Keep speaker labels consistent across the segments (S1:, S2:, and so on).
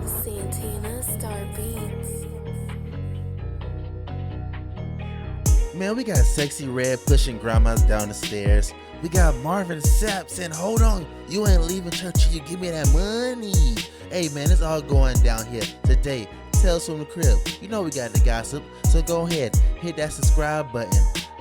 S1: Santina Star Beats.
S2: Man, we got Sexyy Red pushing grandmas down the stairs. We got Marvin Sapp saying, hold on, you ain't leaving church till you give me that money. Hey man, it's all going down here today. Tales from the crib. You know we got the gossip, so go ahead, hit that subscribe button.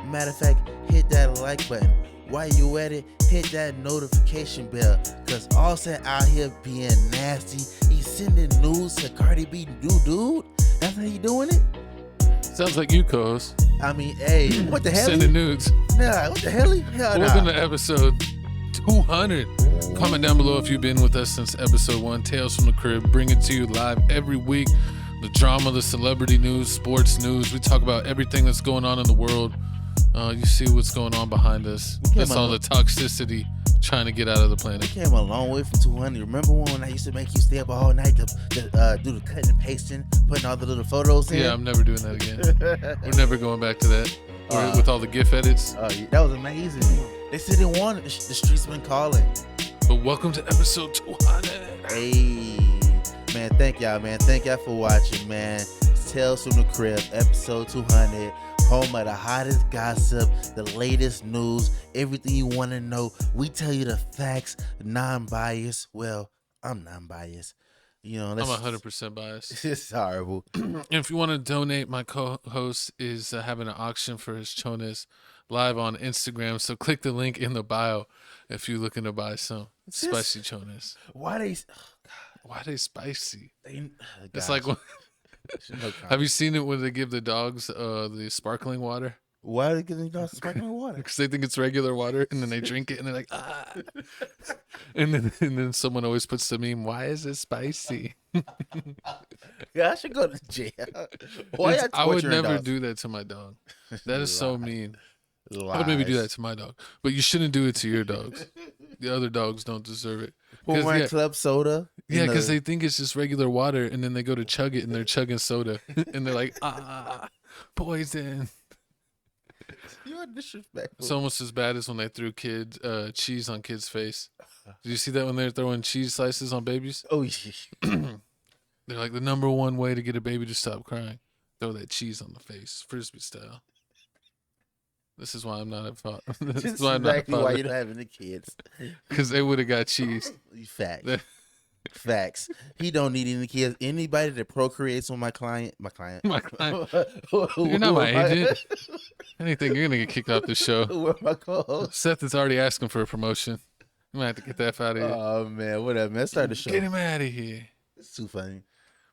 S2: Matter of fact, hit that like button. While you at it, hit that notification bell. Cause Offset out here being nasty. He's sending news to Cardi B, dude. That's how he doing it?
S3: Sounds like you, co-host.
S2: I mean, hey, what the hell?
S3: Sending nudes.
S2: Nah, what the hell? Hell nah.
S3: Welcome to episode 200. Comment down below if you've been with us since episode 1. Tales from the Crib, bring it to you live every week. The drama, the celebrity news, sports news. We talk about everything that's going on in the world. You see what's going on behind us. That's all the toxicity trying to get out of the planet.
S2: We came a long way from 200. Remember when I used to make you stay up all night to do the cutting and pasting, putting all the little photos in?
S3: Yeah, I'm never doing that again. We're never going back to that. With all the GIF edits.
S2: That was amazing. They said they wanted. The streets been calling.
S3: But welcome to episode 200.
S2: Hey, man, thank y'all, man. Thank y'all for watching, man. Tales from the Crib, episode 200. Home of the hottest gossip, the latest news, everything you want to know. We tell you the facts, non-biased. Well, I'm non-biased. You know,
S3: I'm 100% biased.
S2: It's horrible.
S3: If you want to donate, my co-host is having an auction for his chonas live on Instagram. So click the link in the bio if you're looking to buy some spicy chonas.
S2: Why they
S3: spicy?
S2: It's
S3: like... Have you seen it when they give the dogs the sparkling water?
S2: Why are they giving dogs sparkling water?
S3: Because they think it's regular water, and then they drink it, and they're like, ah. and then someone always puts the meme, why is it spicy?
S2: Yeah, I should go to jail. Why
S3: I would never
S2: dogs?
S3: do that to my dog. That is so mean.
S2: Lies.
S3: I would maybe do that to my dog, but you shouldn't do it to your dogs. The other dogs don't deserve it.
S2: Wearing club soda.
S3: Yeah, because they think it's just regular water, and then they go to chug it, and they're chugging soda, and they're like, poison.
S2: You're disrespectful.
S3: It's almost as bad as when they threw cheese on kids' face. Did you see that when they're throwing cheese slices on babies?
S2: Oh, yeah.
S3: They're like, the number one way to get a baby to stop crying, throw that cheese on the face, Frisbee style. This is why I'm not a father. This is why I'm not a father.
S2: Why you don't have any kids?
S3: Because they would have got cheese.
S2: Facts. Facts. He don't need any kids. Anybody that procreates on my client.
S3: You're not my agent. Anything, you're gonna get kicked off the show.
S2: Where my co-host?
S3: Seth is already asking for a promotion. You might have to get that out of here.
S2: Oh man, whatever. Man, let's start the show.
S3: Get him out of here.
S2: It's too funny.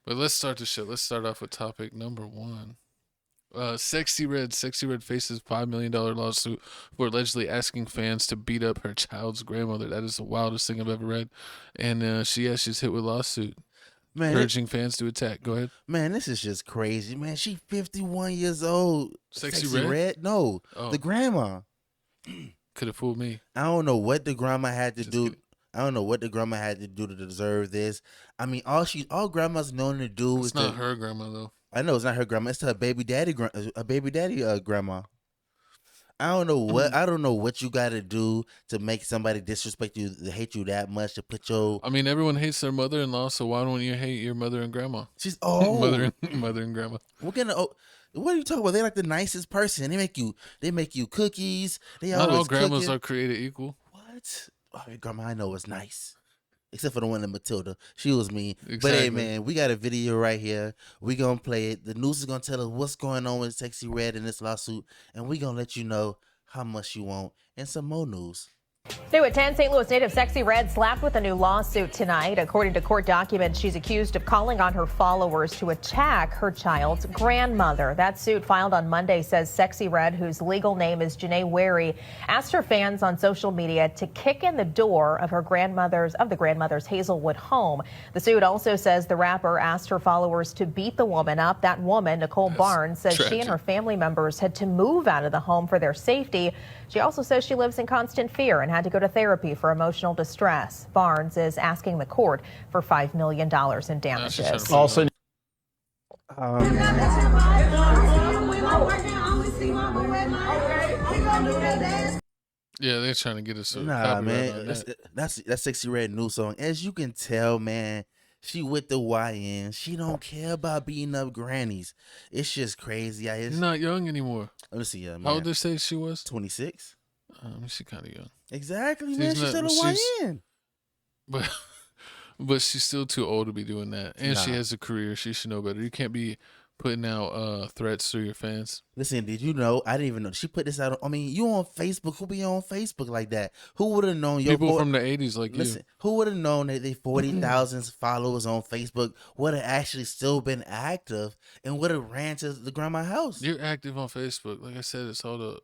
S3: But let's start the show. Let's start off with topic number 1. Sexyy Red faces $5 million lawsuit for allegedly asking fans to beat up her child's grandmother. That is the wildest thing I've ever read. And she's hit with lawsuit,
S2: man,
S3: urging fans to attack. Go ahead.
S2: Man, this is just crazy, man. She 51 years old.
S3: Sexyy Red?
S2: No, the grandma.
S3: Could have fooled me.
S2: I don't know what the grandma had to do. I don't know what the grandma had to do to deserve this. I mean, all grandma's known to do is
S3: not her grandma though.
S2: I know it's not her grandma. It's her baby daddy grandma. I don't know what you got to do to make somebody disrespect you, to hate you that much, to put your.
S3: I mean, everyone hates their mother-in-law, so why don't you hate your mother and grandma?
S2: She's old.
S3: mother and grandma.
S2: What are you talking about? They're like the nicest person. They make you cookies.
S3: Not all grandmas are created equal.
S2: What? Oh, your grandma I know was nice. Except for the one in Matilda. She was mean.
S3: Exactly.
S2: But hey, man, we got a video right here. We going to play it. The news is going to tell us what's going on with Sexyy Red in this lawsuit. And we going to let you know how much you want. And some more news.
S4: New at 10, St. Louis native Sexyy Red slapped with a new lawsuit tonight. According to court documents, she's accused of calling on her followers to attack her child's grandmother. That suit filed on Monday says Sexyy Red, whose legal name is Janae Wary, asked her fans on social media to kick in the door of the grandmother's Hazelwood home. The suit also says the rapper asked her followers to beat the woman up. That woman, Nicole Barnes, says
S3: tragic.
S4: She and her family members had to move out of the home for their safety. She also says she lives in constant fear and had to go to therapy for emotional distress. Barnes is asking the court for $5 million in damages.
S3: Also, yeah, they're trying to get us.
S2: Nah, man, that's Sexyy Red new song. As you can tell, man, She with the YN. She don't care about beating up grannies. It's just crazy.
S3: You're not young anymore.
S2: Let me see. Man.
S3: How old did they say she was?
S2: 26.
S3: She kind of young.
S2: Exactly, man. She's still a YN.
S3: But she's still too old to be doing that. And she has a career. She should know better. You can't be putting out threats to your fans.
S2: Listen, did you know? I didn't even know. She put this out. I mean, you on Facebook. Who be on Facebook like that? Who would have known?
S3: People from the 80s like you.
S2: Who would have known that they 40,000 followers on Facebook would have actually still been active and would have ran to the grandma house?
S3: You're active on Facebook. Like I said, it's all the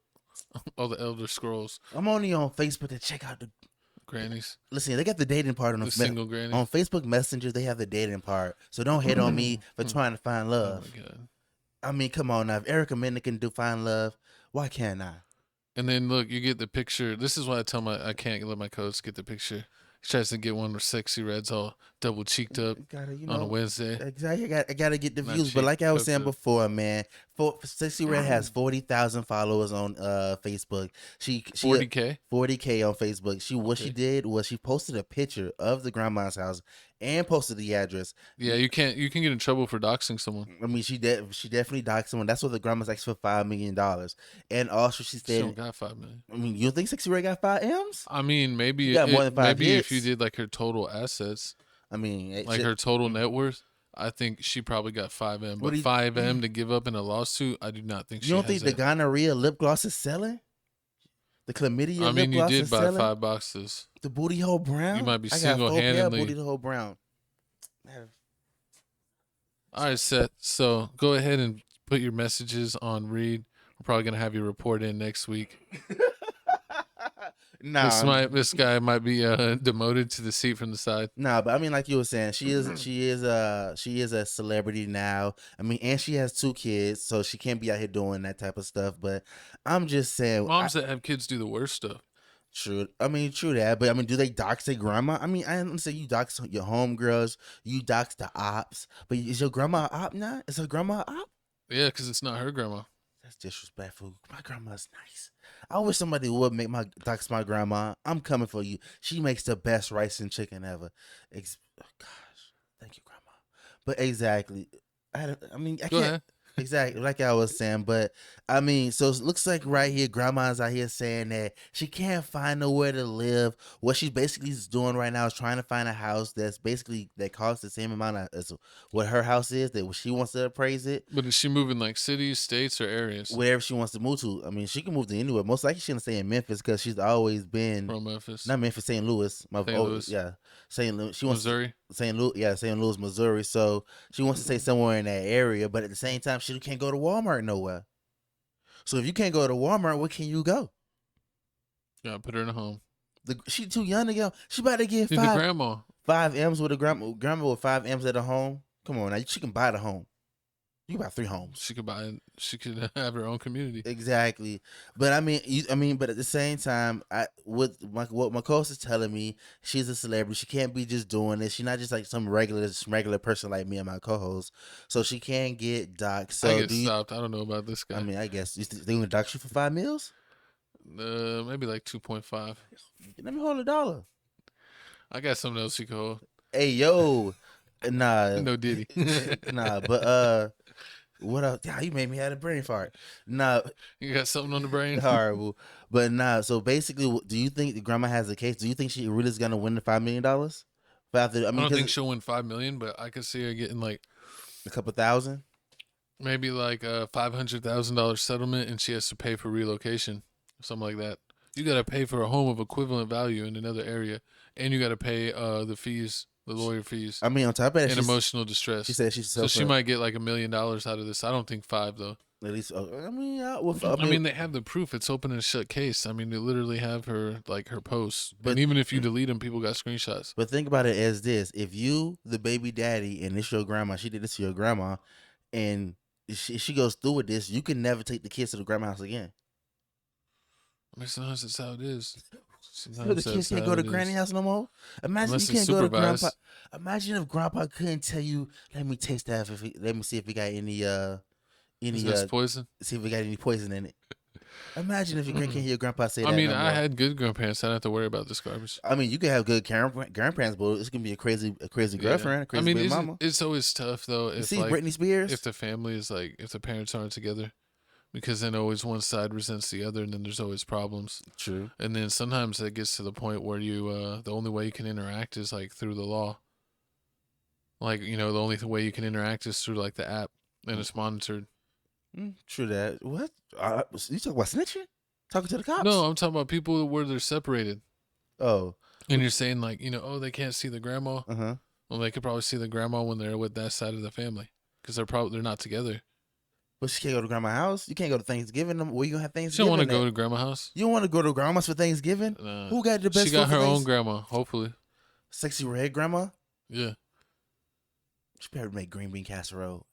S3: Elder Scrolls.
S2: I'm only on Facebook to check out the
S3: grannies.
S2: Listen, they got the dating part on
S3: the single granny.
S2: On Facebook Messenger. They have the dating part, so don't hate on me for trying to find love.
S3: Oh my God.
S2: I mean, come on now. If Erica Mena can find love, why can't I?
S3: And then look, you get the picture. This is why I tell I can't let my coach get the picture. He tries to get one where Sexyy Red's all double cheeked up on a Wednesday.
S2: Exactly. I gotta get the views. But like I was saying before, man, Sexyy Red has 40,000 followers on Facebook. She
S3: 40K?
S2: 40K on Facebook. She did was she posted a picture of the grandma's house and posted the address.
S3: Yeah, you can get in trouble for doxing someone.
S2: I mean, she definitely doxed someone. That's what the grandma's asked for $5 million. And also she said,
S3: she don't got $5 million.
S2: I mean, you don't think Sexyy Red got 5 M's?
S3: I mean, maybe
S2: more than 5
S3: maybe
S2: hits.
S3: If you did like her total assets,
S2: I mean,
S3: like her total net worth, I think she probably got 5M. But 5M to give up in a lawsuit, I do not think she.
S2: You don't think the gonorrhea lip gloss is selling? The chlamydia lip gloss is selling? I mean, you did buy 5 boxes. The booty hole brown?
S3: You might be single-handedly.
S2: Booty hole brown.
S3: All right, Seth. So go ahead and put your messages on read. We're probably gonna have you report in next week.
S2: Nah,
S3: this guy might be demoted to the seat from the side.
S2: Nah, but I mean, like you were saying, she is a celebrity now. I mean, and she has 2 kids, so she can't be out here doing that type of stuff. But I'm just saying,
S3: moms that have kids do the worst stuff.
S2: True. I mean, true that. But I mean, do they dox their grandma? I mean, I don't say you dox your homegirls, you dox the ops. But is your grandma an op now? Is her grandma an op?
S3: Yeah, because it's not her grandma.
S2: That's disrespectful. My grandma's nice. I wish somebody would dox my grandma. I'm coming for you. She makes the best rice and chicken ever. Oh, gosh, thank you, grandma. But exactly, I can't.
S3: Ahead.
S2: Exactly, like I was saying, but I mean, so it looks like right here, grandma's out here saying that she can't find nowhere to live. What she basically is doing right now is trying to find a house that costs the same amount as what her house is, that she wants to appraise it.
S3: But is she moving like cities, states, or areas?
S2: Wherever she wants to move to. I mean, she can move to anywhere. Most likely she's gonna stay in Memphis because she's always been
S3: from Memphis.
S2: Not Memphis, St. Louis.
S3: Louis.
S2: Yeah, St. Louis. She wants
S3: Missouri.
S2: St. Louis, Missouri. So she wants to stay somewhere in that area, but at the same time, she can't go to Walmart nowhere. So if you can't go to Walmart, where can you go?
S3: Yeah, put her in a home.
S2: She too young to go. She about to get
S3: the grandma.
S2: 5 M's with a grandma with 5 M's at a home. Come on now, she can buy the home. You can buy 3 homes.
S3: She could have her own community.
S2: Exactly. But I mean, but at the same time, what my coach is telling me, she's a celebrity. She can't be just doing this. She's not just like some regular person like me and my co-host. So she can't get doxxed. So
S3: I get stopped. I don't know about this guy.
S2: I mean, I guess they gonna dox you for 5 mils?
S3: Maybe like 2.5.
S2: Let me hold $1.
S3: I got something else you can hold.
S2: Hey yo, nah,
S3: no Diddy,
S2: nah, but what else? Yeah, you made me have a brain fart. Nah,
S3: you got something on the brain.
S2: Horrible, but nah. So basically, do you think the grandma has a case? Do you think she really is gonna win the $5 million? I
S3: don't think she'll win $5 million, but I could see her getting like
S2: a couple thousand,
S3: maybe like a $500,000 settlement, and she has to pay for relocation, something like that. You got to pay for a home of equivalent value in another area, and you got to pay the fees. The lawyer fees.
S2: I mean, on top of that,
S3: and emotional distress.
S2: She said
S3: so she might get like $1 million out of this. I don't think 5 though.
S2: At least, I
S3: mean, they have the proof. It's open and shut case. I mean, they literally have her posts. But even if you delete them, people got screenshots.
S2: But think about it as this: if you, the baby daddy, and this your grandma, she did this to your grandma, and she goes through with this, you can never take the kids to the grandma house again.
S3: I mean, sometimes that's how it is.
S2: So the kids can't go to granny house no more. Imagine you can't go to grandpa. Imagine if grandpa couldn't tell you, "Let me taste that. Let me see if we got any
S3: poison.
S2: See if we got any poison in it." Imagine if your can't hear your grandpa say
S3: I
S2: that
S3: mean,
S2: no
S3: I
S2: more.
S3: had good grandparents. I didn't have to worry about this garbage.
S2: I mean, you can have good grandparents, but it's gonna be a crazy girlfriend, a
S3: I
S2: crazy
S3: mean,
S2: baby mama.
S3: it's always tough though
S2: You
S3: if
S2: see,
S3: like
S2: Britney Spears.
S3: if the family is like if the parents aren't together, because then always one side resents the other, and then there's always problems.
S2: True.
S3: And then sometimes it gets to the point where you the only way you can interact is like through the law. Like the only way you can interact is through like the app, and it's monitored.
S2: True that. What? You talking about snitching? Talking to the cops?
S3: No, I'm talking about people where they're separated.
S2: Oh.
S3: And you're saying like oh, they can't see the grandma.
S2: Uh-huh.
S3: Well, they could probably see the grandma when they're with that side of the family because they're not together.
S2: But she can't go to grandma's house. You can't go to Thanksgiving. Where you gonna have
S3: She
S2: Thanksgiving?
S3: don't want to go to grandma's house.
S2: You don't want to go to grandma's for Thanksgiving? Who got the best?
S3: She got
S2: food
S3: her
S2: for
S3: own grandma. Hopefully.
S2: Sexyy red grandma.
S3: Yeah.
S2: She better make green bean casserole.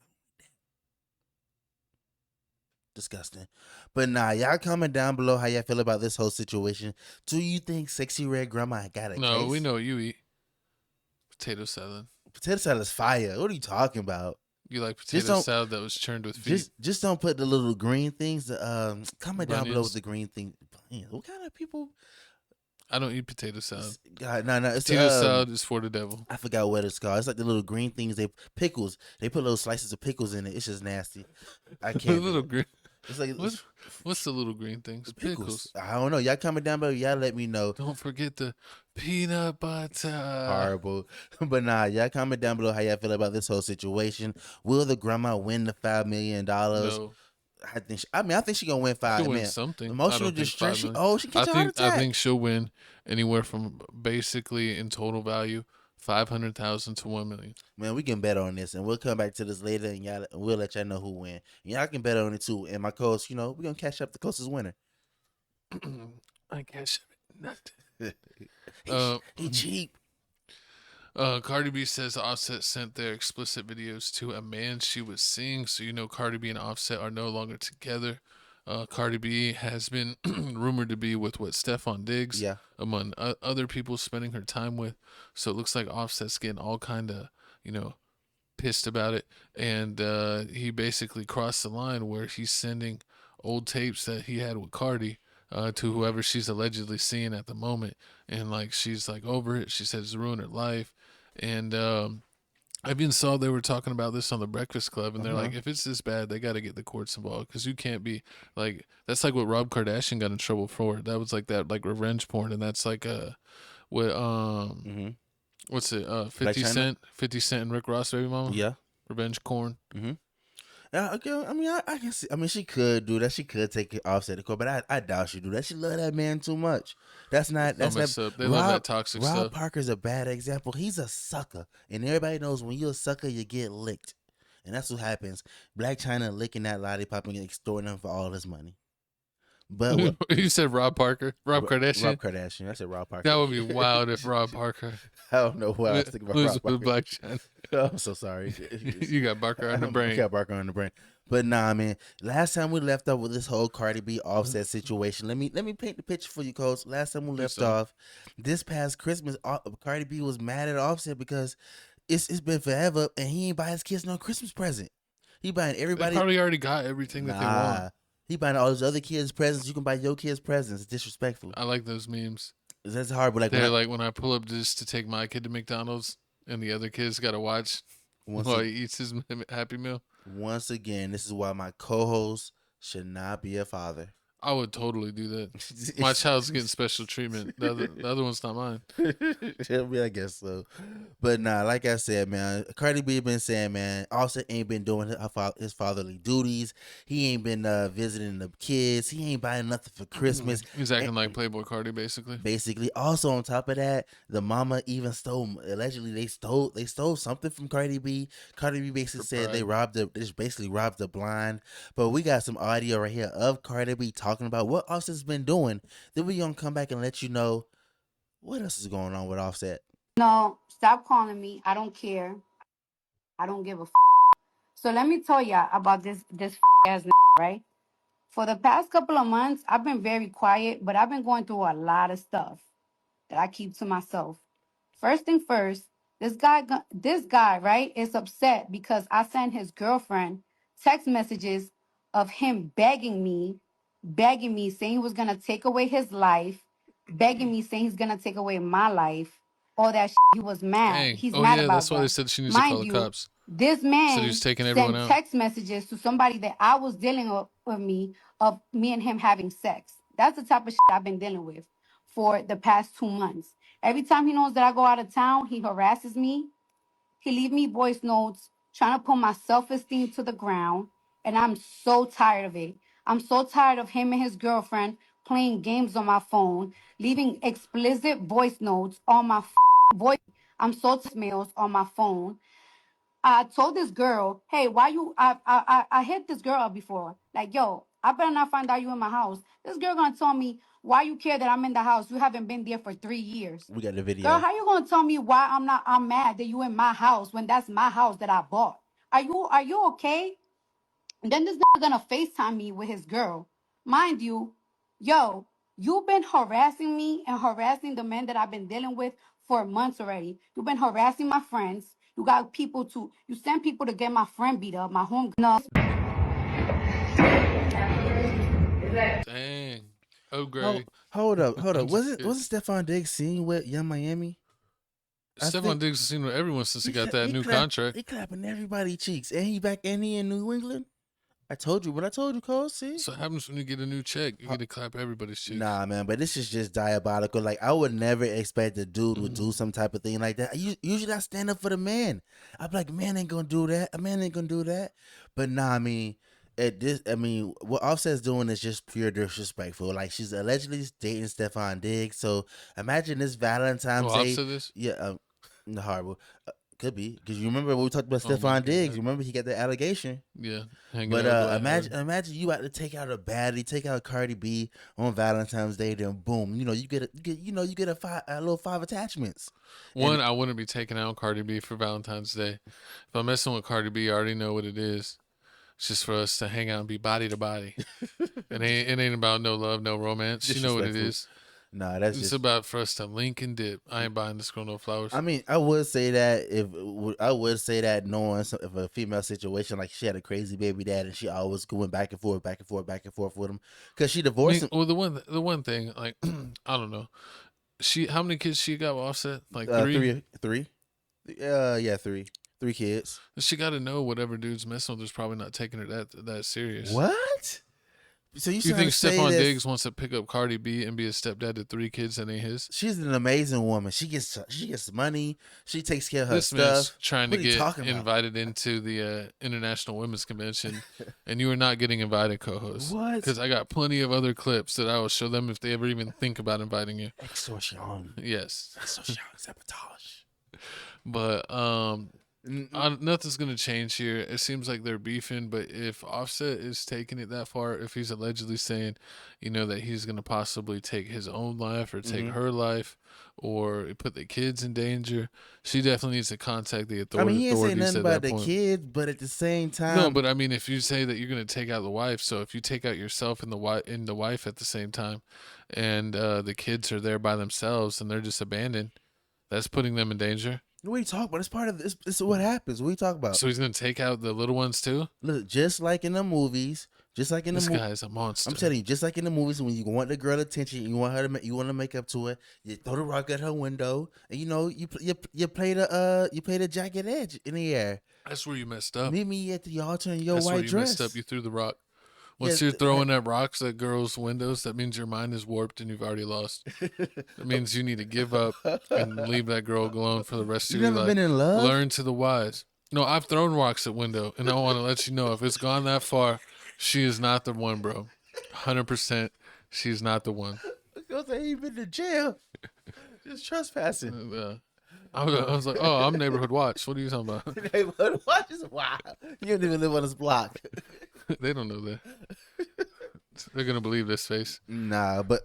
S2: Disgusting. But nah, y'all comment down below how y'all feel about this whole situation. Do you think Sexyy red grandma got a
S3: No,
S2: case?
S3: we know what you eat. Potato salad.
S2: Potato salad is fire. What are you talking about?
S3: You like potato salad that was churned with feet?
S2: Just don't put the little green things. Comment down below
S3: Bunions.
S2: with the green thing. What kind of people?
S3: I don't eat potato salad.
S2: God, no. It's
S3: Potato salad is for the devil.
S2: I forgot what it's called. It's like the little green things. Pickles. They put little slices of pickles in it. It's just nasty. I can't.
S3: little green.
S2: It's like
S3: what's the little green things? Pickles.
S2: I don't know. Y'all comment down below. Y'all let me know.
S3: Don't forget the peanut butter.
S2: Horrible. But nah, y'all comment down below how y'all feel about this whole situation. Will the grandma win the $5 million?
S3: No.
S2: I think she gonna win $5 million.
S3: Win something.
S2: Emotional distress. She catch a heart attack.
S3: I think she'll win anywhere from basically in total value 500,000 to 1 million.
S2: Man, we can bet on this, and we'll come back to this later, and we'll let y'all know who win. And y'all can bet on it too. And my co-host, we're gonna cash up the closest winner.
S3: I cash nothing.
S2: He cheap.
S3: Cardi B says Offset sent their explicit videos to a man she was seeing, so Cardi B and Offset are no longer together. Cardi B has been rumored to be with Stefan Diggs, among other people spending her time with. So it looks like Offset's getting all kind of, pissed about it, and he basically crossed the line where he's sending old tapes that he had with Cardi to whoever she's allegedly seeing at the moment, and like she's like over it. She said it's ruined her life, and I even saw they were talking about this on the Breakfast Club, and they're like, if it's this bad, they got to get the courts involved, because you can't be like, that's like what Rob Kardashian got in trouble for. That was like that like revenge porn, and that's like what's it 50 Cent and Rick Ross baby mama, revenge corn.
S2: I can see. I mean, she could do that. She could take it Offset to court, but I doubt she do that. She love that man too much. That's not.
S3: They love that toxic stuff.
S2: Rob Parker's a bad example. He's a sucker, and everybody knows when you're a sucker, you get licked, and that's what happens. Black China licking that lollipop and extorting him for all his money. But
S3: you said Rob Parker, Rob Kardashian.
S2: Rob Kardashian. I said Rob Parker.
S3: That would be wild if Rob Parker.
S2: I don't know why I was thinking about Rob Parker.
S3: Black China.
S2: I'm so sorry.
S3: You got Barker on the brain.
S2: You got Barker on the brain. But nah, man. Last time we left off with this whole Cardi B Offset situation. Let me paint the picture for you, Coach. Last time we left off, this past Christmas, Cardi B was mad at Offset because it's been forever, and he ain't buy his kids no Christmas present. He buying everybody.
S3: They probably already got everything that they want.
S2: He buying all his other kids presents. You can buy your kids presents. It's disrespectful.
S3: I like those memes.
S2: That's hard, but like
S3: they're like when I pull up just to take my kid to McDonald's, and the other kids got to watch while he eats his Happy Meal.
S2: Once again, this is why my co-host should not be a father.
S3: I would totally do that. My child's getting special treatment. The other one's not mine.
S2: I guess so. But nah, like I said, man, Cardi B been saying, man, Offset ain't been doing his fatherly duties. He ain't been visiting the kids. He ain't buying nothing for Christmas.
S3: He's acting like Playboy Cardi, basically.
S2: Basically. Also, on top of that, the mama even allegedly they stole something from Cardi B. Cardi B basically said they basically robbed the blind. But we got some audio right here of Cardi B talking about what Offset's been doing. Then we're gonna come back and let you know what else is going on with Offset.
S5: No, stop calling me. I don't care. I don't give a So let me tell y'all about this ass right? For the past couple of months, I've been very quiet, but I've been going through a lot of stuff that I keep to myself. First thing first, this guy, right, is upset because I sent his girlfriend text messages of him begging me begging me, saying he was gonna take away his life, begging me, saying he's gonna take away my life. All that shit. He was mad.
S3: Dang.
S5: He's
S3: Oh
S5: mad
S3: yeah,
S5: about
S3: that's why they
S5: that.
S3: said she needs to call
S5: Mind
S3: the
S5: you,
S3: cops.
S5: this
S3: Said he
S5: man
S3: was taking everyone
S5: sent
S3: out.
S5: text messages to somebody that I was dealing with me of me and him having sex. That's the type of shit I've been dealing with for the past 2 months. Every time he knows that I go out of town, he harasses me. He leave me voice notes trying to put my self-esteem to the ground, and I'm so tired of it. I'm so tired of him and his girlfriend playing games on my phone, leaving explicit voice notes on my voice. I'm so tired of mails on my phone. I told this girl, hey, why you? I hit this girl up before. Like, yo, I better not find out you in my house. This girl gonna tell me why you care that I'm in the house. You haven't been there for 3 years.
S2: We got the
S5: Girl,
S2: video.
S5: how you gonna tell me why I'm mad that you in my house when that's my house that I bought? Are you okay? And then this nigga gonna FaceTime me with his girl. Mind you, yo, you've been harassing me and harassing the men that I've been dealing with for months already. You've been harassing my friends. You send people to get my friend beat up, my home. No,
S3: Dang. Oh,
S2: Hold,
S3: Gray.
S2: hold up.
S3: I'm just
S2: Wasn't
S3: kidding.
S2: Stephon Diggs seen with Young Miami? I
S3: Stephon
S2: think
S3: Diggs has seen with everyone since he got
S2: cla-
S3: that new
S2: clap,
S3: contract.
S2: he clapping everybody cheeks, and he in New England. I told you what I told you, Cole. See,
S3: So what happens when you get a new check? You
S2: Huh.
S3: get to clap everybody's cheeks.
S2: Nah, man, but this is just diabolical. Like, I would never expect a dude would
S3: Mm-hmm.
S2: do some type of thing like that. Usually I stand up for the man. I'm like, man ain't gonna do that. A man ain't gonna do that. But nah, what Offset's doing is just pure disrespectful. Like, she's allegedly dating Stephon Diggs. So imagine this
S3: Oh,
S2: Valentine's Day.
S3: Offset this?
S2: Yeah, horrible. Could be because you remember when we talked about
S3: Oh my
S2: Stephon Diggs.
S3: God.
S2: You remember he got the allegation.
S3: Yeah, hanging
S2: But
S3: out with Dwight
S2: imagine you out to take out a baddie, take out Cardi B on Valentine's Day, then boom, you get a little 5 attachments.
S3: One,
S2: And
S3: I wouldn't be taking out Cardi B for Valentine's Day. If I'm messing with Cardi B, I already know what it is. It's just for us to hang out and be body to body. It ain't about no love, no romance. You know what it
S2: disrespectful.
S3: is.
S2: Nah, that's
S3: It's
S2: just.
S3: about for us to link and dip. I ain't buying this girl no flowers.
S2: I mean, I would say that knowing if a female situation like she had a crazy baby dad and she always going back and forth, back and forth, back and forth with him because she
S3: I
S2: divorced
S3: mean,
S2: him.
S3: well, the one thing, like, I don't know. How many kids she got with Offset? Like three.
S2: Three. Yeah, three kids.
S3: She got to know whatever dude's messing with her's probably not taking her that serious.
S2: What? So you
S3: You
S2: trying
S3: think
S2: to say
S3: Stephon
S2: that
S3: Diggs wants to pick up Cardi B and be a stepdad to 3 kids that ain't his?
S2: she's an amazing woman. She gets money. She takes care of her
S3: This man's
S2: stuff.
S3: trying
S2: What
S3: to
S2: are you
S3: get
S2: talking about?
S3: invited into the International Women's Convention, and you are not getting invited, co-host.
S2: What?
S3: Because I got plenty of other clips that I will show them if they ever even think about inviting you.
S2: Extortion.
S3: Yes,
S2: Extortion. Sabotage.
S3: but nothing's gonna change here. It seems like they're beefing, but if Offset is taking it that far, if he's allegedly saying, that he's gonna possibly take his own life or take her life or put the kids in danger, she definitely needs to contact the
S2: I mean, he ain't saying
S3: authorities
S2: nothing
S3: at
S2: about
S3: that
S2: the
S3: point.
S2: kids, but at the same time,
S3: No, but I mean, if you say that you're gonna take out the wife, so if you take out yourself and the wife at the same time, and the kids are there by themselves and they're just abandoned, that's putting them in danger.
S2: what are you talking about? It's part of this. This is what happens. What are you talking about?
S3: So he's gonna take out the little ones too.
S2: Look, just like in the movies, just like in
S3: This
S2: the movie.
S3: guy is a monster.
S2: I'm telling you, just like in the movies, when you want the girl attention, you want her to, you want to make up to it. You throw the rock at her window, and you play the jagged edge in the air.
S3: That's where you messed up.
S2: Meet me at the altar in your
S3: That's where
S2: white
S3: you
S2: dress.
S3: messed up. You threw the rock. Once
S2: Yeah,
S3: you're throwing at rocks at girls' windows, that means your mind is warped and you've already lost. That means you need to give up and leave that girl alone for the rest
S2: You
S3: of your
S2: never
S3: life.
S2: been in love?
S3: Learn to the wise. No, I've thrown rocks at window, and I want to let you know if it's gone that far, she is not the one, bro. 100%, she's not the one.
S2: Because I ain't been to jail. Just trespassing.
S3: I was like, oh, I'm neighborhood watch. What are you talking about?
S2: Neighborhood watch is wild. You don't even live on this block.
S3: They don't know that. They're gonna believe this face.
S2: Nah, but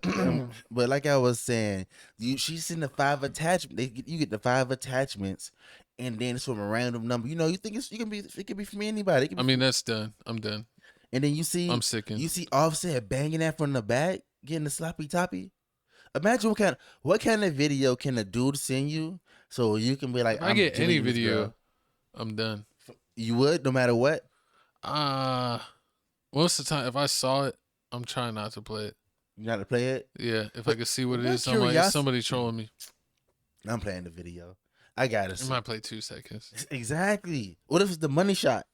S2: but like I was saying, she's in the 5 attachment. You get the 5 attachments, and then it's from a random number. You think it can be from anybody. It can
S3: I
S2: be
S3: mean, that's done. I'm done.
S2: and then you see
S3: I'm sickened.
S2: You see Offset banging that from the back, getting the sloppy toppy. Imagine what kind of video can a dude send you so you can be like,
S3: If I get any
S2: deleting this
S3: video,
S2: girl.
S3: I'm done.
S2: You would no matter what.
S3: Most of the time, if I saw it, I'm trying not to play it.
S2: You got to play it?
S3: Yeah, if
S2: But
S3: I could see what it
S2: what
S3: is, I'm like,
S2: curiosity-
S3: somebody trolling me.
S2: I'm playing the video. I got to
S3: It
S2: see.
S3: might play 2 seconds.
S2: Exactly. What if it's the money shot?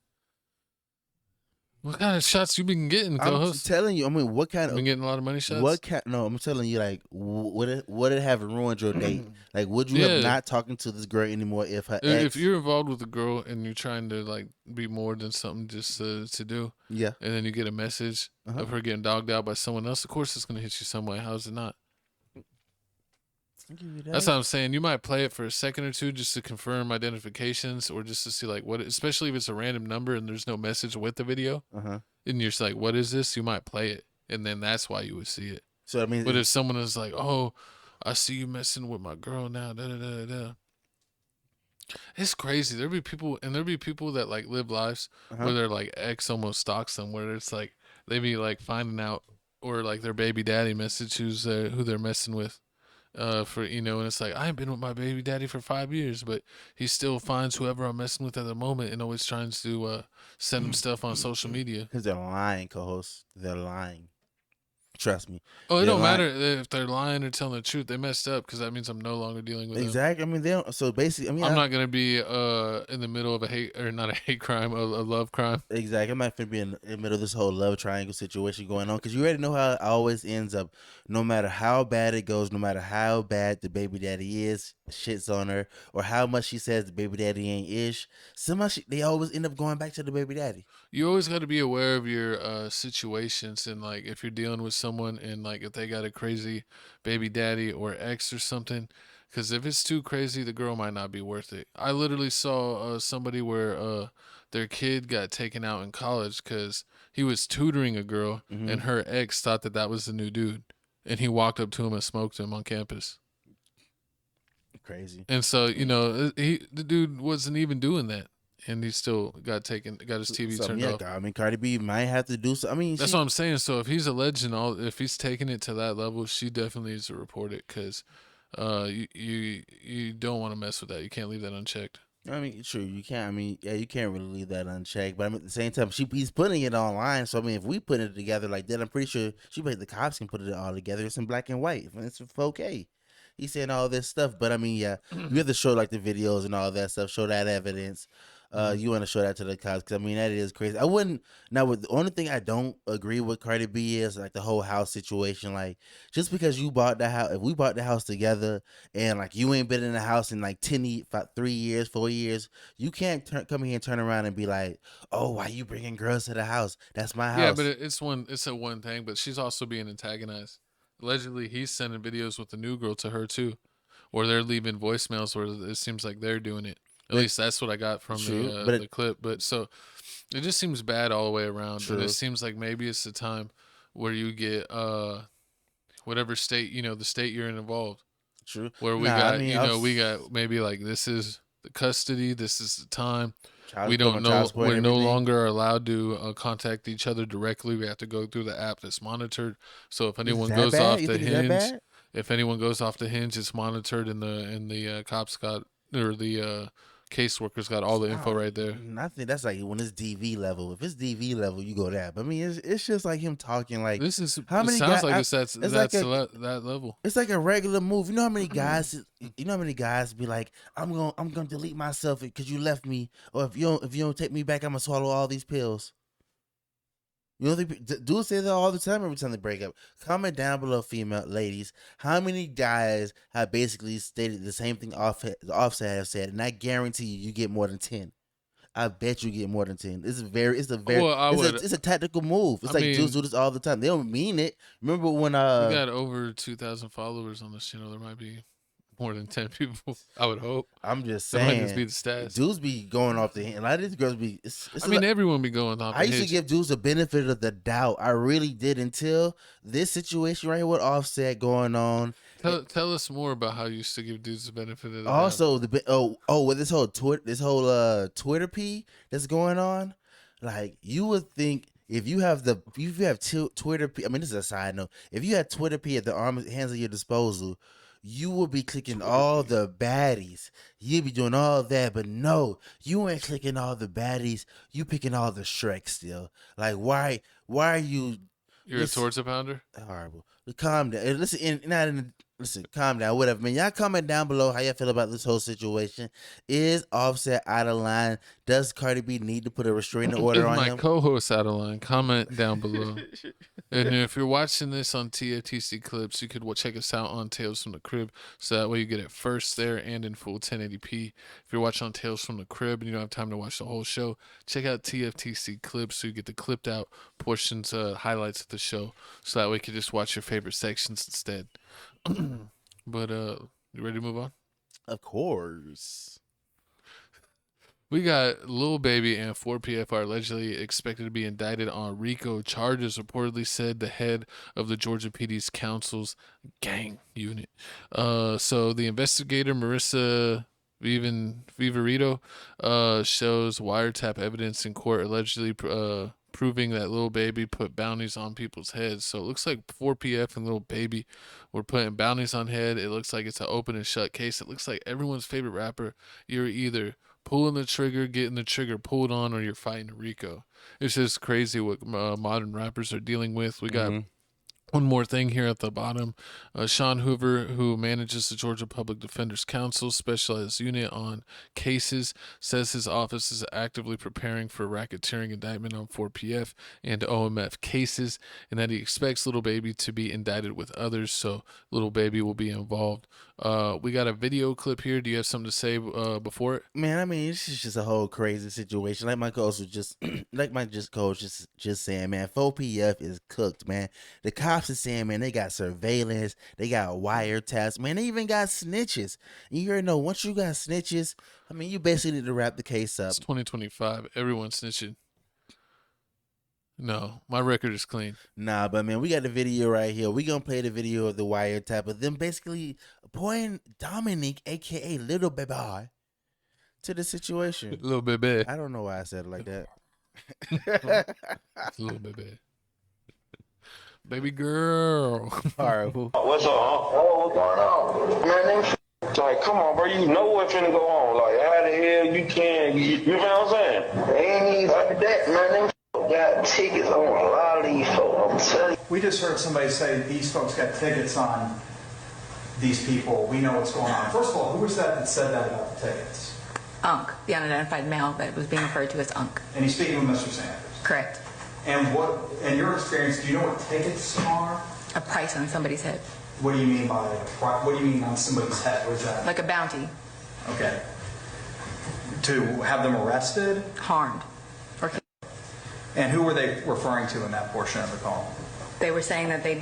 S3: What kind of shots you been getting,
S2: I'm
S3: co-host?
S2: telling you. I mean, what kind
S3: You been
S2: of
S3: getting a lot of money shots?
S2: what kind? No, I'm telling you. Like, would it have ruined your date? Like, would you have
S3: Yeah.
S2: not talking to this girl anymore if her
S3: If
S2: ex?
S3: you're involved with a girl and you're trying to like be more than something just to do,
S2: Yeah.
S3: and then you get a message
S2: Uh-huh.
S3: of her getting dogged out by someone else, of course it's gonna hit you some way. How's it not?
S2: I'll give you that.
S3: That's what I'm saying. You might play it for a second or two just to confirm identifications or just to see like what, especially if it's a random number and there's no message with the video,
S2: Uh-huh.
S3: and you're just like, what is this? You might play it, and then that's why you would see it.
S2: So I mean,
S3: But if someone is like, oh, I see you messing with my girl now, da da da da. It's crazy. There'll be people that like live lives where their like ex almost stalks them, where it's like they be like finding out, or like their baby daddy message who they're messing with, for and it's like I ain't been with my baby daddy for 5 years, but he still finds whoever I'm messing with at the moment and always trying to send him stuff on social media.
S2: because they're lying, co-host. They're lying. Trust me.
S3: Oh, it
S2: They're
S3: don't
S2: lying.
S3: matter if they're lying or telling the truth. They messed up because that means I'm no longer dealing with them.
S2: Exactly. I mean, they don't. So basically, I mean,
S3: I'm not gonna be in the middle of not a hate crime, a love crime.
S2: Exactly. I'm not gonna be in the middle of this whole love triangle situation going on because you already know how it always ends up. No matter how bad it goes, no matter how bad the baby daddy is, shits on her, or how much she says the baby daddy ain't ish, somehow they always end up going back to the baby daddy.
S3: You always got to be aware of your situations, and like if you're dealing with someone and like if they got a crazy baby daddy or ex or something, because if it's too crazy, the girl might not be worth it. I literally saw somebody where their kid got taken out in college because he was tutoring a girl, and her ex thought that was the new dude, and he walked up to him and smoked him on campus.
S2: Crazy.
S3: And so the dude wasn't even doing that. And he still got his TV turned off.
S2: I mean, Cardi B might have to do so. I mean,
S3: That's what I'm saying. So if he's alleging if he's taking it to that level, she definitely needs to report it because you don't want to mess with that. You can't leave that unchecked.
S2: I mean, true. You can't. I mean, yeah, you can't really leave that unchecked. But I mean, at the same time, he's putting it online. So I mean, if we put it together like that, I'm pretty sure the cops can put it all together. It's in black and white. It's 4K. He's saying all this stuff, but I mean, yeah, you have to show like the videos and all that stuff. Show that evidence. You want to show that to the cops because I mean that is crazy. I wouldn't. Now, the only thing I don't agree with Cardi B is like the whole house situation. Like, just because you bought the house, if we bought the house together and like you ain't been in the house in like 3 years, 4 years, you can't come here and turn around and be like, oh, why you bringing girls to the house? That's my house.
S3: Yeah, but it's a one thing. But she's also being antagonized. Allegedly, he's sending videos with the new girl to her too, or they're leaving voicemails where it seems like they're doing it. At least that's what I got from the clip. But so it just seems bad all the way around. True. And it seems like maybe it's the time where you get whatever state, the state you're in involved.
S2: True.
S3: Where we got, we got maybe like this is the custody, this is the time. We don't know. We're no longer allowed to contact each other directly. We have to go through the app that's monitored. So if anyone goes off the hinge, it's monitored, and the cops got the caseworkers got all the info right there.
S2: I think that's like when it's DV level. If it's DV level, you go that. But I mean, it's just like him talking like
S3: this is.
S2: How many
S3: sounds
S2: guys,
S3: like that level.
S2: It's like a regular move. You know how many guys? You know how many guys be like, I'm gonna delete myself because you left me, or if you don't take me back, I'm gonna swallow all these pills. You know, dudes say that all the time every time they break up. Comment down below, female ladies, how many guys have basically stated the same thing Offset have said, and I guarantee you get more than 10. I bet you get more than 10. It's a tactical move. It's dudes do this all the time. They don't mean it. Remember when
S3: we got over 2,000 followers on this channel? There might be more than 10 people. I would hope.
S2: I'm just saying. That might just
S3: be the stats.
S2: Dudes be going off the hinge. A lot of these girls be.
S3: Everyone be going off the hinge.
S2: I used to give dudes the benefit of the doubt. I really did until this situation right here with Offset going on.
S3: Tell us more about how you used to give dudes the benefit of the
S2: also,
S3: doubt.
S2: With this whole Twitter pee that's going on, like you would think. If you have Twitter pee, I mean, this is a side note. If you had Twitter pee at the hands of your disposal, you will be clicking all the baddies. You'll be doing all that, but no, you ain't clicking all the baddies. You picking all the Shrek still. Like, why are you
S3: You're a torta pounder?
S2: Horrible. Calm down. Listen, listen, calm down. Whatever, man. Y'all comment down below how y'all feel about this whole situation. Is Offset out of line? Does Cardi B need to put a restraining order
S3: Is
S2: on
S3: my
S2: him?
S3: co-host out of line? Comment down below. And if you're watching this on TFTC clips, you could check us out on Tales from the Crib, so that way you get it first there and in full 1080p. If you're watching on Tales from the Crib and you don't have time to watch the whole show, check out TFTC clips so you get the clipped out portions, highlights of the show, so that way you can just watch your favorite sections instead. But you ready to move on?
S2: Of course.
S3: We got Lil Baby and 4PF are allegedly expected to be indicted on RICO charges, reportedly said the head of the Georgia PD's counsel's gang unit. So the investigator, Marissa Viverito, shows wiretap evidence in court allegedly proving that Lil Baby put bounties on people's heads. So it looks like 4PF and Lil Baby were putting bounties on head. It looks like it's an open and shut case. It looks like everyone's favorite rapper. You're either pulling the trigger, getting the trigger pulled on, or you're fighting Rico. It's just crazy what modern rappers are dealing with. We got one more thing here at the bottom. Sean Hoover, who manages the Georgia Public Defender's Council specialized unit on cases, says his office is actively preparing for racketeering indictment on 4PF and OMF cases, and that he expects Lil Baby to be indicted with others, so Lil Baby will be involved. We got a video clip here. Do you have something to say before it?
S2: Man, I mean, this is just a whole crazy situation. Like my coach was just, just saying, man, 4PF is cooked, man. The cops are saying, man, they got surveillance, they got wiretaps, man, they even got snitches. And you already know, once you got snitches, I mean, you basically need to wrap the case up.
S3: It's 2025. Everyone's snitching. No, my record is clean.
S2: Nah, but man, we got the video right here. We gonna play the video of the wiretap of them basically pointing Dominique, aka Little Baby, to the situation.
S3: Little baby.
S2: I don't know why I said it like that.
S3: Little baby. Baby girl.
S2: Horrible.
S6: What's up, huh? Oh, what's going on? Man, them like, come on, bro, you know what's finna go on. Like, how the hell you can, you know what I'm saying? They ain't even like that, man. Them got tickets on a lot of these folks, I'm telling you.
S7: We just heard somebody say these folks got tickets on these people. We know what's going on. First of all, who was that said that about the tickets?
S8: Unc, the unidentified male that was being referred to as Unc.
S7: And he's speaking with Mr. Sanders.
S8: Correct.
S7: And what, in your experience, do you know what tickets are?
S8: A price on somebody's head.
S7: What do you mean by what do you mean on somebody's head? What is that?
S8: Like a bounty.
S7: Okay. To have them arrested?
S8: Harmed. Or
S7: And who were they referring to in that portion of the call?
S8: they were saying that they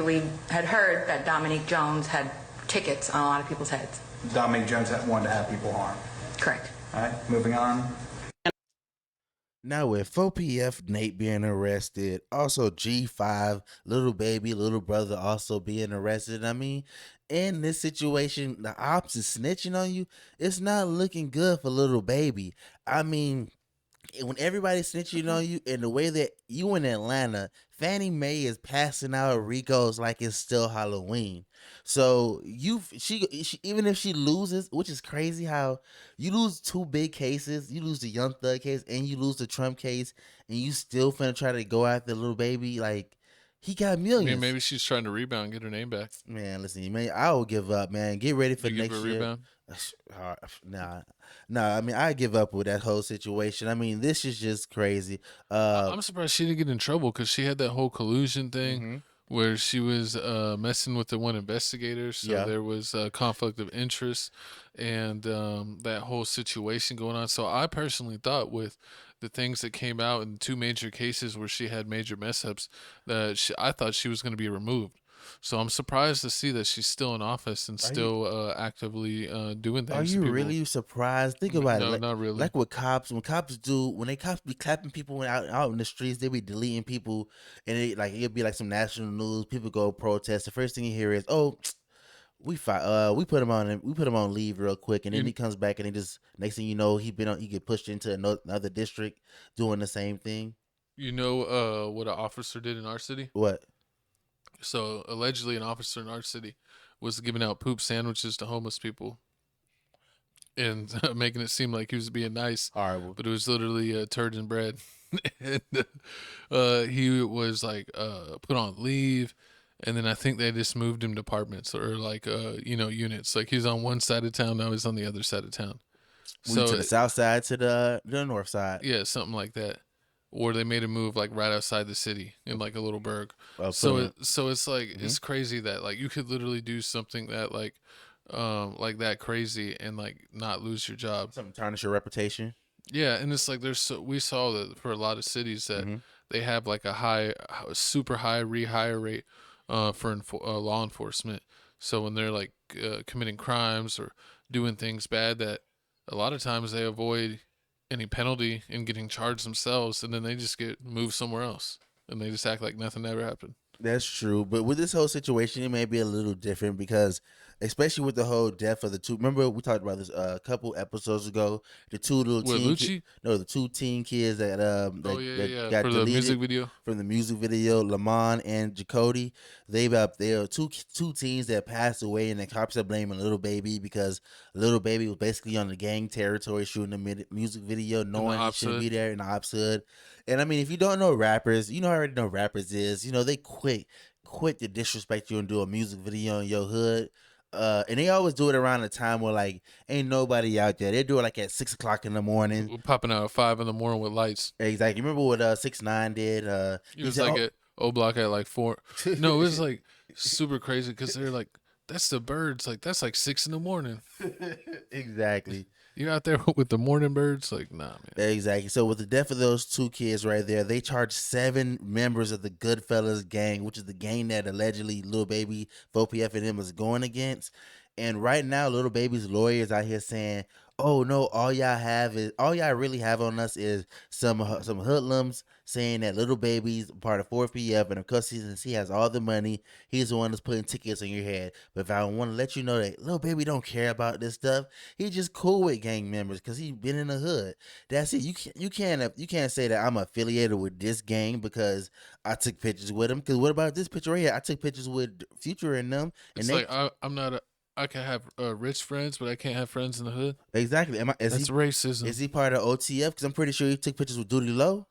S8: had heard that Dominique Jones had tickets on a lot of people's heads.
S7: Dominique Jones had wanted to have people harmed.
S8: Correct.
S7: All right, moving on.
S2: Now with 4PF Nate being arrested, also G5, Little Baby, little brother also being arrested. I mean, in this situation, the ops is snitching on you. It's not looking good for Little Baby. I mean, when everybody's snitching on you, and the way that you in Atlanta, Fannie Mae is passing out Ricos like it's still Halloween. So she even if she loses, which is crazy how you lose two big cases, you lose the Young Thug case and you lose the Trump case, and you still finna try to go after Little Baby. Like, he got millions.
S3: I mean, maybe she's trying to rebound, get her name back.
S2: Man, listen, man, I will give up, man. Get ready for
S3: You give
S2: next
S3: her a
S2: year.
S3: rebound?
S2: Nah. I mean, I give up with that whole situation. I mean, this is just crazy.
S3: I'm surprised she didn't get in trouble because she had that whole collusion thing where she was messing with the one investigator. So there was a conflict of interest and that whole situation going on. So I personally thought with the things that came out in two major cases where she had major mess ups, that I thought she was going to be removed. So I'm surprised to see that she's still in office and still actively doing things.
S2: Are you really surprised? Think about it.
S3: No,
S2: Like,
S3: not really.
S2: Like what cops, when cops be clapping people out in the streets, they be deleting people, and it'll be like some national news. People go protest. The first thing you hear is, "Oh, we put him on leave real quick," and then he comes back, and next thing you know, he get pushed into another district doing the same thing.
S3: You know what an officer did in our city?
S2: What?
S3: So allegedly, an officer in our city was giving out poop sandwiches to homeless people. and making it seem like he was being nice.
S2: Horrible.
S3: But it was literally turds and bread. And he was like put on leave, and then I think they just moved him departments or like units. Like he's on one side of town, now he's on the other side of town.
S2: So to the south side, to the north side.
S3: Yeah, something like that. Or they made him move like right outside the city in like a little burg.
S2: Oh,
S3: So it's like it's crazy that like you could literally do something that like that crazy and like not lose your job.
S2: Something tarnish your reputation.
S3: Yeah, and it's like we saw that for a lot of cities that they have like a super high rehire rate for law enforcement. So when they're like committing crimes or doing things bad, that a lot of times they avoid any penalty in getting charged themselves, and then they just get moved somewhere else, and they just act like nothing ever happened.
S2: That's true, but with this whole situation, it may be a little different because, especially with the whole death of the two. Remember, we talked about this a couple episodes ago. The two little the two teen kids that that got
S3: for the music video
S2: from the music video, Lamont and Jacody. They are two teens that passed away, and the cops are blaming Little Baby because Little Baby was basically on the gang territory shooting the music video, knowing he shouldn't be there in the ops hood. And I mean, if you don't know rappers, you already know rappers is. They quick to disrespect you and do a music video in your hood. And they always do it around a time where like ain't nobody out there. They do it like at 6 o'clock in the morning.
S3: We're popping out at 5 in the morning with lights.
S2: Exactly. You remember what 6ix9ine did?
S3: He was like at O-Block at like 4. No, it was like super crazy because they're like, that's the birds. Like that's like 6 in the morning.
S2: Exactly.
S3: You're out there with the morning birds? Like, nah, man.
S2: Exactly. So with the death of those two kids right there, they charged 7 members of the Goodfellas gang, which is the gang that allegedly Lil Baby, 4PF, and him is going against. And right now, Lil Baby's lawyers out here saying, "Oh no, all y'all really have on us is some hoodlums saying that Lil Baby's part of 4PF, and of course since he has all the money, he's the one that's putting tickets on your head. But if I want to let you know that Lil Baby don't care about this stuff, he's just cool with gang members because he's been in the hood. That's it. You can't say that I'm affiliated with this gang because I took pictures with him. Because what about this picture right here? I took pictures with Future and them, and
S3: I'm not I can have rich friends, but I can't have friends in the hood.
S2: Exactly.
S3: That's racism.
S2: Is he part of OTF? Because I'm pretty sure he took pictures with Duty Low.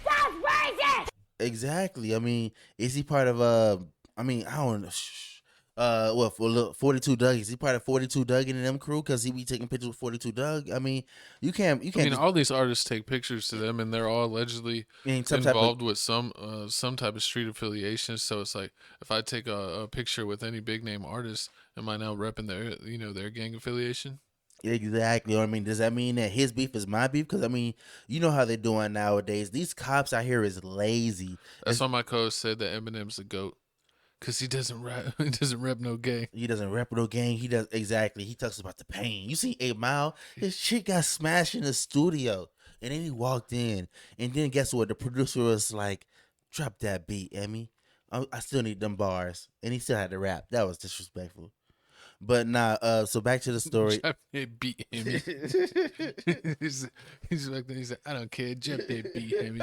S5: That's racist!
S2: Exactly. I mean, is he part of I don't know. 42 Doug. Is he part of 42 Doug and them crew? Because he be taking pictures with 42 Doug. I mean, you can't.
S3: All these artists take pictures to them, and they're all allegedly involved with some type of street affiliation. So it's like if I take a picture with any big name artist, am I now repping their gang affiliation?
S2: Exactly. I mean, does that mean that his beef is my beef? Because I mean, you know how they're doing nowadays. These cops out here is lazy.
S3: That's why my coach said that Eminem's a goat. Cause he doesn't rap. He doesn't rep no gang.
S2: He doesn't rep no gang. He does exactly. He talks about the pain. You see 8 Mile? His shit got smashed in the studio, and then he walked in, and then guess what? The producer was like, "Drop that beat, Emmy. I still need them bars," and he still had to rap. That was disrespectful. But nah. So back to the story.
S3: Drop that beat, Emmy. he's like, he said, "I don't care. Drop that beat, Emmy."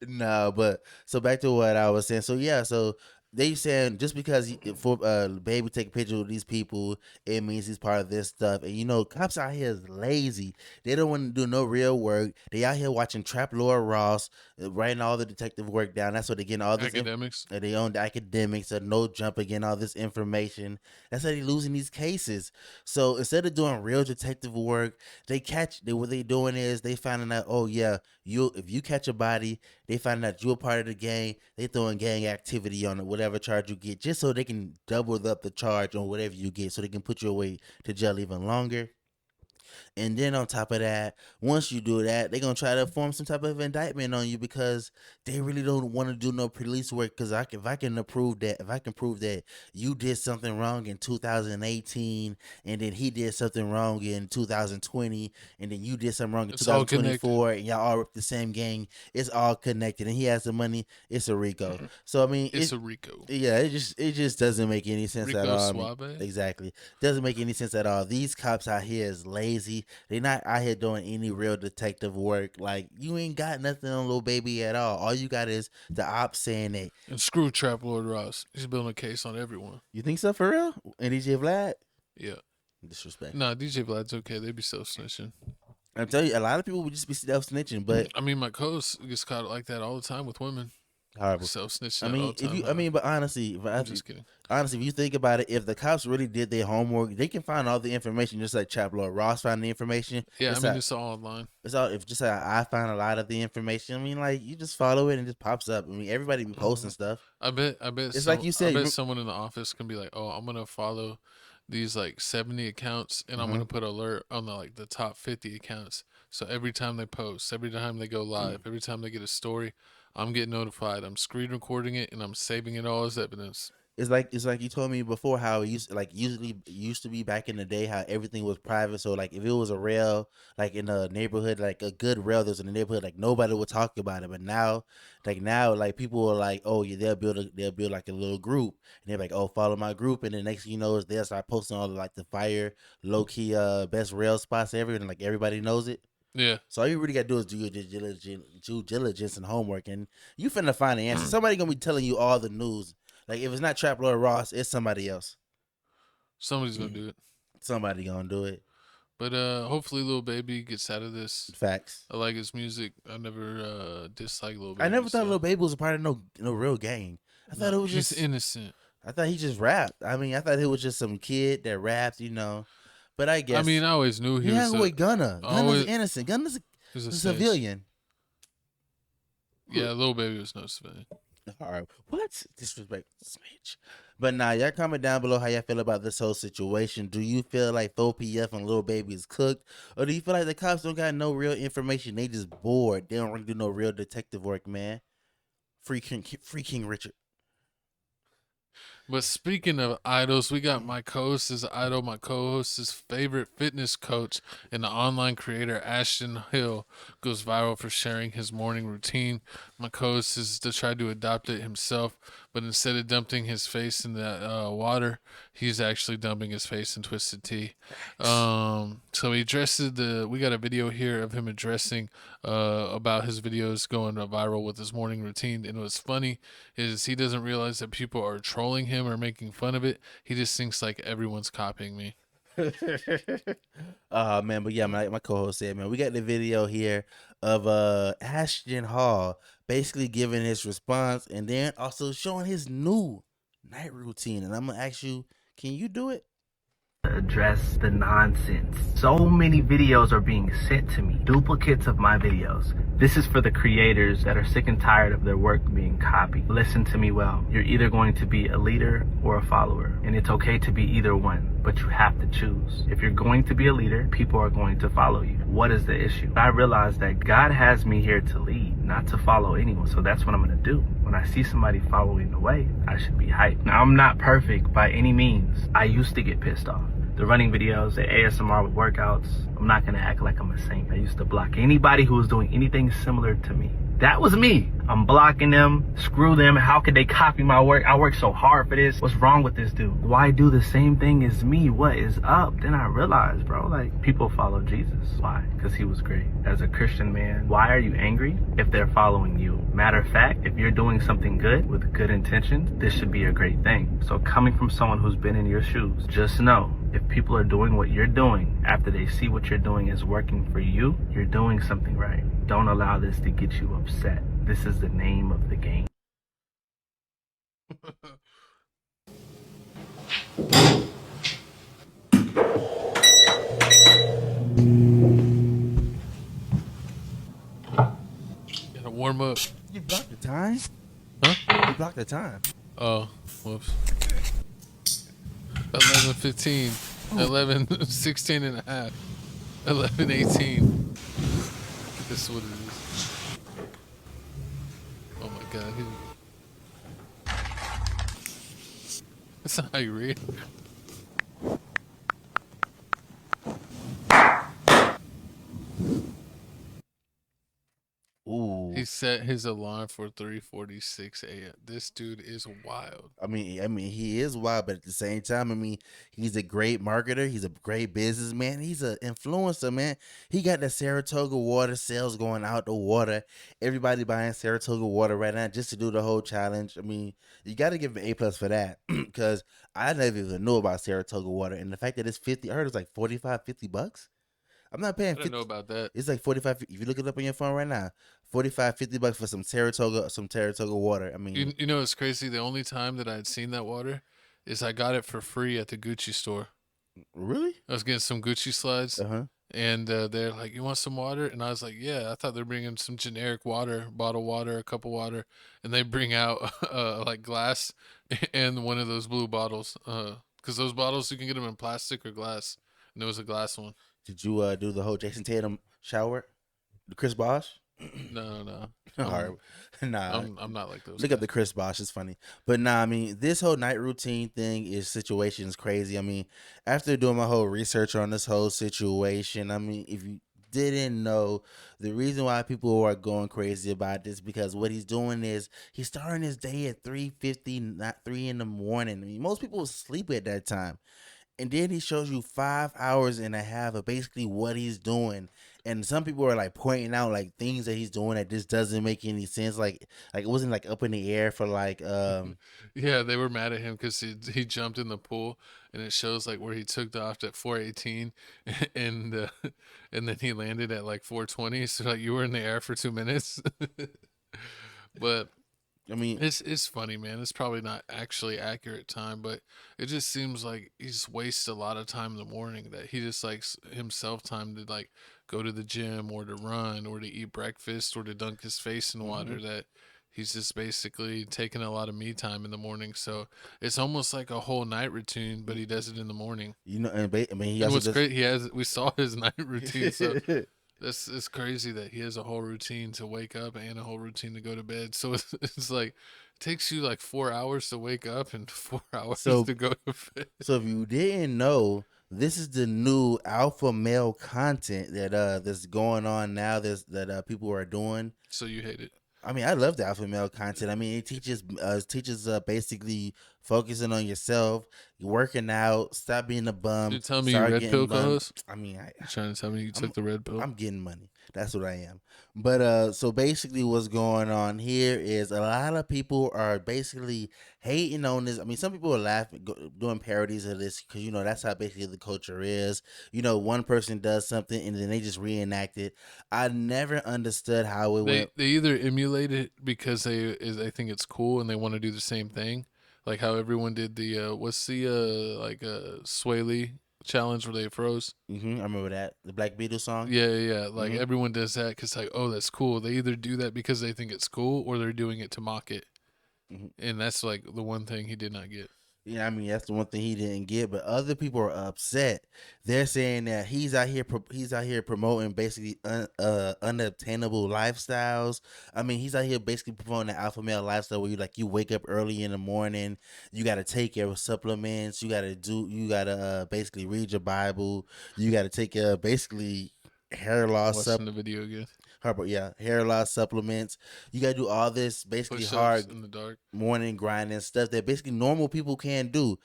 S2: No, but so back to what I was saying. So yeah, so they saying just because Baby take a picture with these people, it means he's part of this stuff. And cops out here is lazy. They don't want to do no real work. They out here watching Trap Lord Ross, writing all the detective work down. That's what they getting all this
S3: academics.
S2: They own the academics, no jump getting all this information. That's how they losing these cases. So instead of doing real detective work, what they doing is they finding out, oh yeah, if you catch a body, they find out you're part of the gang. They throwing gang activity on it, whatever charge you get, just so they can double up the charge on whatever you get, so they can put you away to jail even longer. And then on top of that, once you do that, they're going to try to form some type of indictment on you because they really don't want to do no police work. Because if I can prove that you did something wrong in 2018 and then he did something wrong in 2020 and then you did something wrong in 2024 and y'all all the same gang, it's all connected and he has the money, it's a RICO. So, I mean,
S3: it's a RICO.
S2: Yeah, it just doesn't make any sense
S3: Rico
S2: at all.
S3: Suave.
S2: Exactly. Doesn't make any sense at all. These cops out here is lazy. They're not out here doing any real detective work. Like, you ain't got nothing on Lil Baby at all. All you got is the ops saying that.
S3: And screw Trap Lord Ross. He's building a case on everyone.
S2: You think so for real? And DJ Vlad?
S3: Yeah.
S2: Disrespect.
S3: Nah, DJ Vlad's okay. They be self snitching.
S2: I'm telling you, a lot of people would just be self snitching, but
S3: I mean, my co-host gets caught like that all the time with women.
S2: horrible.
S3: Self snitching
S2: I
S3: all
S2: mean,
S3: the time.
S2: but honestly,
S3: I'm just kidding.
S2: Honestly, if you think about it, if the cops really did their homework, they can find all the information, just like Chap Lord Ross found the information.
S3: Yeah, I mean, it's all online.
S2: It's all if just like I find a lot of the information. I mean, like you just follow it and it just pops up. I mean, everybody be posting stuff.
S3: I bet.
S2: It's like you said.
S3: I bet someone in the office can be like, "Oh, I'm gonna follow these like 70 accounts, and I'm gonna put alert on the top 50 accounts. So every time they post, every time they go live, every time they get a story, I'm getting notified. I'm screen recording it and I'm saving it all as evidence."
S2: It's like you told me before how it used to be back in the day how everything was private. So like if it was a rail like in a neighborhood, like a good rail that was in the neighborhood, like nobody would talk about it. But now like people are like, oh yeah, they'll build like a little group and they're like, oh, follow my group, and the next thing you know is they'll start posting all the, like the fire low key best rail spots ever, and like everybody knows it.
S3: Yeah.
S2: So all you really gotta do is do your due diligence and homework, and you finna find the answer. Somebody gonna be telling you all the news. Like if it's not Trap Lord Ross, it's somebody else.
S3: Somebody's gonna do it.
S2: Somebody gonna do it.
S3: But hopefully Lil Baby gets out of this.
S2: Facts.
S3: I like his music. I never disliked Lil Baby.
S2: I never thought Lil Baby was a part of no real gang. I thought it was
S3: he's
S2: just
S3: innocent.
S2: I thought he just rapped. I mean, I thought it was just some kid that rapped, But I guess
S3: I mean, I always knew he was
S2: with Gunna. Gunna's innocent. Gunna's a civilian.
S3: Yeah, Lil Baby was no civilian.
S2: All right. What? Disrespect. Smidge. But nah, y'all comment down below how y'all feel about this whole situation. Do you feel like 4PF and Lil Baby is cooked? Or do you feel like the cops don't got no real information? They just bored. They don't really do no real detective work, man. Free King Richard.
S3: But speaking of idols, we got my co-host's idol, my co-host's favorite fitness coach, and the online creator Ashton Hill goes viral for sharing his morning routine. My co-host has tried to adopt it himself, but instead of dumping his face in the water, he's actually dumping his face in twisted tea. So he addresses we got a video here of him addressing about his videos going viral with his morning routine. And what's funny is he doesn't realize that people are trolling him or making fun of it. He just thinks like everyone's copying me.
S2: Man, but yeah, my co-host said, man, we got the video here of Ashton Hall basically giving his response and then also showing his new night routine. And I'm gonna ask you, can you do it?
S9: Address the nonsense. So many videos are being sent to me, duplicates of my videos. This is for the creators that are sick and tired of their work being copied. Listen to me well. You're either going to be a leader or a follower, and it's okay to be either one, but you have to choose. If you're going to be a leader, people are going to follow you. What is the issue? I realized that God has me here to lead, not to follow anyone, so that's what I'm going to do. When I see somebody following the way, I should be hyped. Now, I'm not perfect by any means. I used to get pissed off. The running videos, the ASMR with workouts, I'm not gonna act like I'm a saint. I used to block anybody who was doing anything similar to me. That was me. I'm blocking them. Screw them. How could they copy my work? I worked so hard for this. What's wrong with this dude? Why do the same thing as me? What is up? Then I realized, bro, like people follow Jesus. Why? Because he was great. As a Christian man, why are you angry if they're following you? Matter of fact, if you're doing something good with good intentions, this should be a great thing. So coming from someone who's been in your shoes, just know if people are doing what you're doing after they see what you're doing is working for you, you're doing something right. Don't allow this to get you upset. This is the name of the game.
S3: Gotta warm up.
S2: You blocked the time?
S3: Huh?
S2: You blocked the time.
S3: Oh, whoops. 11:15, 11:16 and a half, 11:18. This is what it is. Oh my God. That's not how you read.
S2: Ooh.
S3: He set his alarm for 3:46 a.m. This dude is wild.
S2: I mean, he is wild, but at the same time, I mean, he's a great marketer. He's a great businessman. He's an influencer, man. He got the Saratoga water sales going out the water. Everybody buying Saratoga water right now just to do the whole challenge. I mean, you got to give him A+ for that because I never even knew about Saratoga water, and the fact that it's 50, I heard it's like 45, $50. I'm not paying
S3: I don't
S2: 50.
S3: know about that.
S2: It's like 45. If you look it up on your phone right now, 45, $50 for some Saratoga water. I mean,
S3: You know, it's crazy. The only time that I had seen that water is I got it for free at the Gucci store.
S2: really?
S3: I was getting some Gucci slides,
S2: Uh-huh.
S3: and they're like, "You want some water?" And I was like, "Yeah." I thought they're bringing some generic water, bottle water, a cup of water, and they bring out like glass and one of those blue bottles. Because those bottles you can get them in plastic or glass, and there was a glass one.
S2: Did you do the whole Jason Tatum shower? The Chris Bosh?
S3: No.
S2: All right. Nah.
S3: I'm not like those.
S2: Look up the Chris Bosh. It's funny. But nah, I mean, this whole night routine thing situation is crazy. I mean, after doing my whole research on this whole situation, I mean, if you didn't know, the reason why people are going crazy about this because what he's doing is he's starting his day at 3:50, not 3 in the morning. I mean, most people sleep at that time. And then he shows you 5 hours and a half of basically what he's doing. And some people are like pointing out like things that he's doing that just doesn't make any sense. Like it wasn't like up in the air for like
S3: Yeah, they were mad at him because he jumped in the pool, and it shows like where he took off at 4:18, and and then he landed at like 4:20. So like you were in the air for 2 minutes. But
S2: I mean,
S3: it's funny, man. It's probably not actually accurate time, but it just seems like he just wastes a lot of time in the morning. That he just likes himself time to like go to the gym or to run or to eat breakfast or to dunk his face in water. That he's just basically taking a lot of me time in the morning. So it's almost like a whole night routine, but he does it in the morning.
S2: you know, and I mean, he
S3: And
S2: also
S3: what's
S2: does.
S3: great, we saw his night routine. So it's crazy that he has a whole routine to wake up and a whole routine to go to bed. So it's like it takes you like 4 hours to wake up and 4 hours
S2: So-
S3: to go to bed.
S2: So if you didn't know, this is the new alpha male content that that's going on now. That people are doing.
S3: So you hate it.
S2: I mean, I love the alpha male content. I mean, it teaches basically focusing on yourself, working out, stop being a bum.
S3: You tell me you
S2: start
S3: red
S2: getting
S3: pill
S2: bum.
S3: co-host?
S2: I mean,
S3: You trying to tell me you took the red pill?
S2: I'm getting money. That's what I am. But so basically what's going on here is a lot of people are basically hating on this. I mean, some people are laughing, doing parodies of this because, you know, that's how basically the culture is. You know, one person does something and then they just reenact it. I never understood how it went.
S3: They either emulate it because they think it's cool and they want to do the same thing, like how everyone did the what's the Sway Lee challenge where they froze.
S2: I remember that, the Black Beatles song.
S3: Yeah. Like everyone does that because like, oh, that's cool. They either do that because they think it's cool or they're doing it to mock it. And that's like the one thing he did not get.
S2: Yeah, I mean that's the one thing he didn't get, but other people are upset. They're saying that he's out here promoting basically unobtainable lifestyles. I mean, he's out here basically promoting the alpha male lifestyle where you wake up early in the morning, you got to take care of supplements, you got to basically read your Bible, you got to take care of basically hair loss
S3: Watching the video again.
S2: hair loss supplements. You gotta do all this basically
S3: Push-ups
S2: hard
S3: in the dark.
S2: morning grinding stuff that basically normal people can't do.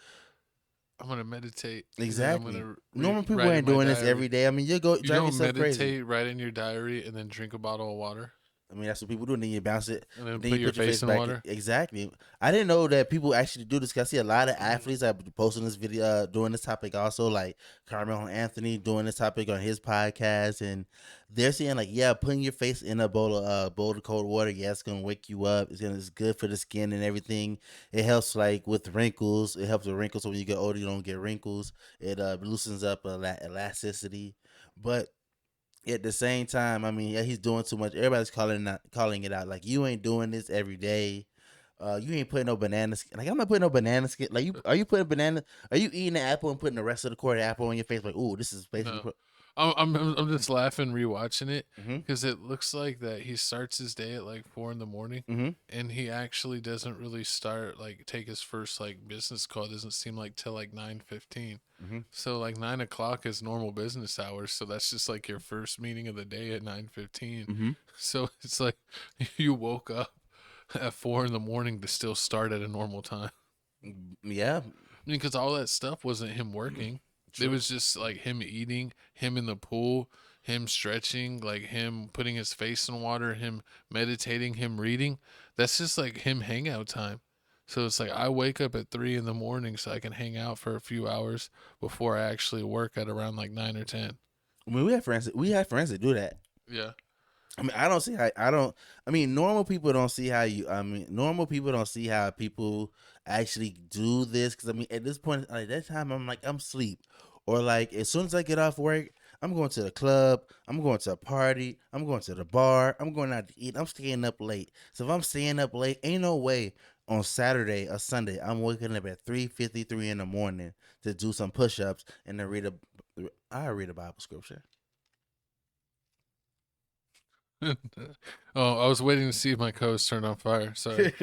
S3: I'm gonna meditate.
S2: Exactly.
S3: I'm gonna
S2: Normal people
S3: write in
S2: ain't
S3: my
S2: doing this
S3: diary.
S2: every day. I mean, you go
S3: You
S2: drive
S3: don't
S2: yourself
S3: meditate,
S2: crazy.
S3: write in your diary, and then drink a bottle of water.
S2: I mean, that's what people do. And then you bounce it.
S3: And then
S2: Then
S3: put
S2: you
S3: your face in
S2: back
S3: water?
S2: Exactly. I didn't know that people actually do this. 'Cause I see a lot of athletes that are posting this video, doing this topic also, like Carmelo Anthony doing this topic on his podcast. And they're saying like, yeah, putting your face in a bowl of cold water, yeah, it's going to wake you up. It's good for the skin and everything. It helps like with wrinkles. It helps with wrinkles. So when you get older, you don't get wrinkles. It loosens up elasticity. But at the same time, I mean, yeah, he's doing too much. Everybody's calling it out. Like, you ain't doing this every day. You ain't putting no banana skin. Like, I'm not putting no banana skin. Like, are you putting banana? Are you eating the apple and putting the rest of the core of the apple on your face? Like, ooh, this is basically.
S3: No. I'm just laughing rewatching it
S2: Mm-hmm.
S3: because it looks like that he starts his day at like 4 a.m.
S2: Mm-hmm.
S3: and he actually doesn't really start like take his first like business call. It doesn't seem like till like 9:15.
S2: Mm-hmm.
S3: So like 9 o'clock is normal business hours. So that's just like your first meeting of the day at 9:15.
S2: Mm-hmm.
S3: So it's like you woke up at 4 a.m. to still start at a normal time.
S2: Yeah.
S3: I mean, because all that stuff wasn't him working.
S2: True.
S3: It was just like him eating, him in the pool, him stretching, like him putting his face in water, him meditating, him reading. That's just like him hangout time. So it's like I wake up at 3 a.m. so I can hang out for a few hours before I actually work at around like 9 or 10.
S2: I mean, we have friends that do that.
S3: Yeah.
S2: I mean, I don't see how I mean, normal people don't see how normal people don't see how people actually do this. Because I mean, at this point, like that time, I'm like, I'm asleep, or like as soon as I get off work, I'm going to the club, I'm going to a party, I'm going to the bar, I'm going out to eat, I'm staying up late. So if I'm staying up late, ain't no way on Saturday or Sunday I'm waking up at 3:53 in the morning to do some push-ups and to read a Bible scripture.
S3: Oh, I was waiting to see if my co-host turned on fire. Sorry.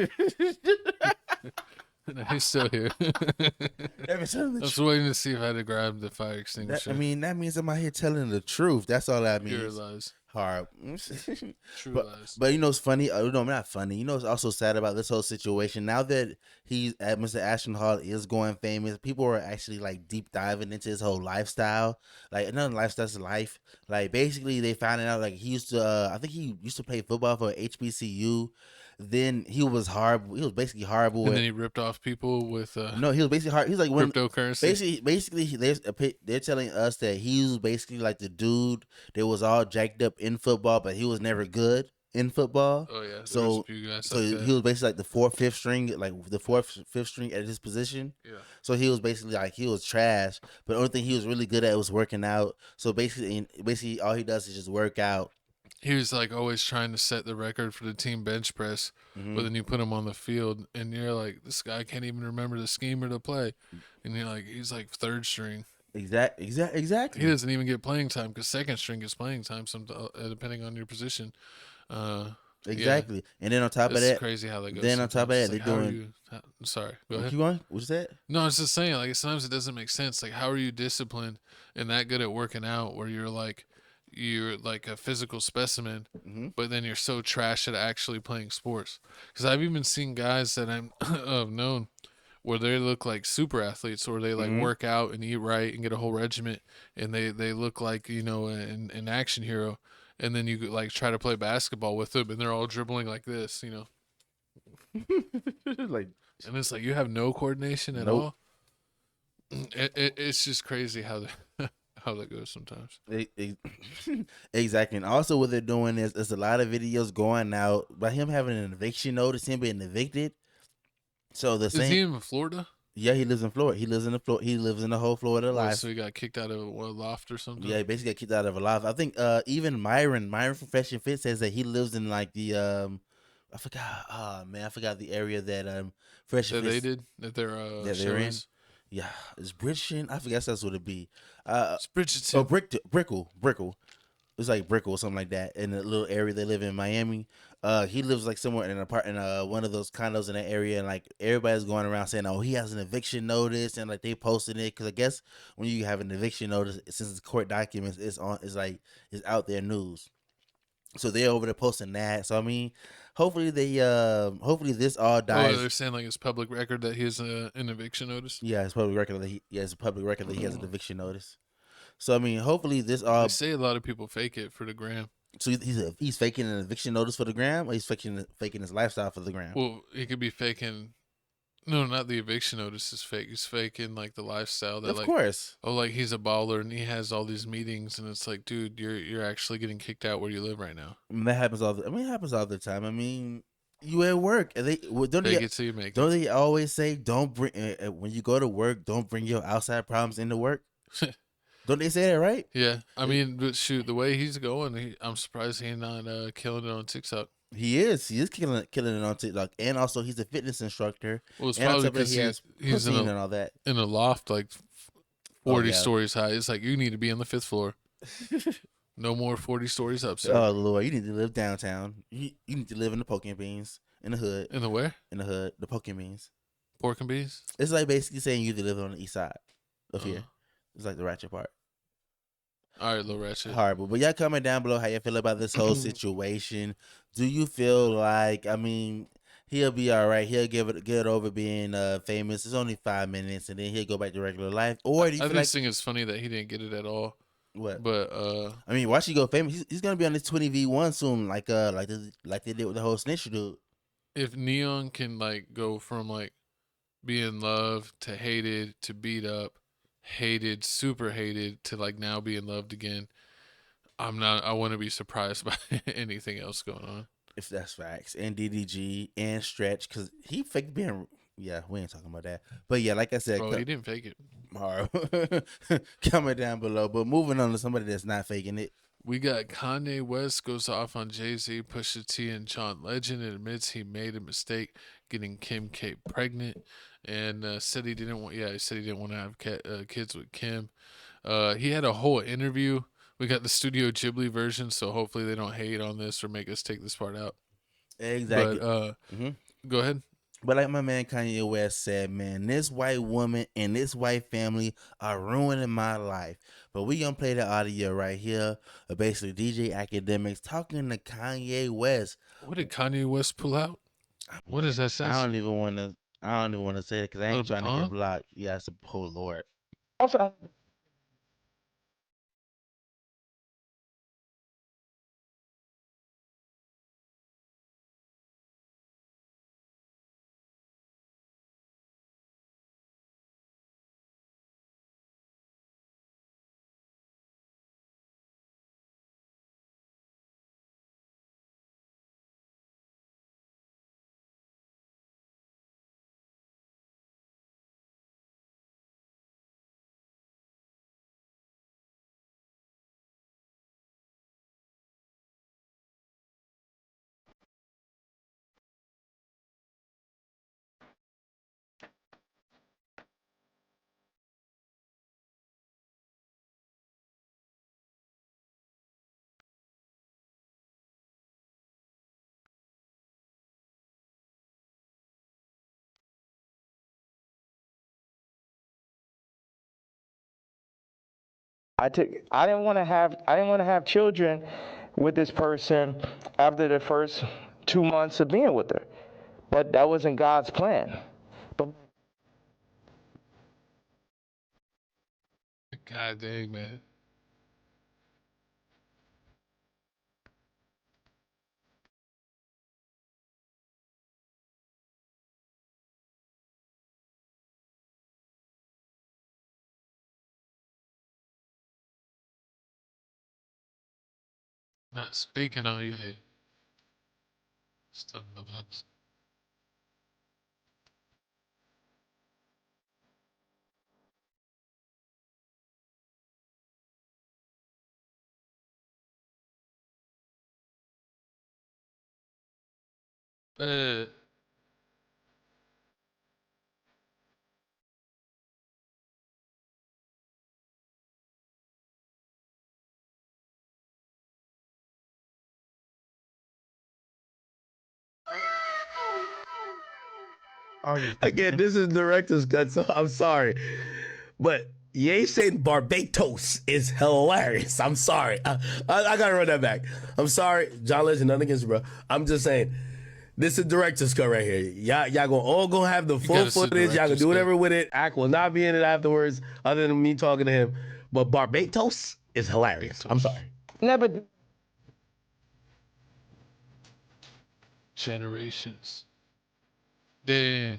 S3: No, he's still here. I was waiting to see if I had to grab the fire extinguisher.
S2: I mean, that means I'm out here telling the truth. That's all that means.
S3: Pure lies.
S2: Hard.
S3: True
S2: but,
S3: lies.
S2: But you know, it's funny. No, not funny. You know, it's also sad about this whole situation. Now that Mr. Ashton Hall is going famous, people are actually like deep diving into his whole lifestyle. Like another lifestyle's life. Like basically, they found out like he used to. I think he used to play football for HBCU. Then he was horrible. He was basically horrible.
S3: And then he ripped off people with
S2: no, he was basically hard. He's like
S3: cryptocurrency.
S2: Basically, they're telling us that he was basically like the dude that was all jacked up in football, but he was never good in football.
S3: Oh yeah.
S2: So he was basically like the fourth, fifth string, fifth string at his position.
S3: Yeah.
S2: So he was basically like he was trash, but the only thing he was really good at was working out. So basically all he does is just work out.
S3: He was like always trying to set the record for the team bench press, but then you put him on the field and you're like, this guy can't even remember the scheme or to play, and you're like, he's like third string.
S2: Exactly.
S3: He doesn't even get playing time because second string gets playing time, depending on your position.
S2: Exactly. Yeah. And then on top of that,
S3: crazy how that goes.
S2: Then on top of that, they're doing.
S3: Sorry, go ahead.
S2: Keep going. What's that?
S3: No, I was just saying, like sometimes it doesn't make sense. Like, how are you disciplined and that good at working out where you're like a physical specimen, but then you're so trash at actually playing sports? Because I've even seen guys that I've known where they look like super athletes, or they like work out and eat right and get a whole regiment, and they look like an action hero, and then you like try to play basketball with them and they're all dribbling like this,
S2: like,
S3: and it's like you have no coordination at all. It's just crazy how that goes sometimes.
S2: Exactly. And also what they're doing is there's a lot of videos going out about him having an eviction notice, him being evicted. So is
S3: he in Florida?
S2: Yeah, he lives in Florida. He lives in the whole Florida life.
S3: So he got kicked out of a loft or something?
S2: Yeah, he basically got kicked out of a loft. I think even Myron from Fashion Fit says that he lives in like the I forgot the area that Fresh
S3: that
S2: Fit
S3: they did that they're
S2: in. Yeah, it's Bridgeton. I forget that's what it'd be.
S3: It's Bridgeton.
S2: Oh, Brickell. It's like Brickell or something like that in the little area they live in Miami. He lives like somewhere in one of those condos in that area, and like everybody's going around saying, "Oh, he has an eviction notice," and like they posted it because I guess when you have an eviction notice, since it's court documents, it's out there news. So they're over there posting that. So I mean, hopefully this all dies.
S3: Oh, they're saying like it's public record that he has an eviction notice.
S2: Yeah, it's public record that he has an eviction notice. So I mean, hopefully this all.
S3: They say a lot of people fake it for the gram.
S2: So he's faking an eviction notice for the gram, or he's faking his lifestyle for the gram.
S3: Well, he could be faking. No, not the eviction notice is fake. He's faking like the lifestyle that,
S2: of course.
S3: Oh, like he's a baller and he has all these meetings, and it's like, dude, you're actually getting kicked out where you live right now.
S2: I mean, that happens all the time. I mean, you at work, and don't they always say don't bring when you go to work, don't bring your outside problems into work? Don't they say that, right?
S3: Yeah, I mean, but shoot, the way he's going, I'm surprised he's not killing it on TikTok.
S2: He is killing it on TikTok, and also he's a fitness instructor.
S3: Well, it's probably because he's in
S2: and all that
S3: in a loft like 40 stories high. It's like you need to be on the 5th floor. No more 40 stories up, sir.
S2: Oh Lord, you need to live downtown. You need to live in the poking beans in the hood.
S3: In the where?
S2: In the hood, the poking beans.
S3: Pork and beans?
S2: It's like basically saying you need to live on the east side of
S3: Uh,
S2: here. It's like the ratchet part.
S3: all right, little ratchet.
S2: Horrible. But y'all comment down below how you feel about this whole situation. Do you feel like, I mean, he'll be all right. He'll get over being famous. It's only 5 minutes, and then he'll go back to regular life. Or do you
S3: I
S2: feel
S3: just
S2: like
S3: think it's funny that he didn't get it at all.
S2: what?
S3: But
S2: I mean, watch he go famous. He's gonna be on this 20v1 soon, like they did with the whole snitch dude.
S3: if Neon can like go from like being loved to hated to beat up, hated, super hated to like now being loved again, I wouldn't be surprised by anything else going on.
S2: If that's facts, and DDG and Stretch, because he faked being. Yeah, we ain't talking about that. But yeah, like I said,
S3: Bro, he didn't fake it.
S2: Comment down below. But moving on to somebody that's not faking it.
S3: We got Kanye West goes off on Jay-Z, Pusha T, and John Legend and admits he made a mistake getting Kim K pregnant, and said he didn't want. Yeah, he said he didn't want to have kids with Kim. He had a whole interview. We got the Studio Ghibli version, so hopefully they don't hate on this or make us take this part out.
S2: Exactly.
S3: But go ahead.
S2: But like my man Kanye West said, man, this white woman and this white family are ruining my life. But we gonna play the audio right here of basically DJ Academics talking to Kanye West.
S3: What did Kanye West pull out? What is that sense?
S2: I don't even want to say it because I ain't trying to get blocked. Yeah, it's a oh Lord.
S6: Also, I didn't want to have children with this person after the first 2 months of being with her. But that wasn't God's plan. But
S3: God dang, man. Not speaking on you. Stuff in the box.
S10: Again, this is director's cut, so I'm sorry. But Ye saying Barbados is hilarious. I'm sorry. I gotta run that back. I'm sorry, John Legend, nothing against you, bro. I'm just saying, this is director's cut right here. Y'all gonna have the full footage. Y'all gonna do whatever with it. Ack will not be in it afterwards, other than me talking to him. But Barbados is hilarious. I'm sorry.
S6: never.
S3: Generations. Damn.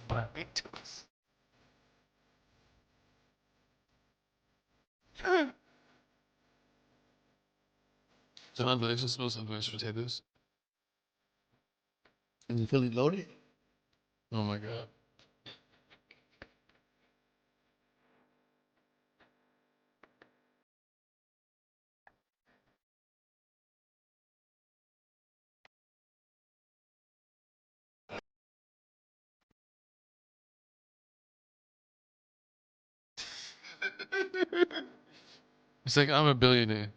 S3: Barbados. John Legend smells like mashed potatoes.
S2: Is it fully loaded?
S3: Oh my god. It's like, I'm a billionaire.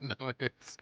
S3: No, it's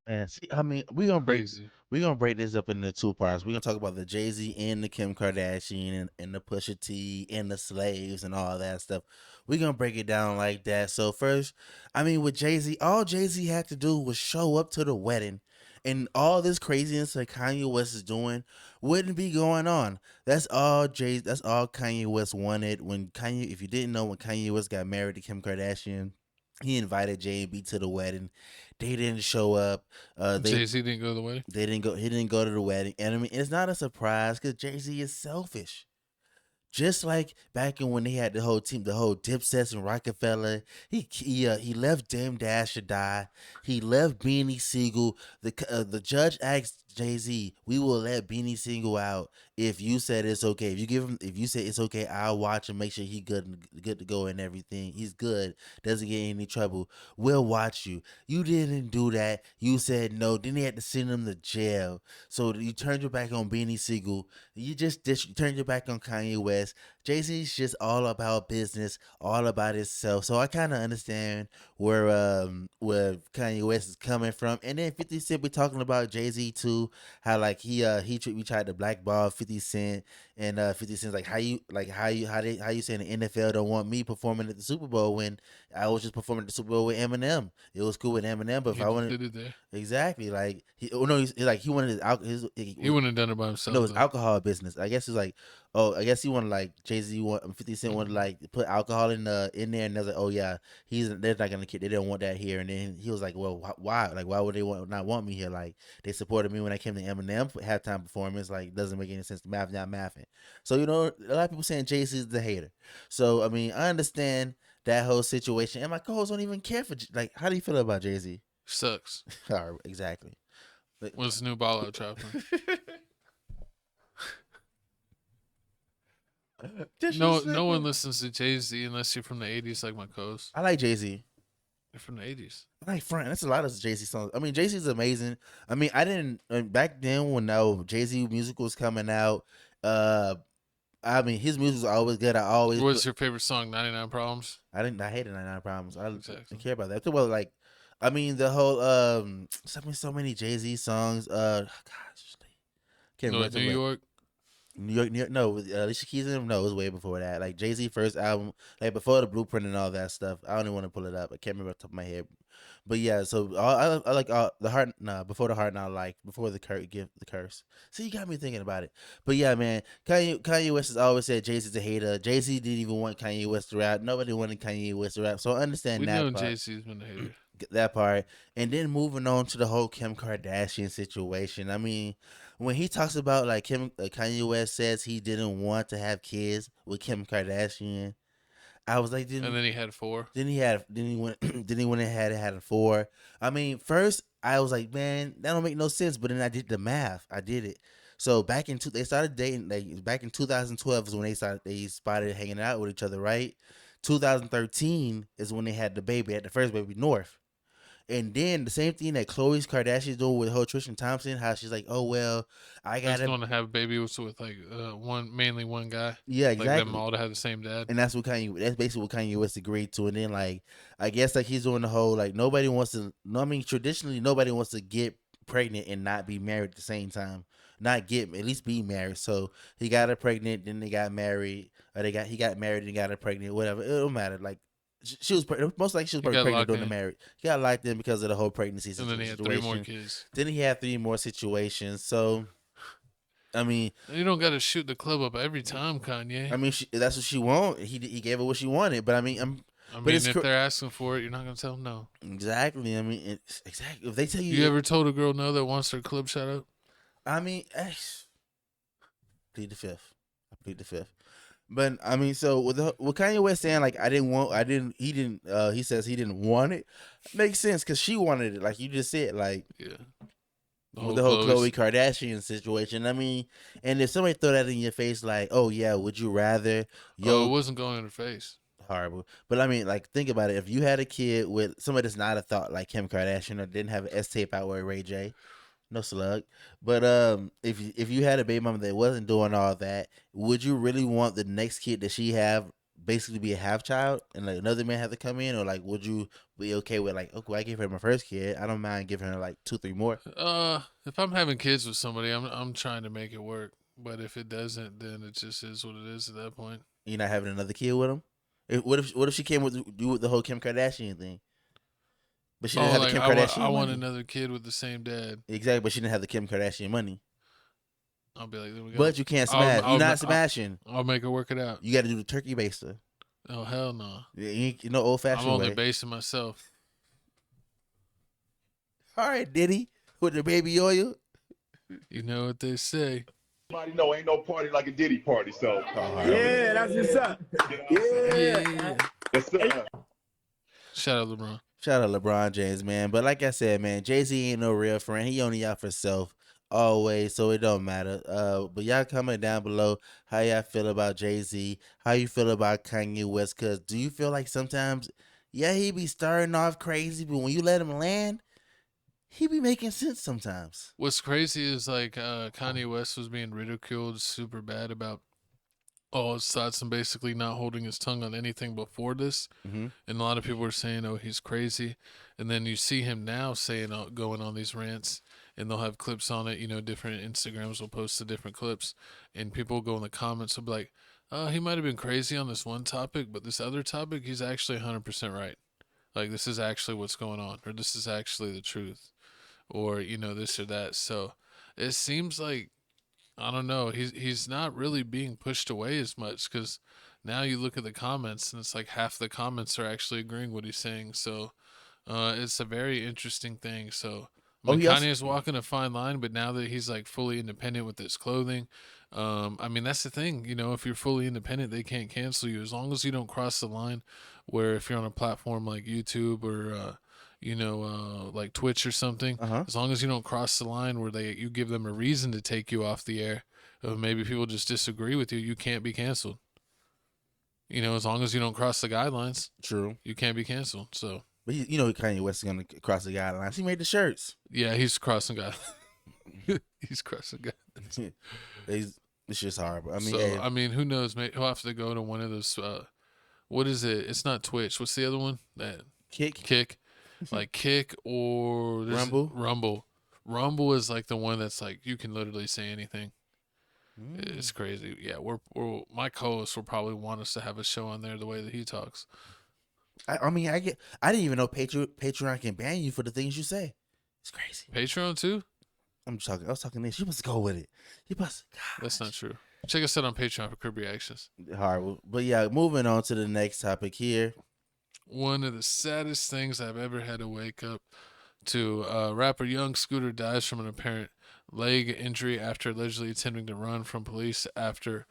S2: And see, I mean,
S3: crazy.
S2: we're gonna break this up into two parts. We're gonna talk about the Jay-Z and the Kim Kardashian and the Pusha T and the slaves and all that stuff. We're gonna break it down like that. So first, I mean, with Jay-Z, all Jay-Z had to do was show up to the wedding, and all this craziness that Kanye West is doing wouldn't be going on. That's all Kanye West wanted. When Kanye, if you didn't know, when Kanye West got married to Kim Kardashian, he invited J and B to the wedding. They didn't show up. They
S3: Jay-Z didn't go to the wedding?
S2: they didn't go. He didn't go to the wedding, and I mean, it's not a surprise because Jay Z is selfish. Just like back in when they had the whole team, the whole Dipsets and Rockefeller, he left Dame Dash to die. He left Beanie Siegel. The judge asked Jay Z, "We will let Beanie Siegel out if you said it's okay. If you say it's okay, I'll watch and make sure he good to go and everything. He's good, doesn't get in any trouble. We'll watch you. You didn't do that. You said no. Then they had to send him to jail. So you turned your back on Beanie Siegel. You just turned your back on Kanye West. Jay Z's just all about business, all about himself. So I kind of understand where Kanye West is coming from. And then 50 Cent be talking about Jay Z too, how like we tried to blackball 50 Cent, and 50 Cent's like how you saying the NFL don't want me performing at the Super Bowl when I was just performing at the Super Bowl with Eminem. It was cool with Eminem, but if
S3: He
S2: I
S3: just
S2: wanted
S3: did it there.
S2: exactly like he wanted
S3: He wouldn't have done it by himself.
S2: no, it's
S3: though.
S2: alcohol business. I guess it's like, oh, I guess he wanted like Jay Z, 50 Cent wanted like put alcohol in there, and they're like, oh yeah, they're not gonna they don't want that here. And then he was like, well, why? Like, why would they not want me here? Like, they supported me when I came to Eminem halftime performance. Like, doesn't make any sense. The math not mathing. So a lot of people saying Jay Z is the hater. So I mean, I understand that whole situation, and my co-hosts don't even care for like. How do you feel about Jay Z?
S3: Sucks.
S2: Exactly.
S3: What's the new ball out chapter? No one listens to Jay-Z unless you're from the 80s like my co-host.
S2: I like Jay Z.
S3: They're from the 80s.
S2: I like Frank. That's a lot of Jay Z songs. I mean, Jay Z's amazing. I mean, I didn't back then when Jay Z music was coming out. I mean, his music was always good.
S3: What's your favorite song? 99 Problems.
S2: I hated 99 Problems. I
S3: Exactly.
S2: didn't care about that. Well, like, I mean, the whole so many Jay Z songs. Gosh, can't
S3: No,
S2: remember.
S3: New York.
S2: New York, no, with Alicia Keys and him, no, it was way before that. Like Jay Z first album, like before the Blueprint and all that stuff. I don't even want to pull it up. I can't remember off the top of my head. But yeah, so I like the heart. Nah, before the heart, not like before the curse. See, you got me thinking about it. But yeah, man, Kanye West has always said Jay Z's a hater. Jay Z didn't even want Kanye West to rap. Nobody wanted Kanye West to rap. So I understand
S3: We
S2: that
S3: know
S2: part.
S3: Jay-Z's been a hater.
S2: That part, and then moving on to the whole Kim Kardashian situation. I mean, when he talks about like Kanye West says he didn't want to have kids with Kim Kardashian, I was like,
S3: And then he had 4.
S2: Then he went and had a 4. I mean, first I was like, man, that don't make no sense. But then I did the math. I did it. So they started dating. Back in 2012 is when they started hanging out with each other, right? 2013 is when they had the baby, had the first baby, North. And then the same thing that Khloe Kardashian's doing with her Tristan Thompson, how she's like, oh well, I
S3: Just
S2: gotta
S3: want to have a baby with like mainly one guy.
S2: Yeah,
S3: Like them
S2: exactly.
S3: all to have the same dad.
S2: And that's basically what Kanye West agreed to. And then like I guess like he's doing the whole like nobody wants to. No, I mean traditionally nobody wants to get pregnant and not be married at the same time. Not get at least be married. So he got her pregnant, then they got married, or he got married and got her pregnant. Whatever, it don't matter. Like she was most likely she was probably pregnant during the marriage. He got locked in because of the whole pregnancy situation.
S3: And then he had 3 more kids.
S2: Then he had 3 more situations. So. I mean,
S3: you don't got to shoot the club up every time, Kanye.
S2: I mean, that's what she wanted. He gave her what she wanted, but I mean,
S3: if they're asking for it, you're not gonna tell them no.
S2: Exactly. I mean, exactly. If they tell you,
S3: you ever told a girl no that wants their club shut up?
S2: I mean, plead the fifth. I plead the fifth. But I mean, so with Kanye West saying like he says he didn't want it, makes sense because she wanted it, like you just said, like
S3: yeah.
S2: With the whole Khloe Kardashian situation. I mean, and if somebody throw that in your face, like, oh yeah, would you rather?
S3: It wasn't going in her face.
S2: Horrible. But I mean, like, think about it. If you had a kid with somebody that's not a thought like Kim Kardashian or didn't have an S tape out with Ray J, no slug. But if you had a baby mama that wasn't doing all that, would you really want the next kid that she have basically be a half child and like another man have to come in, or like would you be okay with like, okay, I gave her my first kid, I don't mind giving her like 2-3 more?
S3: If I'm having kids with somebody, I'm trying to make it work. But if it doesn't, then it just is what it is at that point.
S2: You're not having another kid with him? What if she came with the whole Kim Kardashian thing? But she didn't have the Kim Kardashian
S3: I
S2: money.
S3: want another kid with the same dad.
S2: Exactly, but she didn't have the Kim Kardashian money.
S3: I'll be like, there we go.
S2: But you can't smash. You're not smashing.
S3: I'll make her work it out.
S2: You got to do the turkey baster.
S3: Oh, hell no.
S2: You know, old fashioned way.
S3: I'm only basing myself.
S2: All right, Diddy, with the baby oil.
S3: You know what they say.
S11: Everybody know ain't no party like a Diddy party, so.
S12: Yeah, that's what's up.
S3: Yeah.
S11: Yes, sir.
S3: Shout out LeBron.
S2: Shout out LeBron James, man. But like I said, man, Jay-Z ain't no real friend. He only out for self always, so it don't matter. But y'all comment down below how y'all feel about Jay-Z, how you feel about Kanye West, because do you feel like sometimes, yeah, he be starting off crazy, but when you let him land, he be making sense sometimes.
S3: What's crazy is like Kanye West was being ridiculed super bad about all his thoughts and basically not holding his tongue on anything before this.
S2: Mm-hmm.
S3: And a lot of people were saying, oh, he's crazy. And then you see him now saying, going on these rants, and they'll have clips on it. You know, different Instagrams will post the different clips, and people will go in the comments will be like, he might have been crazy on this one topic, but this other topic, he's actually 100% right. Like, this is actually what's going on, or this is actually the truth, or, you know, this or that. So it seems like, I don't know, he's not really being pushed away as much, because now you look at the comments and it's like half the comments are actually agreeing what he's saying. So it's a very interesting thing. So I mean, Kanye's walking a fine line, but now that he's like fully independent with his clothing, I mean, that's the thing, you know, if you're fully independent, they can't cancel you as long as you don't cross the line where if you're on a platform like YouTube or you know, like Twitch or something, as long as you don't cross the line where you give them a reason to take you off the air, maybe people just disagree with you, you can't be canceled. You know, as long as you don't cross the guidelines,
S2: true,
S3: you can't be canceled. So,
S2: but you know, Kanye West is gonna cross the guidelines. He made the shirts.
S3: Yeah, he's crossing guidelines. He's crossing guidelines.
S2: It's just horrible. I mean,
S3: so, I mean, who knows? Maybe he'll have to go to one of those. What is it? It's not Twitch. What's the other one? That Kick. Like Kick or Rumble is like the one that's like you can literally say anything. It's crazy. Yeah, we're my co-host will probably want us to have a show on there the way that he talks.
S2: I mean, I didn't even know Patreon can ban you for the things you say. It's crazy.
S3: Patreon too?
S2: I was talking this. You must go with it. You must. Gosh.
S3: That's not true. Check us out on Patreon for crib reactions.
S2: Horrible. But yeah, moving on to the next topic here.
S3: One of the saddest things I've ever had to wake up to. Rapper Young Scooter dies from an apparent leg injury after allegedly attempting to run from police after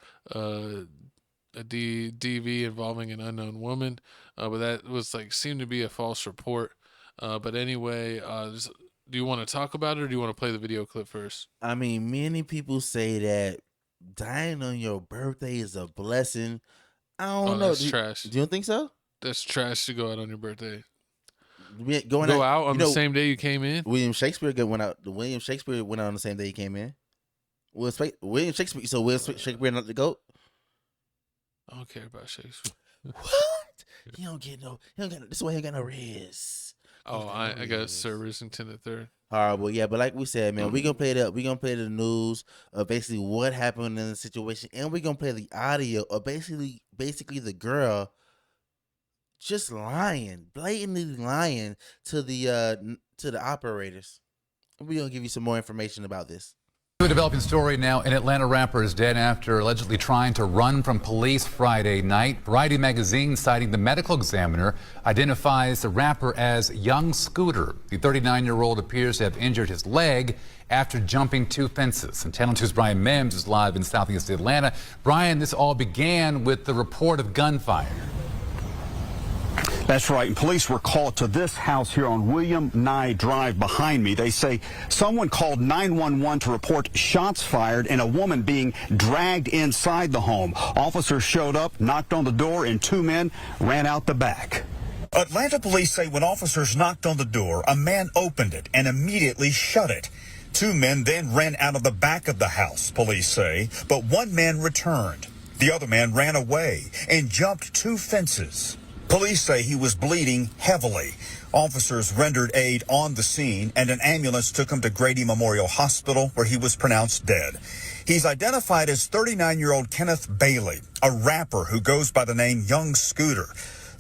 S3: a DV involving an unknown woman, but that was seemed to be a false report. But anyway, do you want to talk about it, or do you want to play the video clip first?
S2: I mean, many people say that dying on your birthday is a blessing. I don't know.
S3: That's trash.
S2: Do you think so?
S3: That's trash to go out on your birthday.
S2: Go
S3: out on the same day you came in?
S2: William Shakespeare went out. William Shakespeare went out on the same day he came in. William Shakespeare. So Will Shakespeare not the GOAT?
S3: I don't care about Shakespeare.
S2: What? He don't get no. This why he ain't got no riz.
S3: I got Sir Risington III.
S2: Horrible, yeah. But like we said, man, we gonna play the news of basically what happened in the situation, and we gonna play the audio of basically the girl just blatantly lying to the operators. We gonna give you some more information about this.
S13: A developing story now. An Atlanta rapper is dead after allegedly trying to run from police Friday night. Variety magazine, citing the medical examiner, identifies the rapper as Young Scooter. The 39-year-old appears to have injured his leg after jumping 2 fences. And Channel 2's Brian Mims is live in southeast Atlanta. Brian, this all began with the report of gunfire.
S14: That's right. And police were called to this house here on William Nye Drive behind me. They say someone called 911 to report shots fired and a woman being dragged inside the home. Officers showed up, knocked on the door, and 2 men ran out the back. Atlanta police say when officers knocked on the door, a man opened it and immediately shut it. 2 men then ran out of the back of the house, police say, but 1 man returned. The other man ran away and jumped 2 fences. Police say he was bleeding heavily. Officers rendered aid on the scene, and an ambulance took him to Grady Memorial Hospital, where he was pronounced dead. He's identified as 39-year-old Kenneth Bailey, a rapper who goes by the name Young Scooter.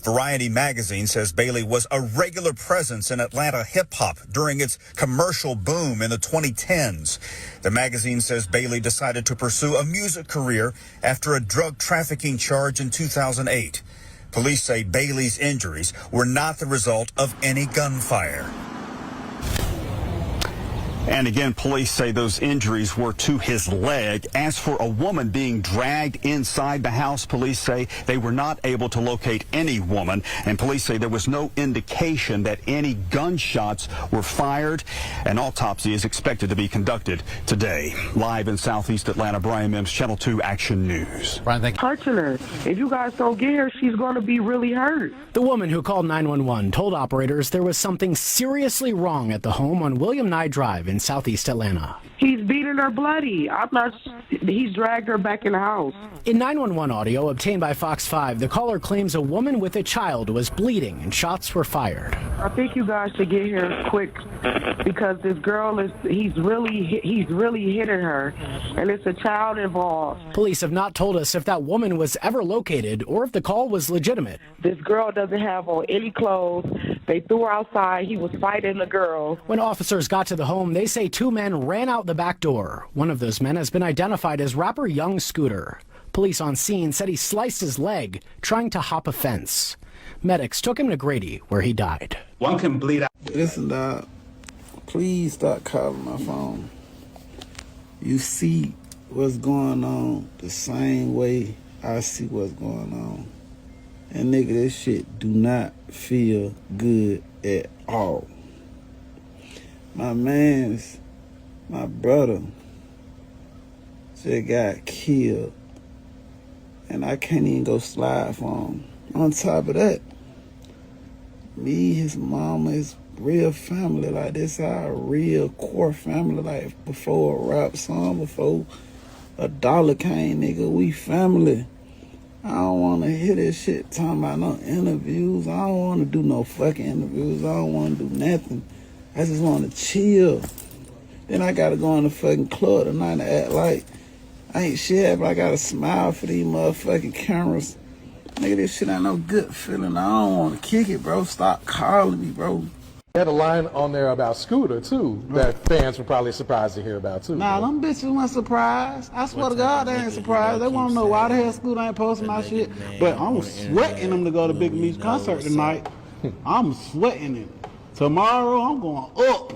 S14: Variety magazine says Bailey was a regular presence in Atlanta hip-hop during its commercial boom in the 2010s. The magazine says Bailey decided to pursue a music career after a drug trafficking charge in 2008. Police say Bailey's injuries were not the result of any gunfire. And again, police say those injuries were to his leg. As for a woman being dragged inside the house, police say they were not able to locate any woman. And police say there was no indication that any gunshots were fired. An autopsy is expected to be conducted today. Live in Southeast Atlanta, Brian Mims, Channel 2 Action News.
S13: Brian, thank you.
S15: Touching her. If you guys don't get her, she's going to be really hurt.
S16: The woman who called 911 told operators there was something seriously wrong at the home on William Nye Drive in southeast Atlanta.
S15: He's beating her bloody. He's dragged her back in the house.
S16: In 911 audio obtained by Fox 5, the caller claims a woman with a child was bleeding and shots were fired.
S15: I think you guys should get here quick because this girl he's really hitting her, and it's a child involved.
S16: Police have not told us if that woman was ever located or if the call was legitimate.
S15: This girl doesn't have on any clothes. They threw her outside. He was fighting the girl.
S16: When officers got to the home, they say 2 men ran out the back door. One of those men has been identified as rapper Young Scooter. Police on scene said he sliced his leg trying to hop a fence. Medics took him to Grady, where he died.
S17: One can bleed out.
S18: Listen, dog, please stop calling my phone. You see what's going on the same way I see what's going on. And nigga, this shit do not feel good at all. My brother just got killed. And I can't even go slide for him. On top of that, me, his mama, his real family, like this our real core family, like before a rap song, before a dollar came, nigga, we family. I don't want to hear this shit talking about no interviews. I don't want to do no fucking interviews. I don't want to do nothing. I just want to chill. Then I got to go in the fucking club tonight and act like I ain't shit, but I got to smile for these motherfucking cameras. Nigga, this shit ain't no good feeling. I don't want to kick it, bro. Stop calling me, bro.
S19: They had a line on there about Scooter, too, that fans were probably surprised to hear about, too.
S18: Nah, them bitches weren't surprised. I swear to God, they ain't surprised. They want to know why the hell Scooter ain't posting my shit. But I'm sweating them to go to Big Meech's concert tonight. I'm sweating it. Tomorrow, I'm going up.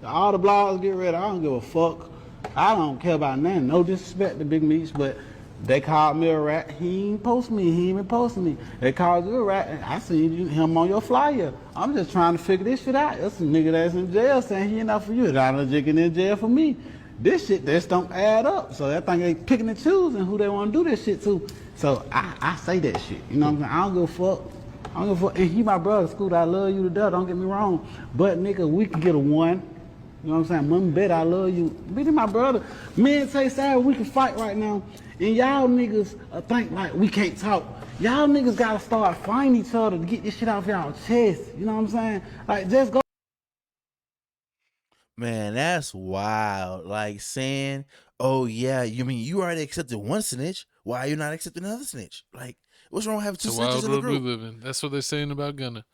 S18: All the blogs get ready. I don't give a fuck. I don't care about nothing. No disrespect to Big Meech, but They called me a rat. He ain't post me. He ain't even post me. They called you a rat. And I seen him on your flyer. I'm just trying to figure this shit out. That's a nigga that's in jail saying he ain't out for you. That nigga in jail for me. This shit just don't add up. So that thing they picking and choosing who they want to do this shit to. So I say that shit. You know what I'm saying? I don't give a fuck. I don't give a fuck. And he my brother, Scooter. I love you to death. Don't get me wrong. But nigga, we can get a one. You know what I'm saying? Mom, bet I love you. Be my brother. Me and Tay Sarah, we can fight right now. And y'all niggas think like we can't talk. Y'all niggas gotta start fighting each other to get this shit off y'all chest. You know what I'm saying? Like, just go.
S2: Man, that's wild. Like saying, oh yeah, you mean you already accepted one snitch? Why are you not accepting another snitch? Like, what's wrong with having two
S3: It's a wild
S2: snitches in the
S3: world we
S2: group?
S3: live in. That's what they're saying about Gunna.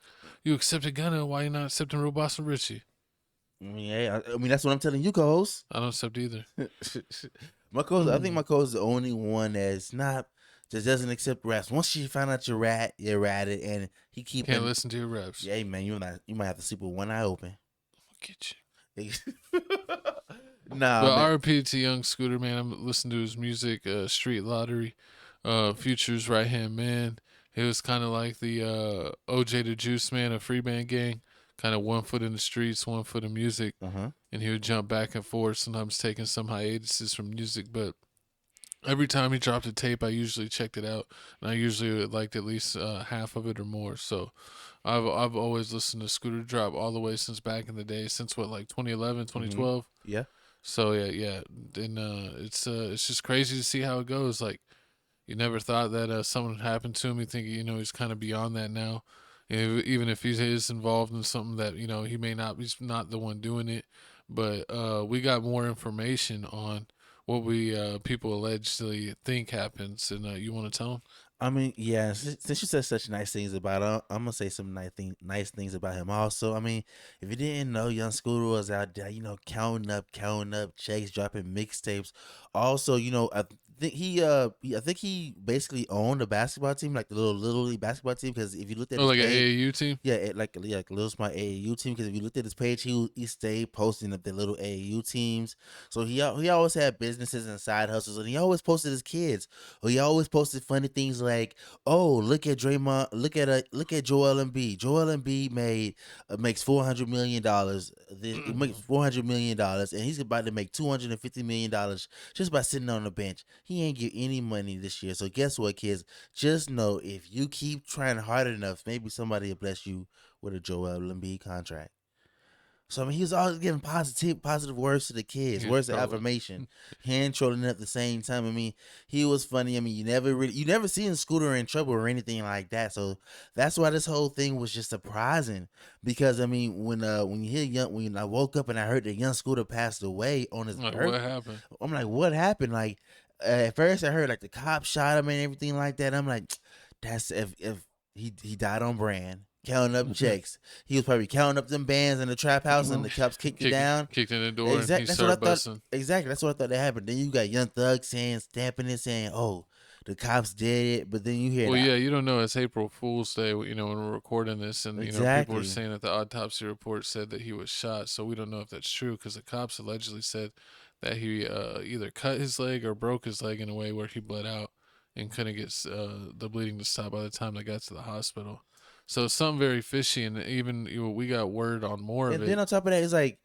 S3: You accepted Gunna, why you not accepting Real Boss and Richie?
S2: I mean, that's what I'm telling you, co-host.
S3: I don't accept either.
S2: My co-host, I think my co-host is the only one that's not, just doesn't accept raps. Once she found out you're ratted, and he
S3: Can't listen to your raps.
S2: Yeah, man, you might have to sleep with one eye open.
S3: I'll get you.
S2: Nah,
S3: but
S2: man.
S3: RP to Young Scooter, man. I'm listening to his music, Street Lottery, Future's Right Hand Man. It was kind of like the OJ the Juice Man of Free Band Gang. Kind of 1 foot in the streets, 1 foot in music. And he would jump back and forth, sometimes taking some hiatuses from music. But every time he dropped a tape, I usually checked it out. And I usually liked at least half of it or more. So I've always listened to Scooter drop all the way since back in the day, since what, like 2011, 2012?
S2: Yeah.
S3: So yeah. And it's just crazy to see how it goes. Like, you never thought that something happened to him. You think, he's kind of beyond that now. Even if he is involved in something that, he may not, he's not the one doing it. But we got more information on what we people allegedly think happens. And you want to tell them?
S2: I mean, yeah, since you said such nice things about him, I'm going to say some nice things about him also. I mean, if you didn't know, Young Scooter was out there, counting up checks, dropping mixtapes. Also, I think he basically owned a basketball team, like the little league basketball team. Because if you looked at his
S3: like
S2: page,
S3: an AAU team,
S2: like a little small AAU team. Because if you looked at his page, he stayed posting up the little AAU teams. So he always had businesses and side hustles, and he always posted his kids. Or he always posted funny things like, oh, look at Draymond, look at Joel Embiid. Joel Embiid makes $400 million. He makes $400 million, and he's about to make $250 million just by sitting on the bench. He ain't get any money this year. So guess what, kids? Just know if you keep trying hard enough, maybe somebody will bless you with a Joel Embiid contract. So I mean, he was always giving positive words to the kids, words of affirmation, hand trolling at the same time. I mean, he was funny. I mean, you never seen Scooter in trouble or anything like that. So that's why this whole thing was just surprising. Because I mean, when I woke up and I heard that Young Scooter passed away on his birthday,
S3: what happened?
S2: I'm like, what happened? Like, at first I heard like the cops shot him and everything like that. I'm like, that's if he died on brand. Counting up checks. He was probably counting up them bands in the trap house, and the cops kicked it down.
S3: Kicked in the door,
S2: Exactly.
S3: and he started busting.
S2: Exactly. That's what I thought that happened. Then you got Young Thug stamping it, saying, "Oh, the cops did it." But then you hear,
S3: well, yeah, you don't know. It's April Fool's Day, when we're recording this, and people are saying that the autopsy report said that he was shot. So we don't know if that's true, because the cops allegedly said that he either cut his leg or broke his leg in a way where he bled out and couldn't get the bleeding to stop by the time they got to the hospital. So it's something very fishy, and even we got word on more of it.
S2: And then on top of that, it's like,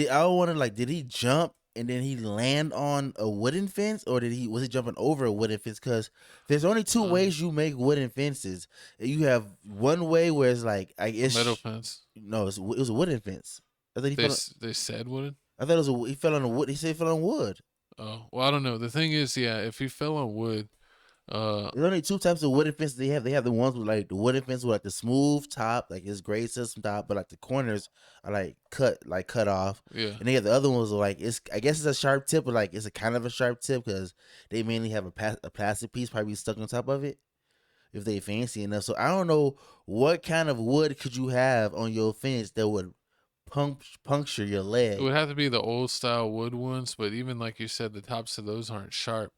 S2: I wonder, like, did he jump and then he land on a wooden fence, or was he jumping over a wooden fence? Because there's only two ways you make wooden fences. You have one way where it's like, I guess,
S3: metal fence.
S2: No, it was a wooden fence. I thought
S3: they said wooden.
S2: I thought he fell on the wood. He said he fell on wood.
S3: Oh, well, I don't know. The thing is, if he fell on wood.
S2: There's only two types of wooden fences they have. They have the ones with like the wooden fence with like the smooth top, like it's grade system top, but like the corners are like cut off.
S3: Yeah.
S2: And they have the other ones like I guess it's a sharp tip, but like it's a kind of a sharp tip because they mainly have a plastic piece probably stuck on top of it if they fancy enough. So I don't know what kind of wood could you have on your fence that would puncture your leg.
S3: It would have to be the old style wood ones, but even like you said, the tops of those aren't sharp.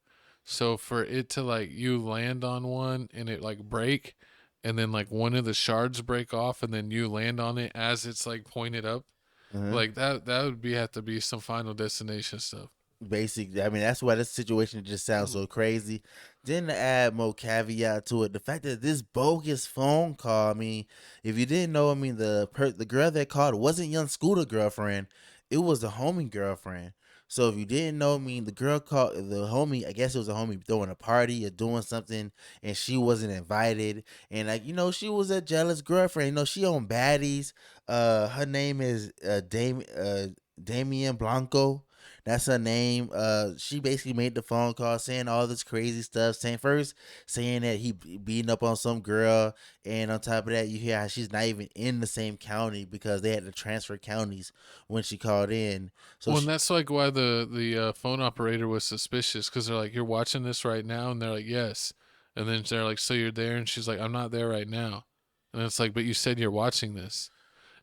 S3: So for it to like you land on one and it like break, and then like one of the shards break off, and then you land on it as it's like pointed up, like that would have to be some Final Destination stuff.
S2: Basically, I mean, that's why this situation just sounds so crazy. Then to add more caveat to it, the fact that this bogus phone call, I mean, if you didn't know, I mean, the girl that called wasn't Young Scooter girlfriend, it was the homie girlfriend. So if you didn't know, I mean, the girl called the homie, I guess it was a homie throwing a party or doing something, and she wasn't invited, and like she was a jealous girlfriend. She on baddies. Her name is Damian Blanco. That's her name. She basically made the phone call saying all this crazy stuff. Saying that he beating up on some girl, and on top of that, you hear how she's not even in the same county because they had to transfer counties when she called in. So
S3: Well, and that's like why the phone operator was suspicious, because they're like, "You're watching this right now," and they're like, "Yes," and then they're like, "So you're there?" And she's like, "I'm not there right now," and it's like, "But you said you're watching this,"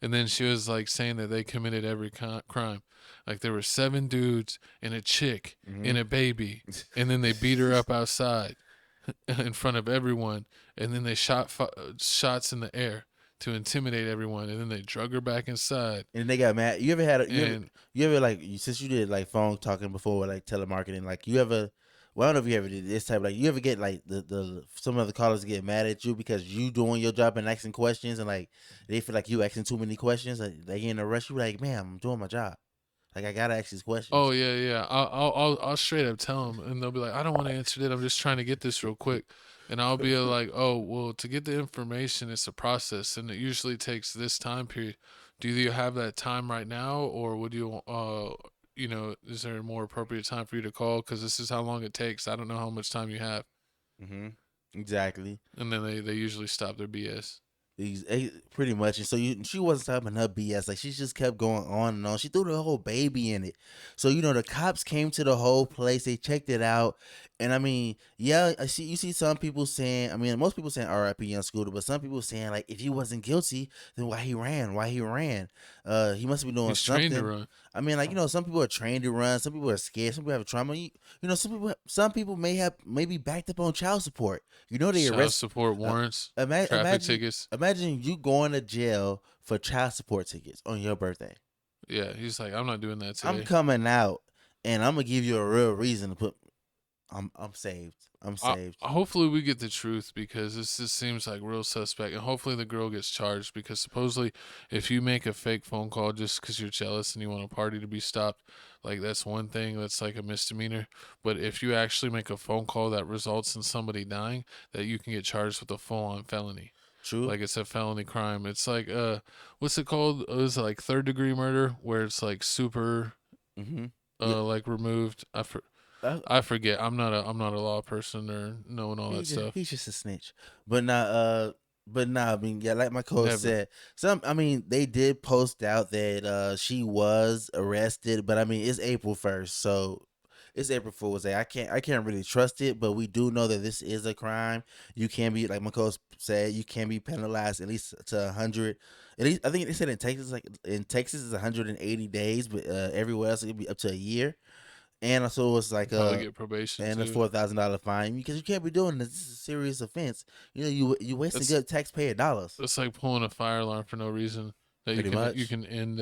S3: and then she was like saying that they committed every crime, like there were 7 dudes and a chick and a baby, and then they beat her up outside in front of everyone, and then they shot shots in the air to intimidate everyone, and then they drug her back inside.
S2: And they got mad. You ever had you ever like since you did like phone talking before, like telemarketing, like you ever? Well, I don't know if you ever did this type. Like you ever get like the some of the callers get mad at you because you doing your job and asking questions, and like they feel like you asking too many questions. Like they in a rush. You like, man, I'm doing my job. Like I gotta ask these questions.
S3: Oh yeah, yeah. I'll straight up tell them, and they'll be like, "I don't want to answer it. I'm just trying to get this real quick." And I'll be like, "Oh, well, to get the information, it's a process, and it usually takes this time period. Do you have that time right now, or would you, is there a more appropriate time for you to call? Because this is how long it takes. I don't know how much time you have."
S2: Exactly.
S3: And then they usually stop their BS.
S2: Pretty much. And so she wasn't stopping her BS. Like she just kept going on and on. She threw the whole baby in it. So the cops came to the whole place. They checked it out. And I mean, yeah, you see some people saying, I mean, most people saying R.I.P. Young Scooter, but some people saying like if he wasn't guilty, then why he ran? He must be doing
S3: He's
S2: something.
S3: trained to run.
S2: I mean, like some people are trained to run. Some people are scared. Some people have trauma. Some people maybe backed up on child support. They
S3: Child
S2: arrest
S3: support warrants, traffic tickets.
S2: Imagine you going to jail for child support tickets on your birthday.
S3: Yeah, he's like, "I'm not doing that today.
S2: I'm coming out, and I'm gonna give you a real reason to put. I'm saved. I'm saved.
S3: Hopefully we get the truth, because this just seems like real suspect, and hopefully the girl gets charged, because supposedly if you make a fake phone call just because you're jealous and you want a party to be stopped, like that's one thing, that's like a misdemeanor. But if you actually make a phone call that results in somebody dying, that you can get charged with a full-on felony.
S2: True.
S3: Like it's a felony crime. It's like what's it called? Is it like 3rd-degree murder, where it's like super like removed? I forget. I'm not a law person or knowing all that stuff.
S2: He's just a snitch. But I mean, yeah, like my coach said, they did post out that she was arrested, but I mean, it's April 1st, so it's April Fool's Day. I can't really trust it, but we do know that this is a crime. You can be, like my coach said, you can be penalized at least to 100. At least I think they said in Texas, it's 180 days, but everywhere else it could be up to a year. And also it's like
S3: get probation
S2: and
S3: too.
S2: a $4,000 fine, because you can't be doing this. This is a serious offense. You wasting good taxpayer dollars.
S3: It's like pulling a fire alarm for no reason. That you can end.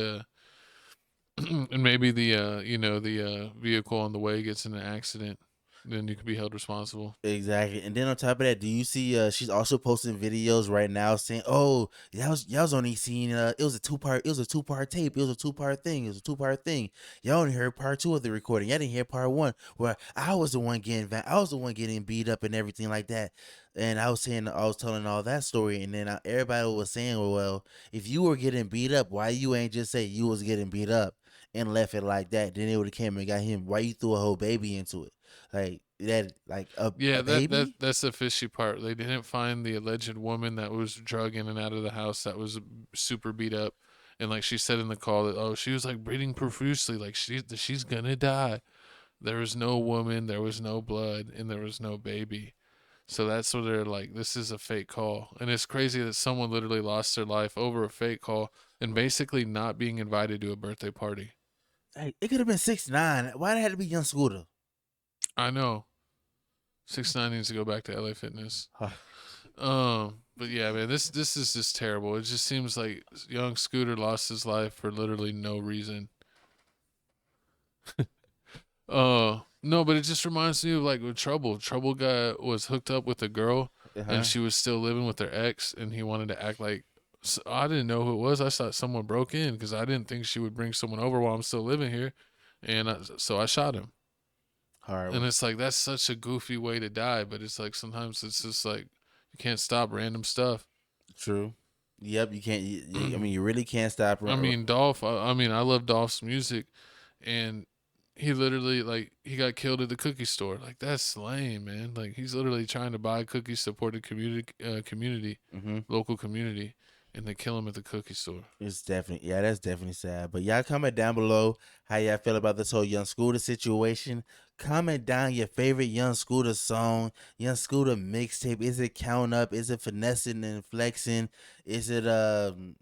S3: And maybe the vehicle on the way gets in an accident, then you could be held responsible.
S2: Exactly. And then on top of that, do you see she's also posting videos right now saying, "Oh, y'all was only seeing it was a two-part tape. It was a two-part thing. It was a two-part thing. Y'all only heard part 2 of the recording. Y'all didn't hear part 1 where I was the one getting beat up and everything like that." And I was telling all that story, and then everybody was saying, "Well, if you were getting beat up, why you ain't just say you was getting beat up and left it like that? Then it would have came and got him. Why you threw a whole baby into it? Like that, like a baby?"
S3: That's the fishy part. They didn't find the alleged woman that was drug in and out of the house, that was super beat up, and like she said in the call that she was like bleeding profusely, like she's gonna die. There was no woman, there was no blood, and there was no baby. So that's what they're like, this is a fake call. And it's crazy that someone literally lost their life over a fake call and basically not being invited to a birthday party.
S2: Hey, it could have been 6ix9ine. Why did it have to be Young Scooter?
S3: I know. 6ix9ine needs to go back to LA Fitness. But yeah, man, this is just terrible. It just seems like Young Scooter lost his life for literally no reason. No, but it just reminds me of like with Trouble. Trouble was hooked up with a girl, and she was still living with her ex, and he wanted to act like. So I didn't know who it was. I thought someone broke in because I didn't think she would bring someone over while I'm still living here, and so I shot him.
S2: Horrible.
S3: And it's like that's such a goofy way to die, but it's like sometimes it's just like you can't stop random stuff.
S2: True. Yep, you can't. I mean, you really can't stop.
S3: I mean, Dolph. I mean, I love Dolph's music, and he literally like he got killed at the cookie store. Like that's lame, man. Like he's literally trying to buy cookies, support the community, local community, and they kill him at the cookie store.
S2: It's definitely, that's definitely sad. But y'all comment down below how y'all feel about this whole Young Scooter situation. Comment down your favorite Young Scooter song, Young Scooter mixtape. Is it Count Up? Is it Finessing and Flexing? Is it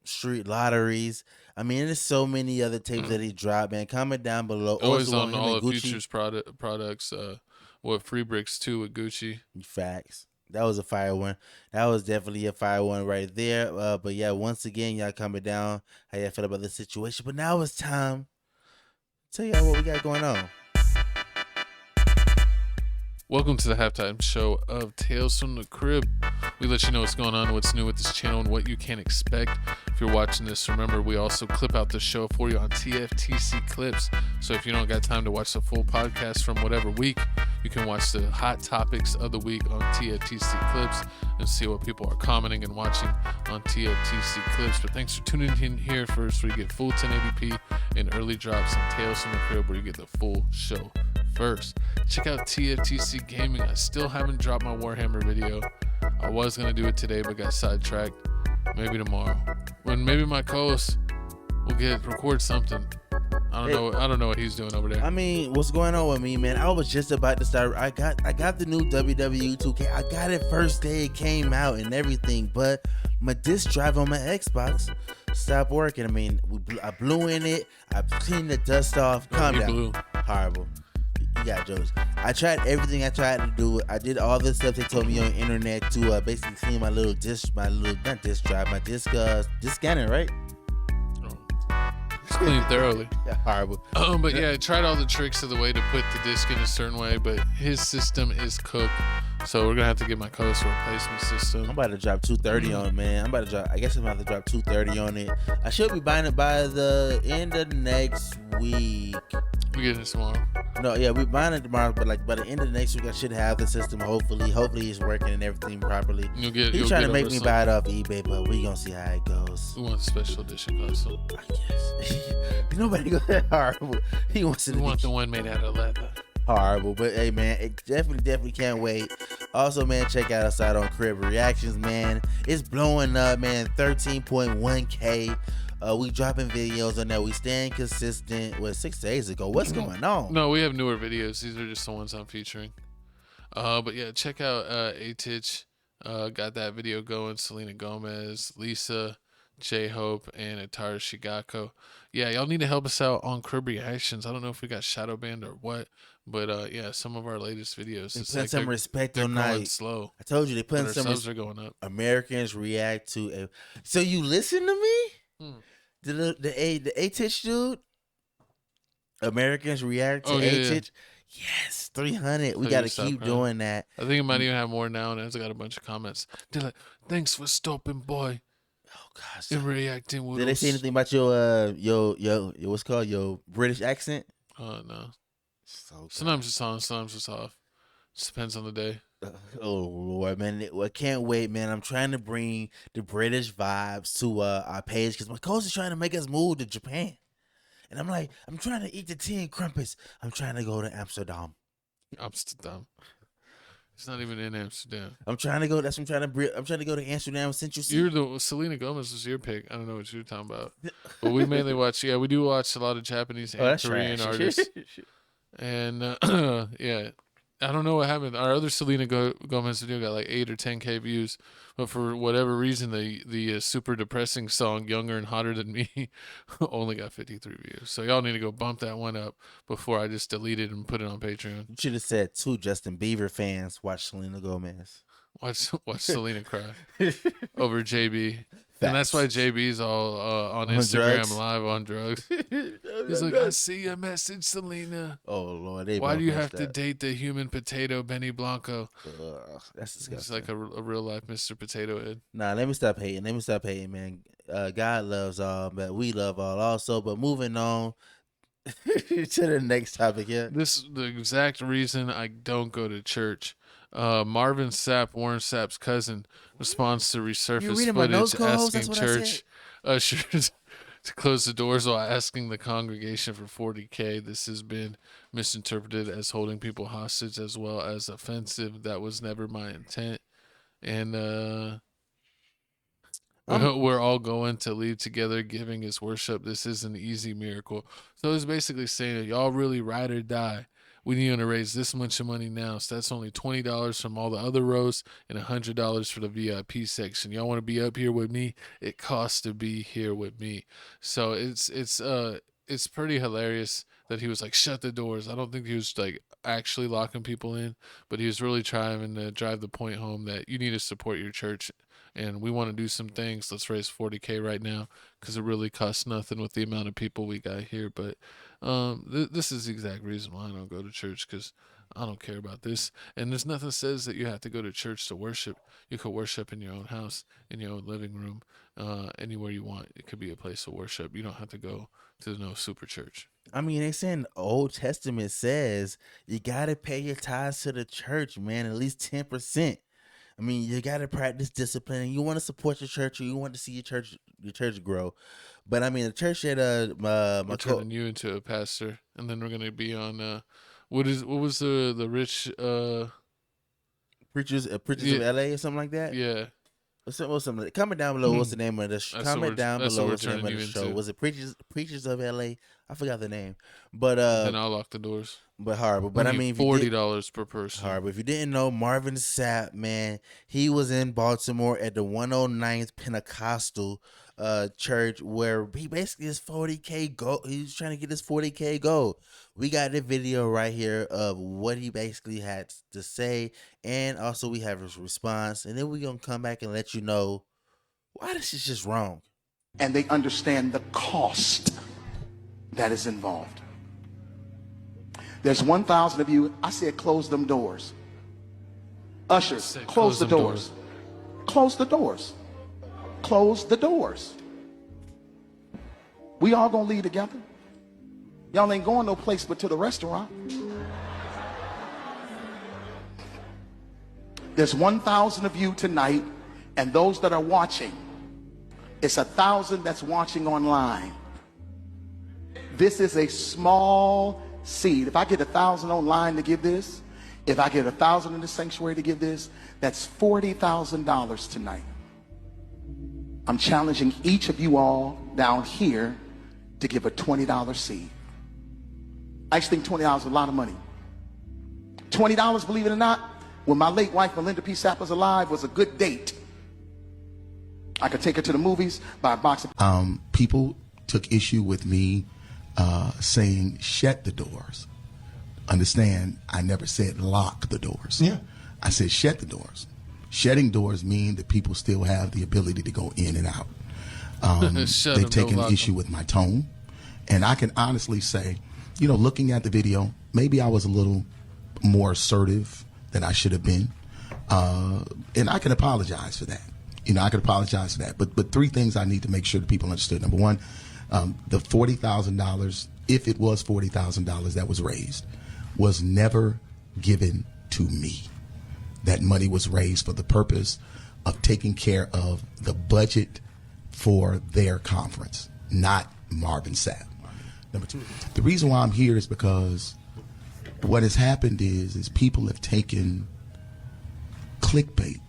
S2: Street Lotteries? I mean, there's so many other tapes that he dropped, man. Comment down below.
S3: Always on all of Future's products. Free Bricks too with Gucci.
S2: Facts. That was a fire one. That was definitely a fire one right there. But yeah, once again, y'all comment down how y'all feel about the situation. But now it's time to tell y'all what we got going on.
S3: Welcome to the halftime show of Tales from the Crib. We let you know what's going on, what's new with this channel, and what you can expect. If you're watching this, remember we also clip out the show for you on TFTC clips. So if you don't got time to watch the full podcast from whatever week, you can watch the hot topics of the week on TFTC clips and see what people are commenting and watching on TFTC clips. But thanks for tuning in here first, where you get full 1080p and early drops on Tales from the Crib, where you get the full show first. Check out TFTC Gaming. I still haven't dropped my Warhammer video. I was gonna do it today, but got sidetracked. Maybe tomorrow, when maybe my co-host will record something. I don't know what he's doing over there.
S2: I mean, what's going on with me, man? I was just about to start. I got the new WWE 2K. I got it first day it came out and everything, but my disc drive on my Xbox stopped working. I mean, I blew in it. I cleaned the dust off. Calm down.
S3: Blew.
S2: Horrible. You got jokes. I tried everything I tried to do. I did all the stuff they told me on the internet to basically clean my little disc, my scanner, right?
S3: It's clean thoroughly.
S2: Yeah, horrible.
S3: But yeah, I tried all the tricks of the way to put the disc in a certain way, but his system is cooked. So we're gonna have to get my co-host a replacement system.
S2: I'm about to drop $230 on it, man. I guess I'm about to drop $230 on it. I should be buying it by the end of next week.
S3: We get it tomorrow.
S2: No, yeah, we're buying it tomorrow, but like by the end of the next week, I should have the system. Hopefully it's working and everything properly. He's trying to make me buy it off eBay, but we gonna see how it goes.
S3: We want a special edition custom.
S2: I guess. Nobody go that horrible. He wants
S3: We want the one made out of leather.
S2: Horrible, but hey, man, it definitely can't wait. Also, man, check out us out on Crib Reactions, man. It's blowing up, man. 13.1K. We dropping videos on there. We staying consistent. 6 days ago? What's going on?
S3: No, we have newer videos. These are just the ones I'm featuring. But yeah, check out A-Titch. Got that video going. Selena Gomez, Lisa, J-Hope, and Atara Shigako. Yeah, y'all need to help us out on Crib Reactions. I don't know if we got shadow banned or what, but yeah, some of our latest videos.
S2: They put some respect on night.
S3: Slow.
S2: I told you they put some.
S3: Subs are going up.
S2: Americans react to. So you listen to me? The A-Titch dude. Americans react to A-Titch. Yeah. Yes, 300. We got to keep doing that.
S3: I think it might even have more now, and I got a bunch of comments. They're like, "Thanks for stopping by."
S2: Oh gosh.
S3: And reacting with
S2: Did they say anything about your what's called your British accent?
S3: No. Sometimes it's on, sometimes it's off. Just depends on the day.
S2: Oh Lord, man! I can't wait, man. I'm trying to bring the British vibes to our page because my coach is trying to make us move to Japan, and I'm like, I'm trying to eat the tea and crumpets. I'm trying to go to Amsterdam.
S3: It's not even in Amsterdam.
S2: I'm trying to go. I'm trying to go to Amsterdam Central City.
S3: Selena Gomez was your pick. I don't know what you're talking about, but we mainly watch. Yeah, we do watch a lot of Japanese and Korean artists. And yeah, I don't know what happened. Our other Selena Gomez video got like 8 or 10K views, but for whatever reason, the super depressing song "Younger and Hotter Than Me" only got 53 views. So y'all need to go bump that one up before I just delete it and put it on Patreon.
S2: You should have said 2 Justin Bieber fans watch Selena Gomez.
S3: Watch Selena cry over JB. Facts. And that's why JB's all on Instagram
S2: drugs.
S3: live on drugs. He's like, I see your message, Selena.
S2: Oh Lord, they
S3: Why
S2: both
S3: do you
S2: messed
S3: have to
S2: up.
S3: date the human potato, Benny Blanco?
S2: That's disgusting.
S3: He's like a real life Mr. Potato Head.
S2: Nah, let me stop hating, man. God loves all, but we love all also. But moving on to the next topic here.
S3: This is the exact reason I don't go to church. Marvin Sapp, Warren Sapp's cousin, responds to resurfaced
S2: reading my notes,
S3: footage
S2: co-host? That's
S3: asking
S2: what I
S3: church ushers to close the doors while asking the congregation for $40K. This has been misinterpreted as holding people hostage as well as offensive. That was never my intent. And we're all going to leave together. Giving is worship. This is an easy miracle. So it's basically saying that y'all really ride or die. We need to raise this much money now. So that's only $20 from all the other rows and $100 for the VIP section. Y'all want to be up here with me? It costs to be here with me. So it's pretty hilarious that he was like, shut the doors. I don't think he was like actually locking people in, but he was really trying to drive the point home that you need to support your church. And we want to do some things. Let's raise $40K right now because it really costs nothing with the amount of people we got here. But this is the exact reason why I don't go to church, because I don't care about this. And there's nothing that says that you have to go to church to worship. You could worship in your own house, in your own living room, anywhere you want. It could be a place of worship. You don't have to go to no super church.
S2: I mean, they saying the Old Testament says you got to pay your tithes to the church, man, at least 10%. I mean, you got to practice discipline, and you want to support your church, or you want to see your church grow. But I mean, the church that
S3: we're turning you into a pastor, and then we're gonna be on what was the rich
S2: preachers of LA or something like that?
S3: Yeah.
S2: Something. Comment down below. What's the name of this? Comment down below. What's the name of the show? Was it Preachers of LA? I forgot the name. But
S3: then I'll lock the doors.
S2: But horrible. But I mean,
S3: $40 per person.
S2: Horrible. If you didn't know, Marvin Sapp, man, he was in Baltimore at the 109th Pentecostal church, where he basically his 40K goal. He's trying to get his 40K goal. We got the video right here of what he basically had to say, and also we have his response, and then we're gonna come back and let you know why this is just wrong.
S17: And they understand the cost that is involved. There's 1,000 of you. I said close them doors. Ushers, close the doors. Close the doors. Close the doors. We all gonna leave together. Y'all ain't going no place but to the restaurant. There's 1,000 of you tonight, and those that are watching, it's 1,000 that's watching online. This is a small seed. If I get 1,000 online to give this, if I get 1,000 in the sanctuary to give this, that's $40,000 tonight. I'm challenging each of you all down here to give a $20 seed. I actually think $20 is a lot of money. $20, believe it or not, when my late wife Melinda P. Sapp was alive, was a good date. I could take her to the movies, buy a box of...
S20: People took issue with me saying shut the doors. Understand, I never said lock the doors.
S17: Yeah.
S20: I said shut the doors. Shutting doors mean that people still have the ability to go in and out. They've taken issue with my tone. And I can honestly say, you know, looking at the video, maybe I was a little more assertive than I should have been. And I can apologize for that. You know, I can apologize for that. But three things I need to make sure that people understood. Number one, the $40,000, if it was $40,000 that was raised, was never given to me. That money was raised for the purpose of taking care of the budget for their conference, not Marvin Sapp. Number two, the reason why I'm here is because what has happened is people have taken clickbait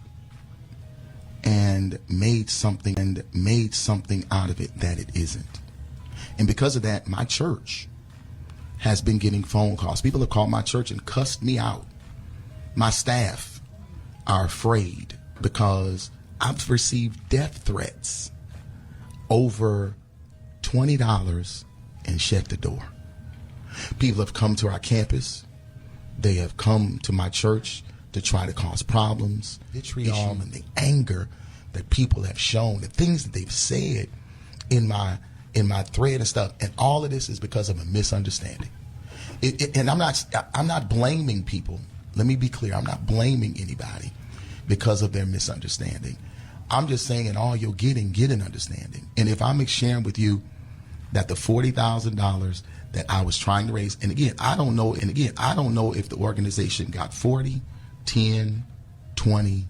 S20: and made something out of it that it isn't. And because of that, my church has been getting phone calls. People have called my church and cussed me out. My staff are afraid because I've received death threats over $20 and shut the door. People have come to our campus. They have come to my church to try to cause problems, vitriol, and the anger that people have shown, the things that they've said in my in my thread and stuff, and all of this is because of a misunderstanding. And I'm not blaming people. Let me be clear. I'm not blaming anybody because of their misunderstanding. I'm just saying, in all you're getting, get an understanding. And if I'm sharing with you that the $40,000 that I was trying to raise, and again, I don't know if the organization got 40, 10, 20,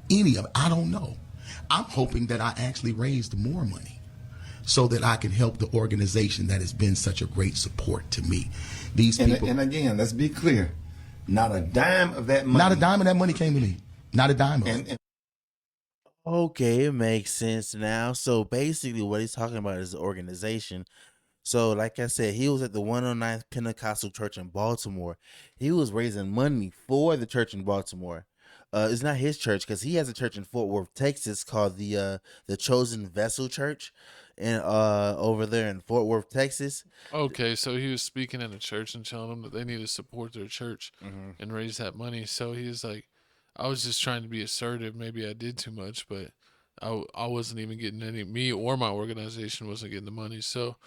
S20: any of it. I don't know. I'm hoping that I actually raised more money so that I can help the organization that has been such a great support to me. These people,
S21: and again, let's be clear, not a dime of that money.
S20: Not a dime of that money came to me. Not a dime of it.
S2: Okay, it makes sense now. So basically what he's talking about is the organization. So like I said, he was at the 109th Pentecostal Church in Baltimore. He was raising money for the church in Baltimore. It's not his church because he has a church in Fort Worth, Texas called the Chosen Vessel Church, and over there in Fort Worth, Texas.
S3: Okay, so he was speaking at a church and telling them that they need to support their church and raise that money. So he was like, I was just trying to be assertive. Maybe I did too much, but I wasn't even getting any, me or my organization wasn't getting the money. So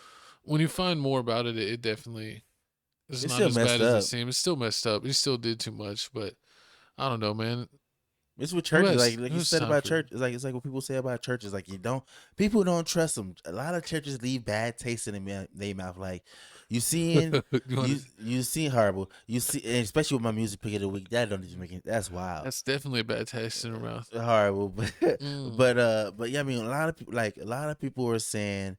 S3: when you find more about it, it definitely is not as bad as it seems. It's still messed up. He still did too much, but I don't know, man.
S2: It's with churches, like you said about church. It's like what people say about churches. Like people don't trust them. A lot of churches leave bad taste in their mouth. Like you seeing horrible. You see, and especially with my music pick of the week. That don't even make it. That's wild.
S3: That's definitely a bad taste in her mouth.
S2: Horrible, but but yeah, I mean, a lot of people are saying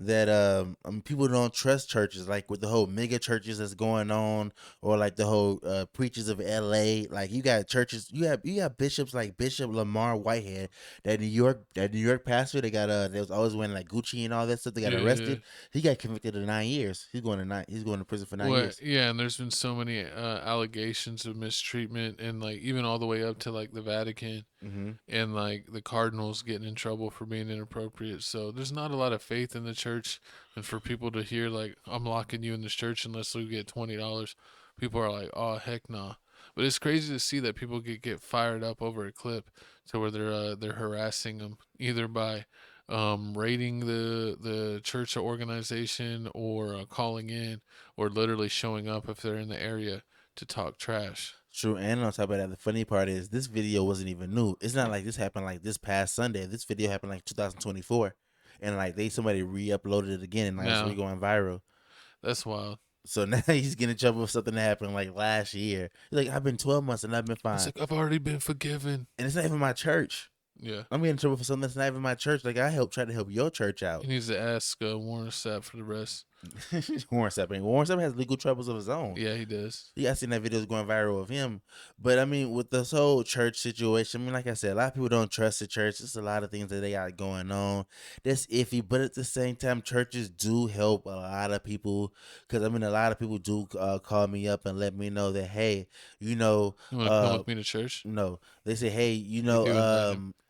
S2: that people don't trust churches, like with the whole mega churches that's going on, or like the whole preachers of LA. Like you got churches, you have bishops like Bishop Lamar Whitehead, that New York pastor. They got they was always wearing like Gucci and all that stuff. They got arrested. He got convicted of 9 years. He's going to prison for 9 years.
S3: Yeah, and there's been so many allegations of mistreatment, and like even all the way up to like the Vatican. And like the Cardinals getting in trouble for being inappropriate. So there's not a lot of faith in the church, and for people to hear like, I'm locking you in this church unless we get $20, people are like, oh heck nah. But it's crazy to see that people get fired up over a clip to where they're harassing them either by raiding the church or organization, or calling in, or literally showing up if they're in the area to talk trash.
S2: True, and on top of that, the funny part is this video wasn't even new. It's not like this happened like this past Sunday. This video happened like 2024, and like somebody re-uploaded it again, and like it's going viral.
S3: That's wild.
S2: So now he's getting in trouble for something that happened like last year. He's like, I've been 12 months and I've been fine.
S3: It's like, I've already been forgiven,
S2: and it's not even my church.
S3: Yeah,
S2: I'm getting in trouble for something that's not even my church. Like try to help your church out.
S3: He needs to ask Warren Sapp for the rest.
S2: Warren Sapp has legal troubles of his own.
S3: Yeah, he does.
S2: Yeah, I seen that video going viral of him. But I mean, with this whole church situation, I mean, like I said, a lot of people don't trust the church. There's a lot of things that they got going on that's iffy. But at the same time, churches do help a lot of people. Because I mean, a lot of people do call me up and let me know that, hey, you want to
S3: come with me to church?
S2: No, they say, hey,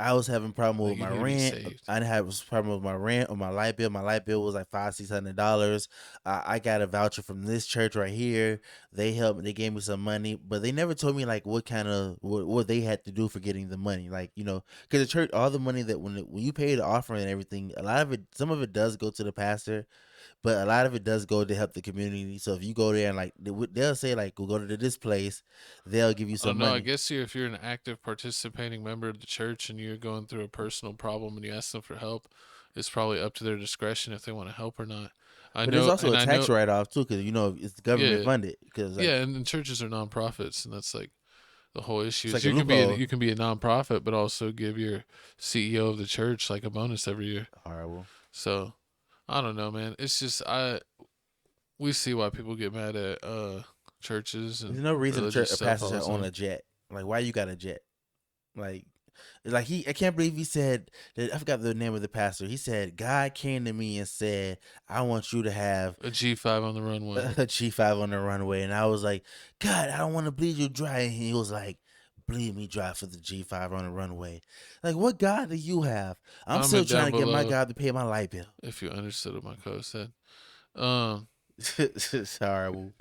S2: I was having a problem with my rent. I had a problem with my rent or my light bill. My light bill was like $500-600. I got a voucher from this church right here. They helped. They gave me some money, but they never told me like what they had to do for getting the money. Like because the church, all the money that when you pay the offering and everything, a lot of it, some of it does go to the pastor, but a lot of it does go to help the community. So if you go there and like they'll say like, we'll go to this place, they'll give you some money.
S3: I guess if you're an active participating member of the church and you're going through a personal problem and you ask them for help, it's probably up to their discretion if they want to help or not.
S2: But there's also a tax write-off too, because it's government funded.
S3: And churches are nonprofits, and that's like the whole issue.
S2: Like
S3: you can be a nonprofit, but also give your CEO of the church like a bonus every year.
S2: Horrible.
S3: So I don't know, man. It's just we see why people get mad at churches. And
S2: there's no reason a pastor should own a jet. Like, why you got a jet? Like I can't believe he said that. I forgot the name of the pastor. He said, God came to me and said, I want you to have
S3: a G5 on the runway.
S2: A G5 on the runway. And I was like, God, I don't want to bleed you dry. And he was like, bleed me dry for the G5 on the runway. Like, what God do you have? I'm still trying to get my God to pay my light bill.
S3: If you understood what my coach said.
S2: It's horrible.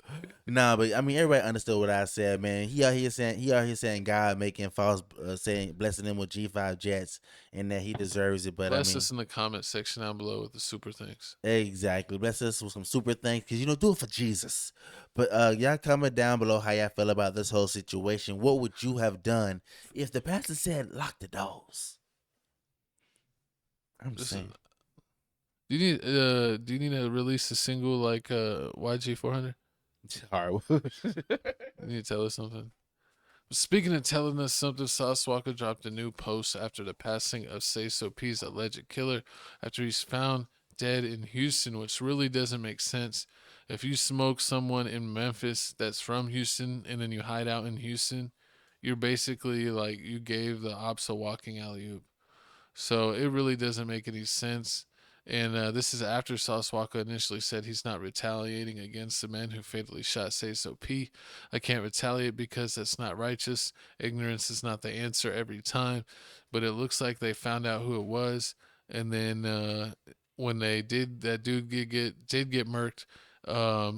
S2: Nah, but I mean, everybody understood what I said, man. He out here saying God making false, saying blessing him with G5 jets, and that he deserves it. But I
S3: Bless
S2: mean,
S3: us in the comment section down below with the super thanks.
S2: exactly. Bless us with some super thanks, because do it for Jesus. But y'all comment down below how y'all feel about this whole situation. What would you have done if the pastor said lock the doors? I'm saying.
S3: Do you need to release a single like YG 400?
S2: Horrible.
S3: You need to tell us something. Speaking of telling us something, Sauce Walka dropped a new post after the passing of Sayso P's alleged killer, after he's found dead in Houston, which really doesn't make sense. If you smoke someone in Memphis that's from Houston and then you hide out in Houston, you're basically like you gave the ops a walking alley-oop. So it really doesn't make any sense. And this is after Sauce Walka initially said he's not retaliating against the man who fatally shot Sayso P. I can't retaliate because that's not righteous. Ignorance is not the answer every time. But it looks like they found out who it was. And then when they did, that dude did get murked.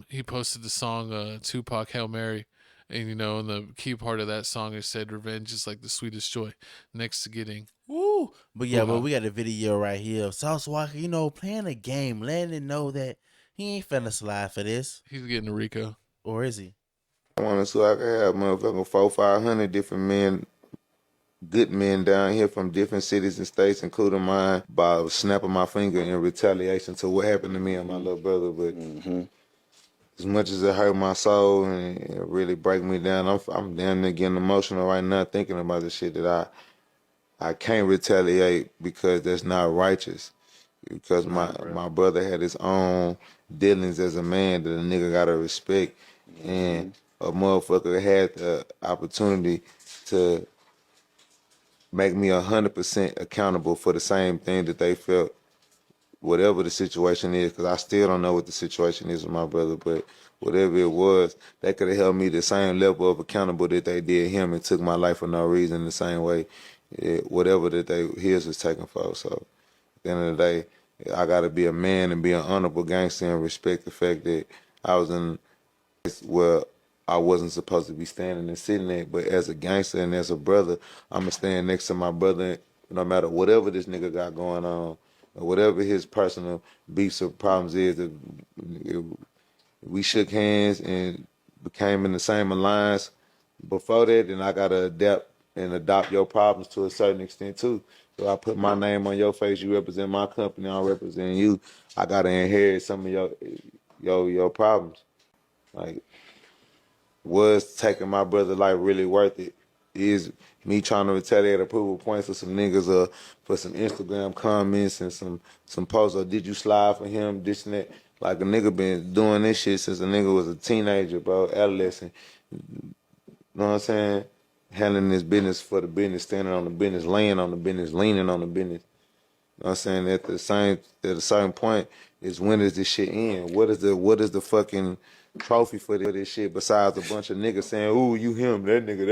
S3: He posted the song Tupac Hail Mary. And and the key part of that song is said, "Revenge is like the sweetest joy," next to getting.
S2: Woo! But yeah, but we got a video right here of Sauce Walka, playing a game, letting it know that he ain't finna slide for this.
S3: He's getting a Rico.
S2: Or is he?
S1: I want to so I can have motherfucking 400-500 different men, good men down here from different cities and states, including mine, by snapping my finger in retaliation to what happened to me and my little brother. But as much as it hurt my soul and it really break me down, I'm damn near getting emotional right now thinking about the shit that I can't retaliate because that's not righteous. Because my brother had his own dealings as a man that a nigga gotta respect. And a motherfucker had the opportunity to make me 100% accountable for the same thing that they felt, whatever the situation is, because I still don't know what the situation is with my brother, but whatever it was, they could have held me the same level of accountable that they did him and took my life for no reason the same way, whatever that his was taken for. So at the end of the day, I got to be a man and be an honorable gangster and respect the fact that I was in where I wasn't supposed to be standing and sitting there. But as a gangster and as a brother, I'm going to stand next to my brother no matter whatever this nigga got going on, or whatever his personal beefs or problems is. We shook hands and became in the same alliance before that, then I got to adapt and adopt your problems to a certain extent too. So I put my name on your face, you represent my company, I represent you. I got to inherit some of your problems. Like, was taking my brother's life really worth it? Is me trying to retaliate or prove a point for some niggas for some Instagram comments and some posts, or did you slide for him, this and that? Like, a nigga been doing this shit since a nigga was a teenager, bro, adolescent. You know what I'm saying? Handling this business for the business, standing on the business, laying on the business, leaning on the business. You know what I'm saying? At a certain point is, when does this shit end? What is the fucking trophy for this shit besides a bunch of niggas saying, "Ooh, you him, that nigga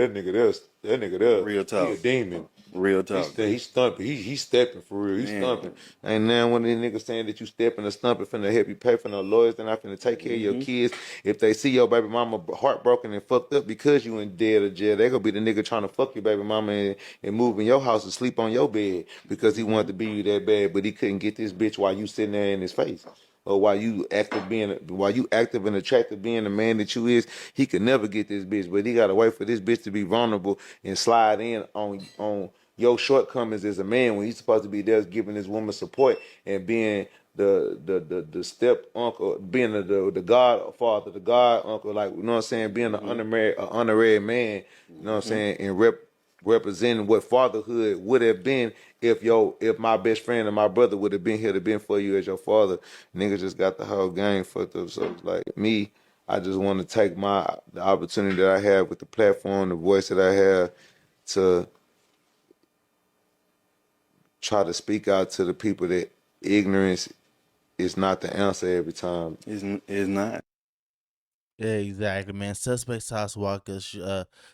S1: there,
S22: Real talk.
S1: he a demon."
S22: Real talk.
S1: He's stumping. He's stepping for real. He's stumping. Ain't now one of these niggas saying that you stepping or stumping finna help you pay for no lawyers. They're not finna take care of your kids. If they see your baby mama heartbroken and fucked up because you in dead or jail, they gonna be the nigga trying to fuck your baby mama and move in your house and sleep on your bed because he wanted to be you that bad, but he couldn't get this bitch while you sitting there in his face. Or while you active and attractive being the man that you is, he could never get this bitch, but he gotta wait for this bitch to be vulnerable and slide in on your shortcomings as a man when he's supposed to be there giving this woman support and being the step uncle, being the godfather, the god uncle, like, you know what I'm saying, being an honorary man, you know what I'm saying, and representing what fatherhood would have been if my best friend and my brother would have been here to been for you as your father. Niggas just got the whole game fucked up. So it's like me, I just want to take the opportunity that I have with the platform, the voice that I have, to try to speak out to the people that ignorance is not the answer every time.
S22: It's not.
S2: Yeah, exactly, man. Suspect Sauce Walka.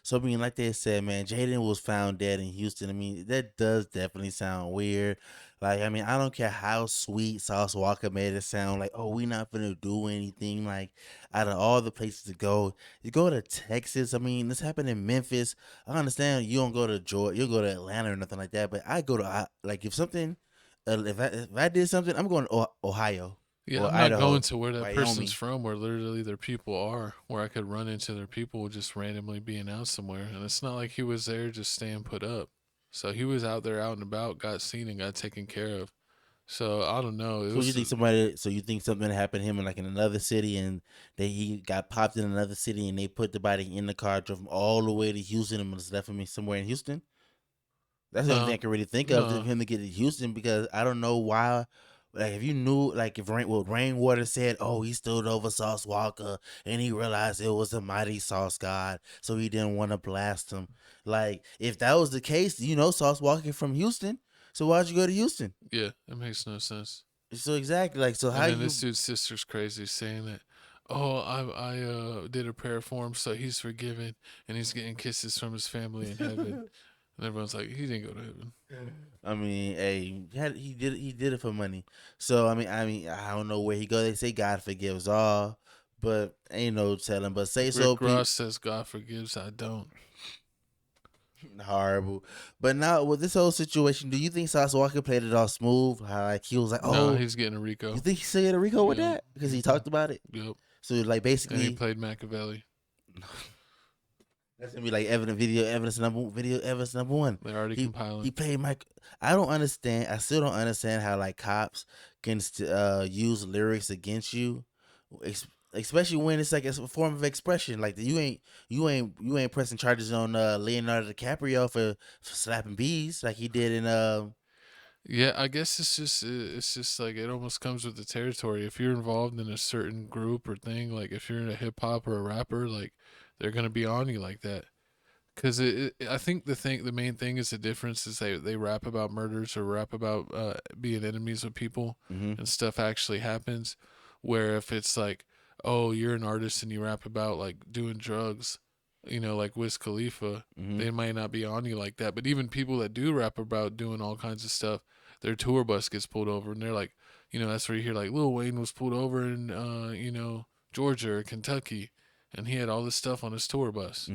S2: So I mean, like they said, man, Jaden was found dead in Houston. I mean, that does definitely sound weird. Like, I mean, I don't care how sweet Sauce Walka made it sound. Like, oh, we not gonna do anything. Like, out of all the places to go, you go to Texas. I mean, this happened in Memphis. I understand you don't go to Georgia, you go to Atlanta or nothing like that. But I go to like if something, if I did something, I'm going to Ohio.
S3: Yeah,
S2: or
S3: I'm not
S2: Idaho,
S3: going to where that
S2: Wyoming.
S3: person's from, where literally their people are, where I could run into their people just randomly being out somewhere. And it's not like he was there just staying put up. So he was out there out and about, got seen and got taken care of. So I don't know. It
S2: So
S3: was
S2: you think somebody? So you think something happened to him in like in another city, and he got popped in another city, and they put the body in the car, drove him all the way to Houston, and was left him somewhere in Houston? That's the only thing I can really think of
S3: No.
S2: for him to get to Houston, because I don't know why. Like if you knew, like if Rainwater said, "Oh, he stood over Sauce Walka and he realized it was a mighty Sauce God, so he didn't want to blast him." Like if that was the case, Sauce Walka from Houston, so why'd you go to Houston?
S3: Yeah, it makes no sense.
S2: So exactly, like so
S3: And
S2: how
S3: then
S2: you?
S3: this dude's sister's crazy, saying that, oh, I did a prayer for him, so he's forgiven, and he's getting kisses from his family in heaven. And everyone's like, he didn't go to heaven.
S2: I mean, hey, he did it for money. So I mean, I don't know where he go. They say God forgives all, but ain't no telling. But say so.
S3: Rick Ross says God forgives, I don't.
S2: Horrible. But now with this whole situation, do you think Sauce Walker played it all smooth? How like he was like, oh,
S3: No, he's getting a Rico.
S2: You think he still get a Rico with
S3: Yep.
S2: that because he talked about it?
S3: Yep.
S2: So like basically,
S3: And he played Machiavelli.
S2: That's gonna be like evidence number one.
S3: They're already compiling.
S2: He played Mike. I don't understand. I still don't understand how like cops can use lyrics against you, especially when it's like a form of expression. Like you ain't pressing charges on Leonardo DiCaprio for slapping bees like he did in
S3: Yeah, I guess it's just like it almost comes with the territory. If you're involved in a certain group or thing, like if you're in a hip hop or a rapper, like they're gonna be on you like that. Cause I think the main thing is the difference is they rap about murders or rap about being enemies with people and stuff actually happens. Where if it's like, oh, you're an artist and you rap about like doing drugs, like Wiz Khalifa, they might not be on you like that. But even people that do rap about doing all kinds of stuff, their tour bus gets pulled over and they're like, that's where you hear like Lil Wayne was pulled over in Georgia or Kentucky, and he had all this stuff on his tour bus.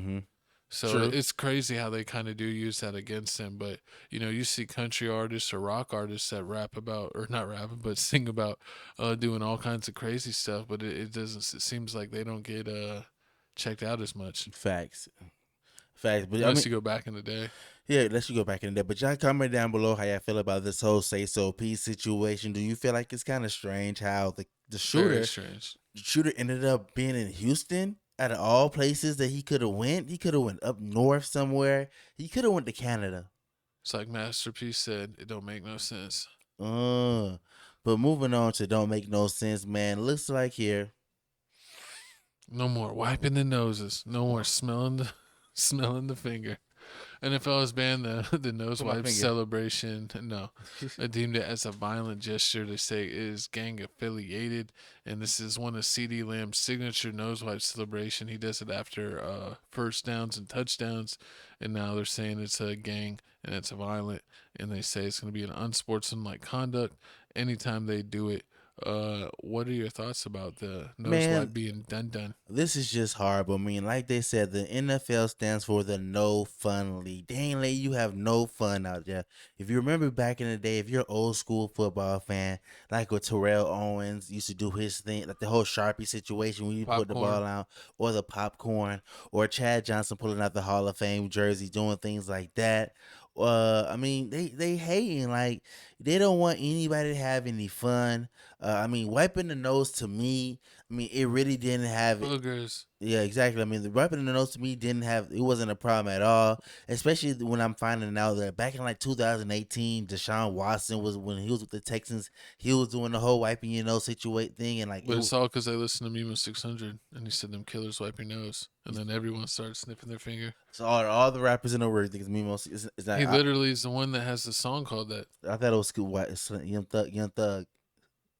S3: So
S2: True.
S3: it's crazy how they kind of do use that against him. But, you see country artists or rock artists that rap about, or not rapping, but sing about doing all kinds of crazy stuff. But it seems like they don't get checked out as much.
S2: Facts. But
S3: Unless you go back in the day.
S2: Yeah, let's go back in there. But y'all comment down below how y'all feel about this whole say so peace situation. Do you feel like it's kind of strange how the shooter,
S3: Very strange.
S2: the shooter ended up being in Houston out of all places that he could have went? He could have went up north somewhere. He could have went to Canada.
S3: It's like Master P said, it don't make no sense.
S2: But moving on to don't make no sense, man. Looks like here.
S3: No more wiping the noses. No more smelling the finger. NFL has banned the nose wipe celebration. No, they deemed it as a violent gesture. They say it is gang affiliated, and this is one of CeeDee Lamb's signature nose wipe celebration. He does it after first downs and touchdowns, and now they're saying it's a gang and it's violent, and they say it's going to be an unsportsmanlike conduct anytime they do it. What are your thoughts about the nose wipe being done?
S2: This is just horrible. I mean, like they said, the NFL stands for the No Fun League. They ain't let you have no fun out there. If you remember back in the day, if you're an old school football fan, like with Terrell Owens used to do his thing, like the whole Sharpie situation when you put the ball out, or the popcorn, or Chad Johnson pulling out the Hall of Fame jersey, doing things like that. I mean, they hating, like they don't want anybody to have any fun. I mean, wiping the nose to me, I mean, it really didn't have
S3: boogers.
S2: Yeah, exactly. I mean, the wiping the nose to me it wasn't a problem at all. Especially when I'm finding out that back in like 2018, Deshaun Watson was when he was with the Texans, he was doing the whole wiping your nose situation thing, and like.
S3: But it's all because they listened to Memo 600, and he said them killers wipe your nose, and then everyone started sniffing their finger.
S2: So all the rappers in the world think it's Memo. Is that
S3: he literally is the one that has the song called that.
S2: I thought it was Young Thug.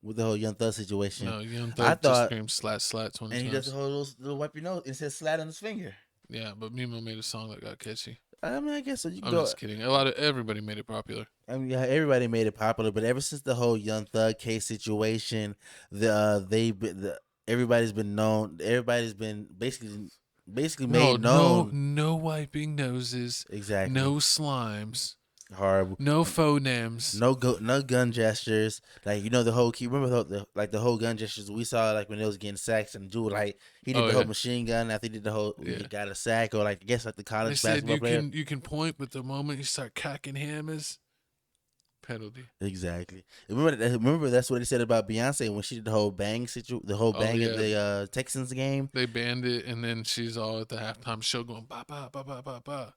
S2: With the whole Young Thug situation.
S3: No, Young Thug just screamed slat 20 times.
S2: And he does the whole little wipe your nose. It says slat on his finger.
S3: Yeah, but Mimo made a song that got catchy.
S2: I mean, I guess so. You can
S3: I'm
S2: go.
S3: just kidding. Everybody made it popular.
S2: I mean, yeah, everybody made it popular, but ever since the whole Young Thug case situation, everybody's been known. Everybody's been basically made known.
S3: No wiping noses.
S2: Exactly.
S3: No slimes.
S2: Horrible.
S3: No phonems.
S2: No gun gestures. Like the whole key. Remember the whole gun gestures we saw like when they was getting sacked and the dude like he did the whole machine gun. After he did the whole he got a sack or like I guess like the college
S3: They
S2: basketball
S3: said
S2: player.
S3: you can point, but the moment you start cocking hammers, penalty.
S2: Exactly. Remember that's what they said about Beyonce when she did the whole bang at the Texans game.
S3: They banned it, and then she's all at the halftime show going ba ba ba ba ba ba.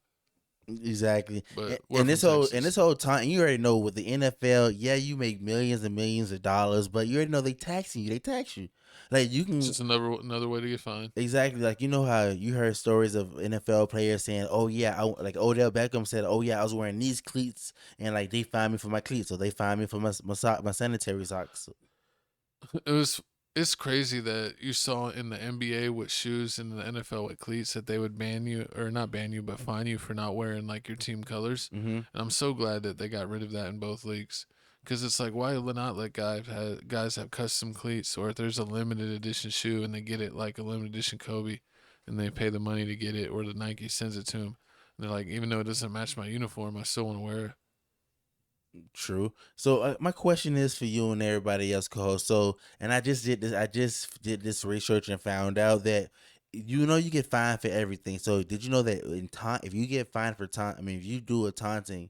S2: Exactly.
S3: But
S2: and this whole time, you already know with the NFL, yeah, you make millions and millions of dollars, but you already know they taxing you. They tax you. Like you can.
S3: It's just another way to get fined.
S2: Exactly. Like you know how you heard stories of NFL players saying, "Oh yeah," like Odell Beckham said, "Oh yeah, I was wearing these cleats, and like they fined me for my cleats, or they fined me for my sanitary socks."
S3: It's crazy that you saw in the NBA with shoes and the NFL with cleats that they would ban you, or not ban you, but fine you for not wearing like your team colors.
S2: Mm-hmm.
S3: And I'm so glad that they got rid of that in both leagues, because it's like, why not let guys have custom cleats, or if there's a limited edition shoe and they get it like a limited edition Kobe, and they pay the money to get it, or the Nike sends it to them, and they're like, even though it doesn't match my uniform, I still want to wear it.
S2: True. So my question is for you and everybody else, co-host. So, and I just did this research and found out that you get fined for everything. So, did you know that if you get fined for if you do a taunting,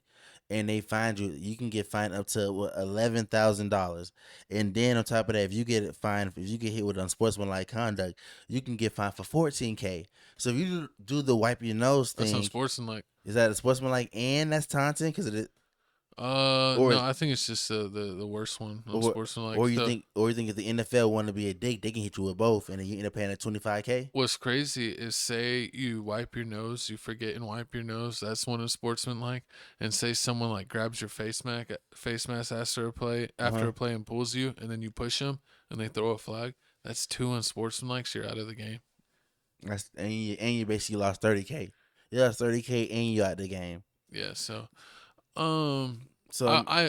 S2: and they find you, you can get fined up to $11,000. And then on top of that, if you get hit with unsportsmanlike conduct, you can get fined for $14,000. So if you do the wipe your nose thing,
S3: That's unsportsmanlike.
S2: Is that unsportsmanlike and that's taunting? Because it.
S3: No, I think it's just the worst one. Unsportsmanlike.
S2: Or you think if the NFL want to be a dick, they can hit you with both, and then you end up paying at $25,000.
S3: What's crazy is, say you wipe your nose, you forget and wipe your nose. That's one unsportsmanlike. And say someone like grabs your face mask after a play and pulls you, and then you push them and they throw a flag. That's two unsportsmanlike. So you're out of the game.
S2: And you basically lost $30,000. You lost $30,000 and you out the game.
S3: Yeah. So. I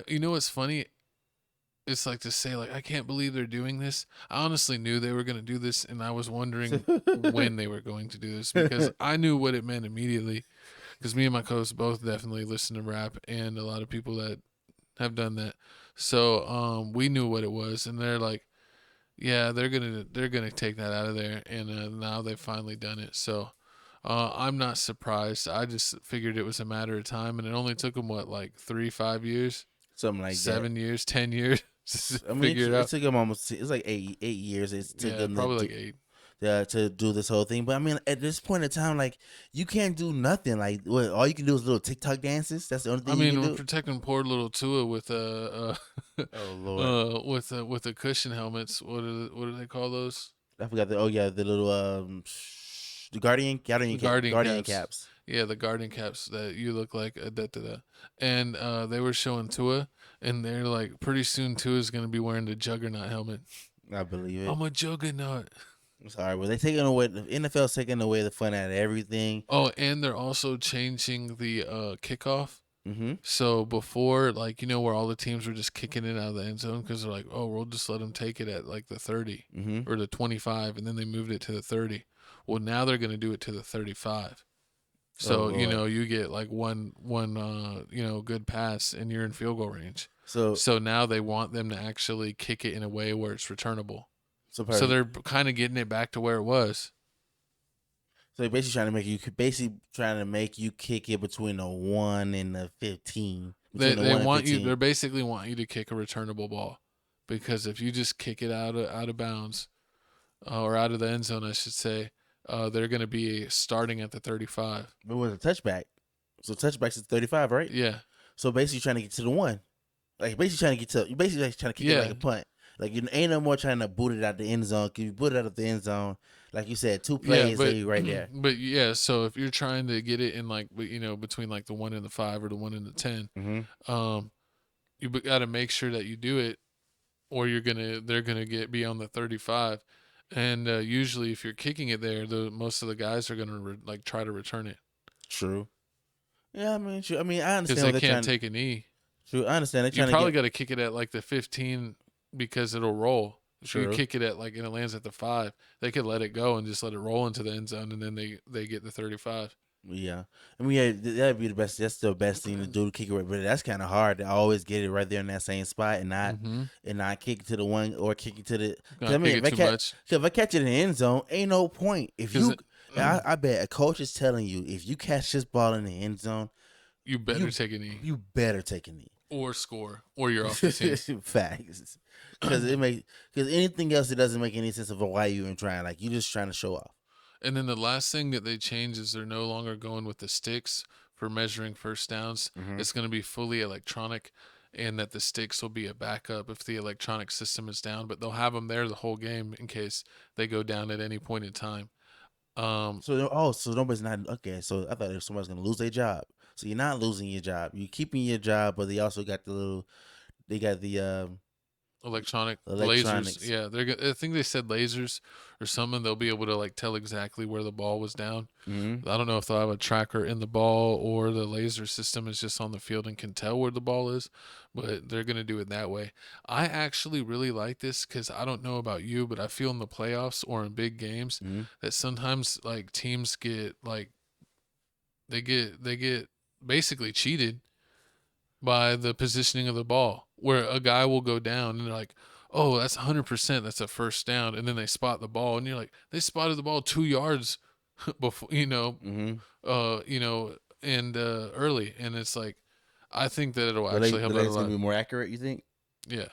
S3: you know what's funny? It's like to say like I can't believe they're doing this. I honestly knew they were going to do this, and I was wondering when they were going to do this, because I knew what it meant immediately. Because me and my co-host both definitely listen to rap, and a lot of people that have done that. So we knew what it was, and they're like, yeah, they're gonna take that out of there, and now they've finally done it. So. I'm not surprised. I just figured it was a matter of time, and it only took them 3-5 years,
S2: something like
S3: 7 years, 10 years.
S2: It took them almost. It's like eight years. It took them
S3: probably 8.
S2: Yeah, to do this whole thing. But I mean, at this point in time, like you can't do nothing. Like all you can do is little TikTok dances. That's the only thing.
S3: I mean, we're protecting poor little Tua with
S2: oh Lord,
S3: with the cushion helmets. What do they call those?
S2: I forgot the little the guardian caps.
S3: Yeah, the guardian caps that you look like and they were showing Tua, and they're like, pretty soon Tua's gonna be wearing the Juggernaut helmet.
S2: I believe it.
S3: I'm a Juggernaut.
S2: I'm sorry, well, they taking away the NFL's taking away the fun out of everything.
S3: Oh, and they're also changing the kickoff.
S2: Mm-hmm.
S3: So before, where all the teams were just kicking it out of the end zone because they're like, oh, we'll just let them take it at like the 30 or the 25, and then they moved it to the 30. Well, now they're going to do it to the 35. So, you get like one good pass and you're in field goal range. So now they want them to actually kick it in a way where it's returnable. So they're kind of getting it back to where it was.
S2: So they're basically trying to make you kick it between the 1 and the 15.
S3: They basically want you to kick a returnable ball, because if you just kick it out of bounds or out of the end zone, I should say, they're going to be starting at the 35.
S2: But it was a touchback. So touchback's at 35, right?
S3: Yeah.
S2: So basically trying to get to the 1. Like basically trying to kick it like a punt. Like you ain't no more trying to boot it out the end zone. Cause you boot it out of the end zone, like you said, 2 plays right there.
S3: But yeah, so if you're trying to get it in between like the 1 and the 5 or the 1 and the 10, you got to make sure that you do it, or they're gonna be on the 35. And usually, if you're kicking it there, most of the guys are gonna try to return it.
S2: True. Yeah, I mean, true. I mean, I understand
S3: because
S2: what
S3: they
S2: they're
S3: can't
S2: trying.
S3: take a knee.
S2: True, I understand. They're
S3: You
S2: trying
S3: probably
S2: to
S3: got to kick it at like the 15 because it'll roll. If you
S2: True.
S3: kick it at like and it lands at the 5, they could let it go and just let it roll into the end zone, and then they get the 35.
S2: Yeah, I mean, yeah, that'd be the best. That's the best thing to do to kick it right, but that's kind of hard to always get it right there in that same spot and not kick it to the one or kick it to the. 'Cause I
S3: Not
S2: mean,
S3: kick it too much.
S2: if I catch it in the end zone, ain't no point. If
S3: 'Cause
S2: you, I bet a coach is telling you if you catch this ball in the end zone,
S3: You better take a knee
S2: you better take a knee
S3: or score, or you're off the team.
S2: Facts, because anything else it doesn't make any sense of why you even trying. Like you just trying to show off.
S3: And then the last thing that they changed is they're no longer going with the sticks for measuring first downs. It's going to be fully electronic, and that the sticks will be a backup if the electronic system is down, but they'll have them there the whole game in case they go down at any point in time.
S2: So nobody's not okay. So I thought if somebody's gonna lose their job. So you're not losing your job. You're keeping your job, but they also got they got the
S3: Electronics.
S2: Electronics.
S3: Yeah, I think they said lasers or something. They'll be able to like tell exactly where the ball was down. I don't know if they'll have a tracker in the ball or the laser system is just on the field and can tell where the ball is, but they're gonna do it that way. I actually really like this because I don't know about you, but I feel in the playoffs or in big games that sometimes like teams get like they get basically cheated by the positioning of the ball, where a guy will go down and they're like, oh, that's 100%, that's a first down, and then they spot the ball, and you're like, they spotted the ball 2 yards before, and early, and it's like, I think that it'll actually help out a
S2: It's gonna
S3: lot.
S2: be more accurate. You think?
S3: Yeah.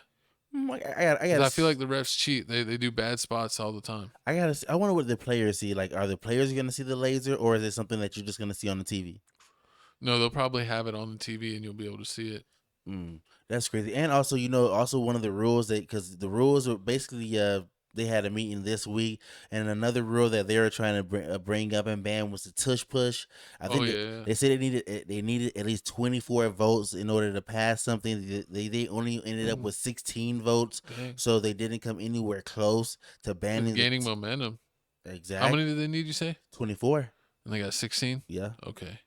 S2: I
S3: feel like the refs cheat. They do bad spots all the time.
S2: I wonder what the players see. Like, are the players gonna see the laser, or is it something that you're just gonna see on the TV?
S3: No, they'll probably have it on the TV, and you'll be able to see it.
S2: That's crazy. And also, also one of the rules because the rules were basically they had a meeting this week, and another rule that they were trying to bring up and ban was the tush push. I think they said they needed at least 24 votes in order to pass something. They only ended up with 16 votes, so they didn't come anywhere close to banning.
S3: Gaining momentum.
S2: Exactly.
S3: How many did they need? You say
S2: 24,
S3: and they got 16.
S2: Yeah.
S3: Okay.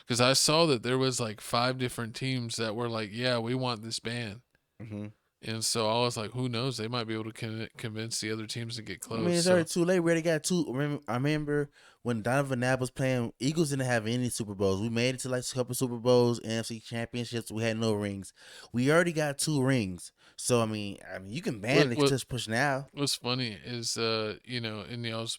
S3: Because I saw that there was like 5 different teams that were like, yeah, we want this ban. And so I was like, who knows? They might be able to convince the other teams to get close.
S2: I mean, it's already too late. We already got 2. I remember when Donovan Knapp was playing, Eagles didn't have any Super Bowls. We made it to like a couple Super Bowls, NFC championships. We had no rings. We already got 2 rings. So I mean, you can ban the tush push now.
S3: What's funny is, in y'all's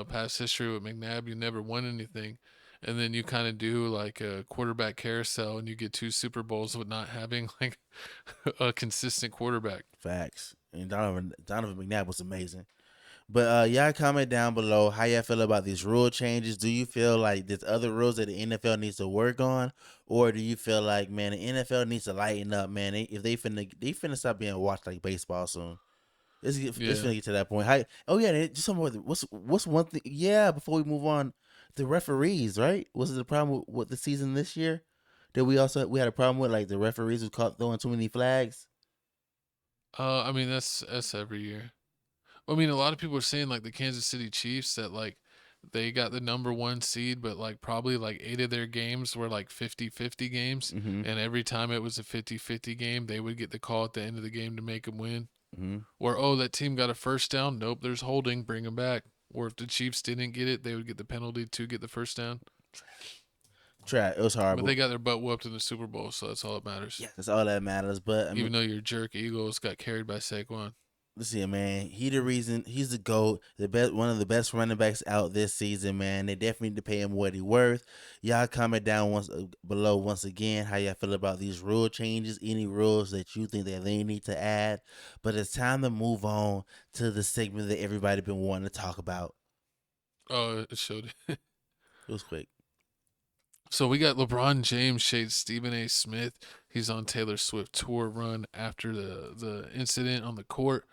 S3: past history with McNabb, you never won anything. And then you kind of do like a quarterback carousel, and you get 2 Super Bowls with not having like a consistent quarterback.
S2: Facts. And Donovan McNabb was amazing. But y'all comment down below how y'all feel about these rule changes. Do you feel like there's other rules that the NFL needs to work on, or do you feel like, man, the NFL needs to lighten up, man? If they finna stop being watched like baseball soon. It's finna get to that point. Just something with what's one thing? Yeah, before we move on. The referees, right? Was it a problem with the season this year? That we had a problem with, like the referees who caught throwing too many flags?
S3: I mean that's every year. I mean, a lot of people are saying like the Kansas City Chiefs that like they got the number 1 seed, but like probably like 8 of their games were like 50-50 games, and every time it was a 50-50 game, they would get the call at the end of the game to make them win. Or that team got a first down. Nope, there's holding. Bring them back. Or if the Chiefs didn't get it, they would get the penalty to get the first down.
S2: It was horrible.
S3: But they got their butt whooped in the Super Bowl, so that's all that matters.
S2: Yeah, that's all that matters. But
S3: even though your jerk Eagles got carried by Saquon.
S2: Listen, man, he's the GOAT, one of the best running backs out this season, man. They definitely need to pay him what he's worth. Y'all comment down below once again how y'all feel about these rule changes, any rules that you think that they need to add. But it's time to move on to the segment that everybody been wanting to talk about.
S3: Oh, it showed.
S2: It was quick.
S3: So we got LeBron James shades Stephen A. Smith. He's on Taylor Swift tour run after the incident on the court.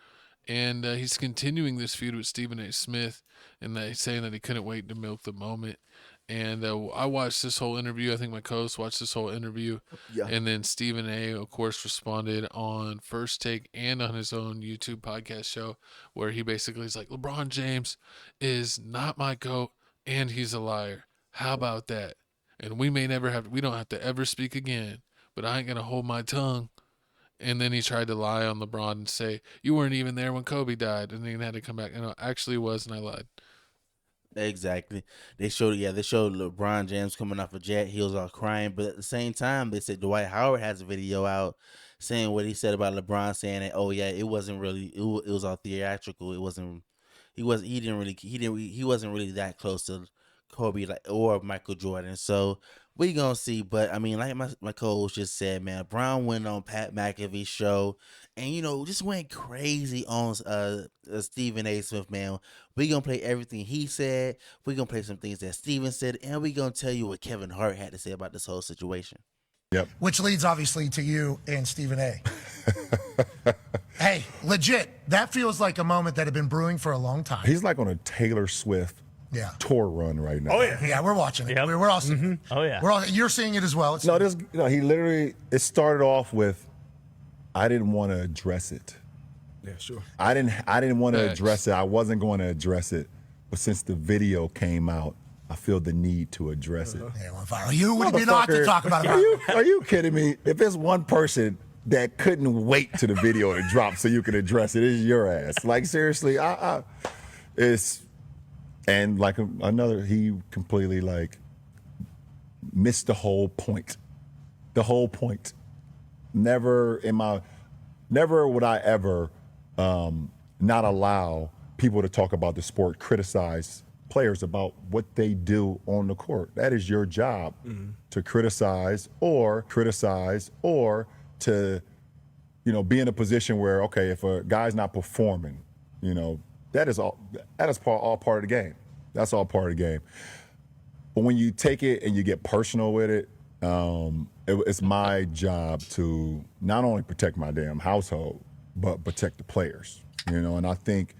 S3: And he's continuing this feud with Stephen A. Smith, and he's saying that he couldn't wait to milk the moment. And I watched this whole interview. I think my co-host watched this whole interview.
S2: Yeah.
S3: And then Stephen A., of course, responded on First Take and on his own YouTube podcast show, where he basically is like, LeBron James is not my GOAT, and he's a liar. How about that? and we don't have to ever speak again, but I ain't going to hold my tongue. And then he tried to lie on LeBron and say, you weren't even there when Kobe died. And then he had to come back. And I actually was, and I lied.
S2: Exactly. They showed LeBron James coming off a jet. He was all crying. But at the same time, they said Dwight Howard has a video out saying what he said about LeBron, saying that, oh yeah, it wasn't really, it was all theatrical. He wasn't really that close to Kobe or Michael Jordan. So we gonna see. But I mean, like my co-host just said, man, Brown went on Pat McAfee's show and just went crazy on Stephen A. Smith, man. We gonna play everything he said. We gonna play some things that Stephen said, and we gonna tell you what Kevin Hart had to say about this whole situation.
S4: Yep. Which leads obviously to you and Stephen A. Hey, legit, that feels like a moment that had been brewing for a long time.
S22: He's like on a Taylor Swift tour run right now.
S4: Oh yeah, we're watching it. Yep. We're all seeing it.
S10: Oh yeah,
S4: you're seeing it as well.
S22: He literally, it started off with, I didn't want to address it.
S4: Yeah, sure.
S22: I didn't want to address it. I wasn't going to address it, but since the video came out, I feel the need to address it.
S4: Yeah, well, viral. You would be not to talk about it.
S22: Are you kidding me? If there's one person that couldn't wait to the video to drop so you can address it, it's your ass. Like seriously, and like another, he completely like missed the whole point. The whole point. Never would I ever not allow people to talk about the sport, criticize players about what they do on the court. That is your job, to criticize or to, be in a position where, okay, if a guy's not performing, that is all part of the game. That's all part of the game. But when you take it and you get personal with it, it's my job to not only protect my damn household, but protect the players. And I think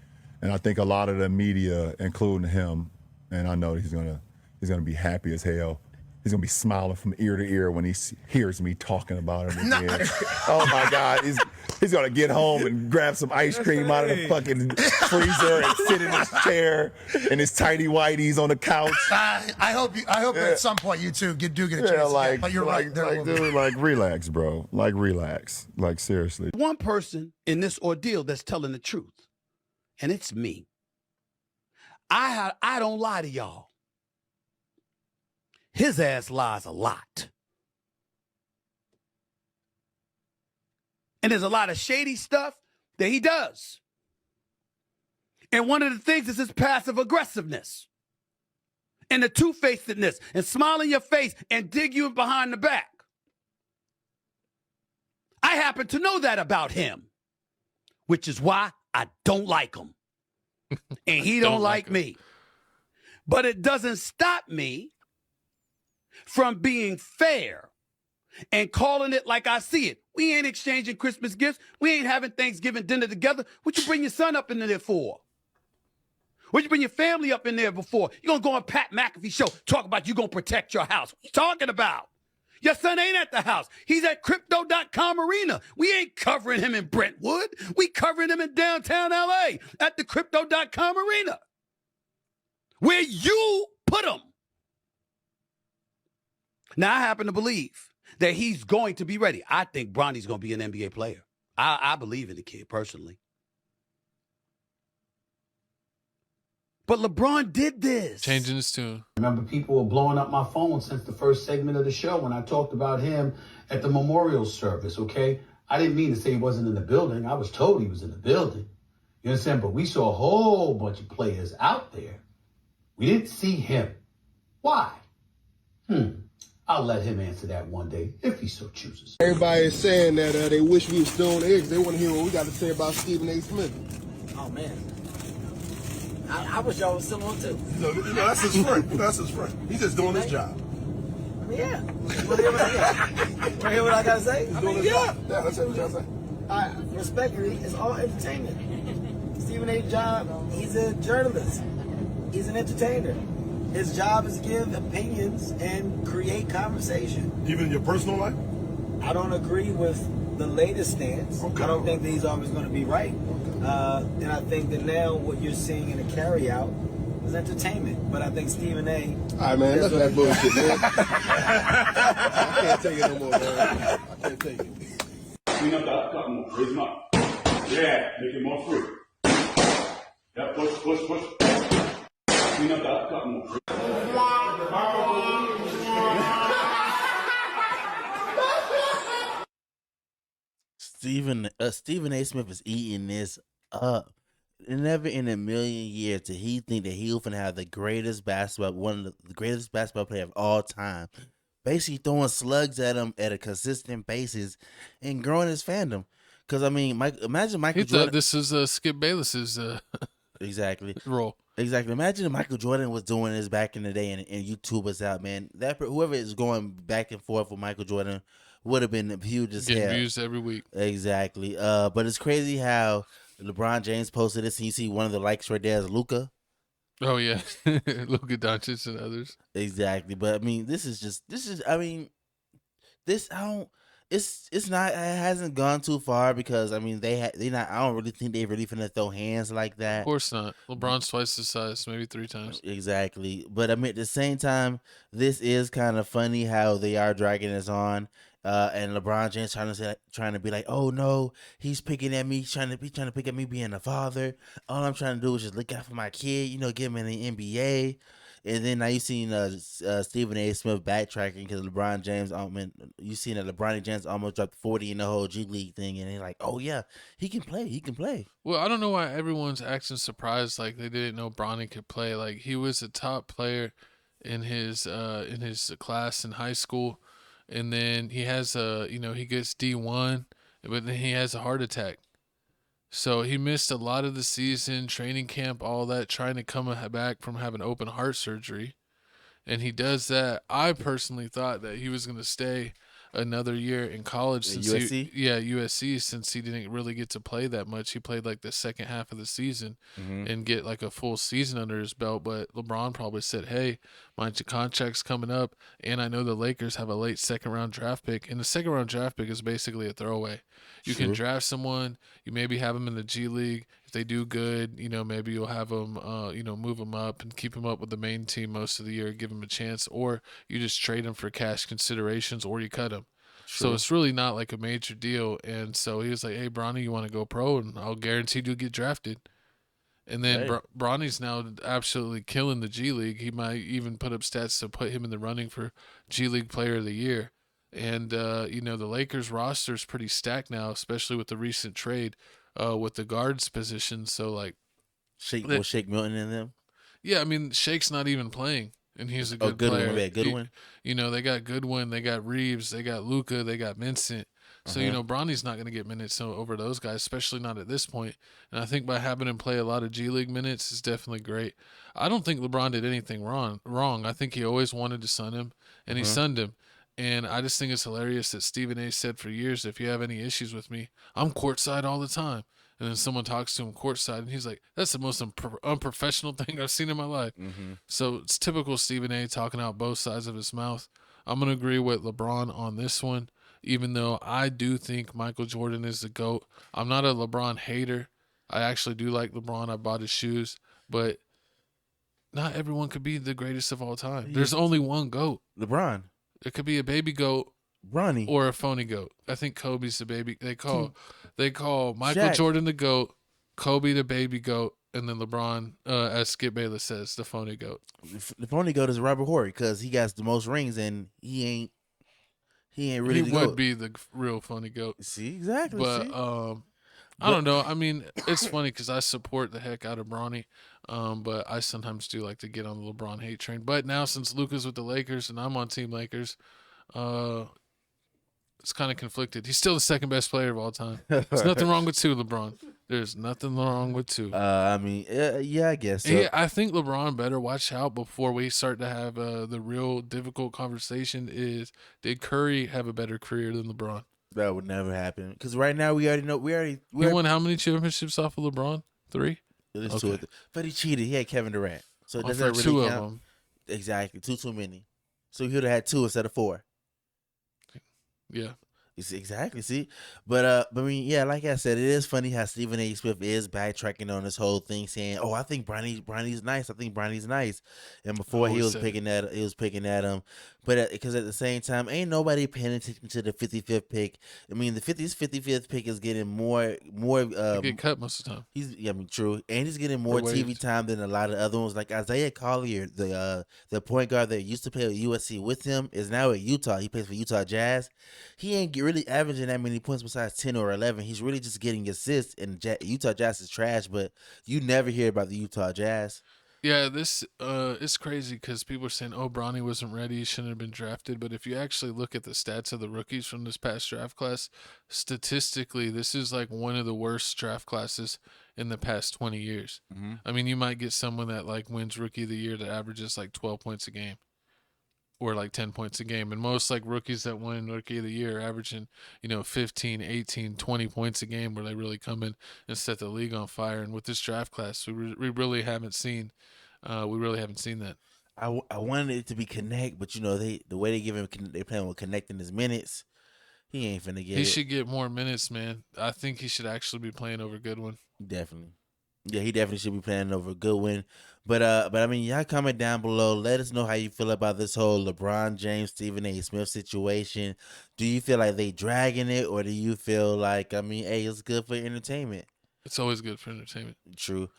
S22: a lot of the media, including him, and I know he's gonna be happy as hell. He's gonna be smiling from ear to ear when he hears me talking about it again. Oh my God, he's gonna get home and grab some ice cream out of the fucking freezer and sit in his chair in his tighty whities on the couch.
S4: I hope at some point you two do get a chance. But you're right.
S22: Dude, relax, bro. Relax. Seriously.
S23: One person in this ordeal that's telling the truth, and it's me. I don't lie to y'all. His ass lies a lot. And there's a lot of shady stuff that he does. And one of the things is his passive aggressiveness and the two-facedness and smile in your face and dig you behind the back. I happen to know that about him, which is why I don't like him. And he don't like me. But it doesn't stop me from being fair and calling it like I see it. We ain't exchanging Christmas gifts. We ain't having Thanksgiving dinner together. What you bring your son up in there for? What you bring your family up in there before? You gonna go on Pat McAfee show, talk about you gonna protect your house. What you talking about? Your son ain't at the house. He's at Crypto.com Arena. We ain't covering him in Brentwood. We covering him in downtown LA at the Crypto.com Arena, where you put him. Now, I happen to believe that he's going to be ready. I think Bronny's going to be an NBA player. I believe in the kid personally. But LeBron did this.
S3: Changing his tune.
S24: Remember, people were blowing up my phone since the first segment of the show when I talked about him at the memorial service, okay? I didn't mean to say he wasn't in the building. I was told he was in the building. You understand? But we saw a whole bunch of players out there. We didn't see him. Why? I'll let him answer that one day, if he so chooses.
S25: Everybody is saying that they wish we were still on the eggs. They want to hear what we got to say about Stephen A. Smith.
S26: Oh, man. I wish y'all was still on, too.
S25: No, that's his friend. That's his friend. He's just doing his job.
S26: I mean, yeah. Want to hear what I got to say?
S25: He's doing his job. Yeah, let's hear what you got to say.
S26: Respectfully, it's all entertainment. Stephen A.'s job, he's a journalist. He's an entertainer. His job is to give opinions and create conversation.
S25: Even in your personal life?
S26: I don't agree with the latest stance. Okay. I don't think that he's always going to be right. And I think that now what you're seeing in the carryout is entertainment. But I think Stephen A.
S25: All right, man. Enough of that bullshit, man. I can't take it no more, man. I can't take it.
S5: Clean up that cut more. Raise him up. Yeah, make it more free. Yeah, push. Clean up that cut more.
S2: Stephen A. Smith is eating this up. Never in a million years did he think that he was gonna have the greatest one of the greatest basketball player of all time. Basically throwing slugs at him at a consistent basis and growing his fandom. Because I mean, imagine Michael
S3: He
S2: Jordan.
S3: thought this was Skip Bayless's
S2: exactly
S3: role.
S2: Exactly. Imagine if Michael Jordan was doing this back in the day and YouTube was out, man. Whoever is going back and forth with Michael Jordan would have been huge as hell.
S3: Getting views every week.
S2: Exactly. But it's crazy how LeBron James posted this, and you see one of the likes right there is Luka.
S3: Oh yeah, Luka Doncic and others.
S2: Exactly. But I mean, it's not, it hasn't gone too far because I mean I don't really think they really finna throw hands like that.
S3: Of course not. LeBron's twice the size, maybe 3 times.
S2: Exactly. But I mean at the same time, this is kind of funny how they are dragging us on. And LeBron James trying to be like, oh no, he's picking at me, trying to pick at me being a father. All I'm trying to do is just look out for my kid, get him in the NBA. And then now you seen Stephen A. Smith backtracking because LeBron James. You seen that LeBron James almost dropped 40 in the whole G League thing, and they're like, oh yeah, he can play. He can play.
S3: Well, I don't know why everyone's acting surprised like they didn't know Bronny could play. Like he was a top player in his class in high school. And then he has he gets D1, but then he has a heart attack. So he missed a lot of the season, training camp, all that, trying to come back from having open heart surgery. And he does that. I personally thought that he was going to stay another year in college since
S2: USC?
S3: USC, since he didn't really get to play that much. He played like the second half of the season and get like a full season under his belt. But LeBron probably said, hey, my contract's coming up, and I know the Lakers have a late second-round draft pick, and the second-round draft pick is basically a throwaway. You can draft someone, you maybe have them in the G League. If they do good, maybe you'll have them, move them up and keep them up with the main team most of the year, give them a chance, or you just trade them for cash considerations, or you cut them. So it's really not like a major deal. And so he was like, hey, Bronny, you want to go pro? And I'll guarantee you'll get drafted. And then Bronny's now absolutely killing the G League. He might even put up stats to put him in the running for G League Player of the Year. And, the Lakers roster is pretty stacked now, especially with the recent trade with the guards position. So, like...
S2: Shake Milton in them?
S3: Yeah, I mean, Shake's not even playing. And he's a good player.
S2: Goodwin.
S3: They got Goodwin, they got Reeves, they got Luka, they got Vincent. So, Bronny's not going to get minutes over those guys, especially not at this point. And I think by having him play a lot of G League minutes is definitely great. I don't think LeBron did anything wrong. I think he always wanted to sun him, and he sunned him. And I just think it's hilarious that Stephen A. said for years, if you have any issues with me, I'm courtside all the time. And then someone talks to him courtside, and he's like, that's the most unprofessional thing I've seen in my life. So it's typical Stephen A. talking out both sides of his mouth. I'm going to agree with LeBron on this one, even though I do think Michael Jordan is the GOAT. I'm not a LeBron hater. I actually do like LeBron. I bought his shoes. But not everyone could be the greatest of all time. There's only one GOAT.
S2: LeBron.
S3: It could be a baby GOAT.
S2: Bronny.
S3: Or a phony GOAT. I think Kobe's the baby. They call Michael Jordan the GOAT, Kobe the baby GOAT, and then LeBron, as Skip Bayless says, the phony GOAT.
S2: The phony GOAT is Robert Horry because he got the most rings and he ain't really the GOAT.
S3: He would be the real phony GOAT.
S2: See, exactly.
S3: But I don't know. I mean, it's funny because I support the heck out of Bronny, but I sometimes do like to get on the LeBron hate train. But now since Luka's with the Lakers and I'm on Team Lakers, it's kind of conflicted. He's still the second best player of all time. There's nothing wrong with 2, LeBron. There's nothing wrong with 2.
S2: Yeah, I guess so.
S3: Yeah, I think LeBron better watch out before we start to have the real difficult conversation is, did Curry have a better career than LeBron?
S2: That would never happen. Because right now we already know.
S3: He won how many championships off of LeBron? 3?
S2: It is 2 of them. But he cheated. He had Kevin Durant. So it doesn't really
S3: 2
S2: count.
S3: of them.
S2: Exactly. 2 too many. So he would have had 2 instead of 4.
S3: Yeah.
S2: Exactly. See, but I mean, yeah, like I said, it is funny how Stephen A. Smith is backtracking on this whole thing, saying, "Oh, I think Bronny's nice. I think Bronny's nice," and before he
S3: Always
S2: was
S3: said
S2: picking that, he was picking at him, but because at the same time, ain't nobody paying attention to the 55th pick. I mean, the 55th pick is getting more.
S3: They get cut most of the time.
S2: I mean, true, and he's getting
S3: Or
S2: more TV
S3: waived.
S2: time than a lot of other ones. Like Isaiah Collier, the point guard that used to play at USC with him, is now at Utah. He plays for Utah Jazz. He ain't really averaging that many points besides 10 or 11. He's really just getting assists. And Utah Jazz is trash, but you never hear about the Utah Jazz.
S3: Yeah, this it's crazy because people are saying, "Oh, Bronny wasn't ready; he shouldn't have been drafted." But if you actually look at the stats of the rookies from this past draft class, statistically, this is like one of the worst draft classes in the past 20 years. I mean, you might get someone that like wins Rookie of the Year that averages like 12 points a game, or like 10 points a game, and most like rookies that win Rookie of the Year are averaging 15, 18, 20 points a game, where they really come in and set the league on fire. And with this draft class, we really haven't seen. We really haven't seen that.
S2: I wanted it to be Connect, but the way they give him, they plan with connecting his minutes. He ain't finna get
S3: He
S2: it.
S3: should get more minutes, man. I think he should actually be playing over Goodwin.
S2: Definitely. Yeah, he definitely should be playing over Goodwin. But I mean, y'all comment down below. Let us know how you feel about this whole LeBron James, Stephen A. Smith situation. Do you feel like they dragging it, or do you feel like, I mean, hey, it's good for entertainment?
S3: It's always good for entertainment.
S2: True.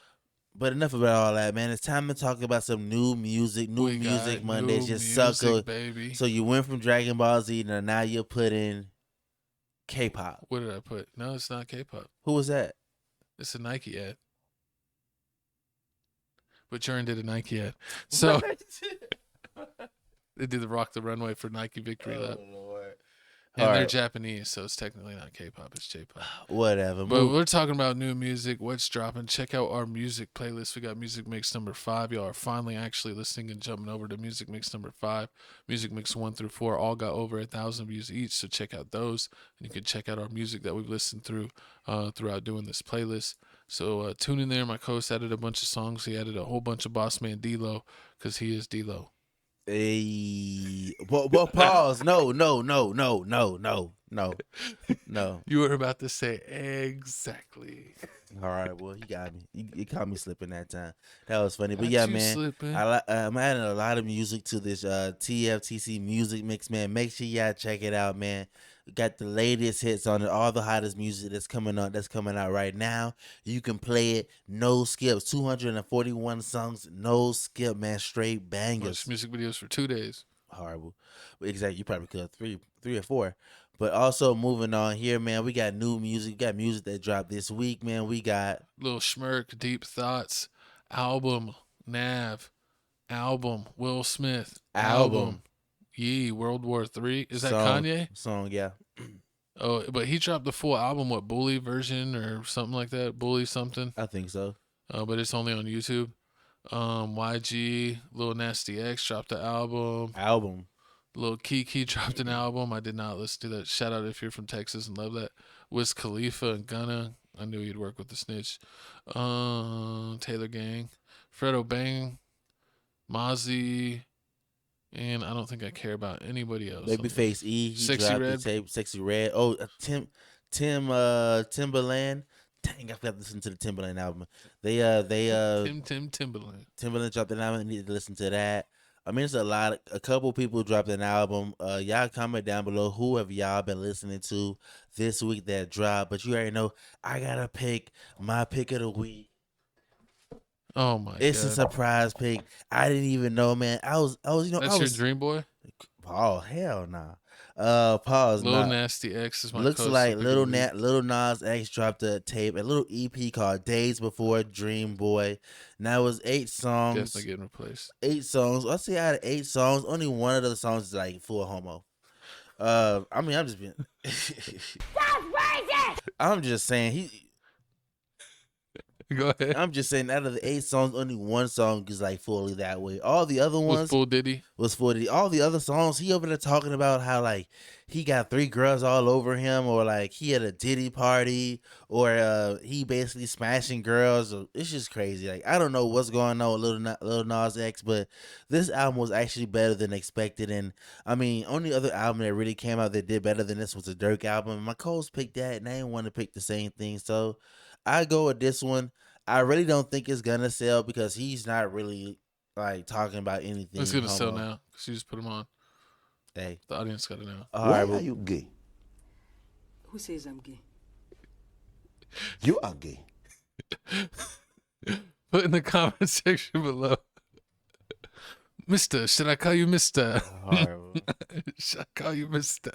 S2: But enough about all that, man. It's time to talk about some new music. New
S3: We
S2: music
S3: got
S2: Mondays
S3: new
S2: just suck.
S3: music, baby.
S2: So you went from Dragon Ball Z, and now you're putting K-pop.
S3: What did I put? No, it's not K-pop.
S2: Who was that?
S3: It's a Nike ad. But Jordan did a Nike ad. So they did the Rock the Runway for Nike Victory Lap.
S2: Lord.
S3: And
S2: All
S3: they're
S2: right.
S3: Japanese, so it's technically not K-pop, it's J-pop.
S2: Whatever.
S3: But we're talking about new music, what's dropping. Check out our music playlist. We got Music Mix number 5. Y'all are finally actually listening and jumping over to Music Mix number 5. Music Mix 1 through 4 all got over 1,000 views each, so check out those. And you can check out our music that we've listened through throughout doing this playlist. So tune in there. My co-host added a bunch of songs. He added a whole bunch of Boss Man D-Lo, because he is D-Lo.
S2: Hey, well, pause. No.
S3: You were about to say exactly.
S2: All right, well, you got me. You caught me slipping that time. That was funny. But
S3: Got
S2: yeah,
S3: you
S2: man,
S3: slipping.
S2: I'm adding a lot of music to this TFTC music mix, man. Make sure y'all check it out, man. We got the latest hits on it, all the hottest music that's coming out right now. You can play it, no skips. 241 songs, no skip, man. Straight bangers.
S3: Watch music videos for 2 days.
S2: Horrible. Exactly. You probably could three or four. But also moving on here, man, we got new music. We got music that dropped this week, man. We got
S3: Lil Schmirk, Deep Thoughts, album, Nav, album, Will Smith, album, Yee, World War III. Is that Kanye?
S2: Song, yeah.
S3: Oh, but he dropped the full album, what, Bully version or something like that? Bully something?
S2: I think so.
S3: But it's only on YouTube. YG, Lil Nasty X dropped the album. Lil Kiki dropped an album. I did not listen to that. Shout out if you're from Texas and love that. Wiz Khalifa and Gunna. I knew he'd work with the Snitch. Taylor Gang. Fredo Bang. Mozzie. And I don't think I care about anybody else.
S2: Babyface E. He
S3: Sexy
S2: dropped
S3: Red.
S2: the tape. Sexy Red. Oh, Timberland. Dang, I forgot to listen to the Timberland album.
S3: Timberland.
S2: Timberland dropped an album. I need to listen to that. I mean, it's a couple people dropped an album. Y'all comment down below who have y'all been listening to this week that dropped. But you already know I gotta pick my pick of the week.
S3: Oh my
S2: It's
S3: God.
S2: a surprise pick. I didn't even know, man. I was
S3: That's your dream boy?
S2: Oh, hell nah. Pause.
S3: Lil Nasty X is my
S2: Looks
S3: co-host
S2: like
S3: pick of
S2: Lil
S3: the week.
S2: Nas X dropped a tape, a little EP called Days Before Dream Boy. Now it was 8 songs.
S3: Definitely getting replaced.
S2: 8 songs. I'll say out of 8 songs, only one of the songs is like full homo. I mean, I'm just being. I'm just saying
S3: Go ahead.
S2: I'm just saying, out of the 8 songs, only one song is like fully that way. All the other ones
S3: Was full Diddy.
S2: Was full Diddy. All the other songs, he over there talking about how like he got 3 girls all over him, or like he had a Diddy party, or he basically smashing girls. It's just crazy. Like I don't know what's going on with Lil Nas X, but this album was actually better than expected. And I mean, only other album that really came out that did better than this was the Dirk album. My co-host picked that, and I didn't want to pick the same thing, so I go with this one. I really don't think it's gonna sell because he's not really like talking about anything.
S3: It's gonna sell now because you just put him on.
S2: Hey,
S3: the audience got to know.
S21: Why are you gay?
S6: Who says I'm gay?
S21: You are gay.
S3: Put in the comment section below. Mister, should I call you Mister? Should I call you Mister?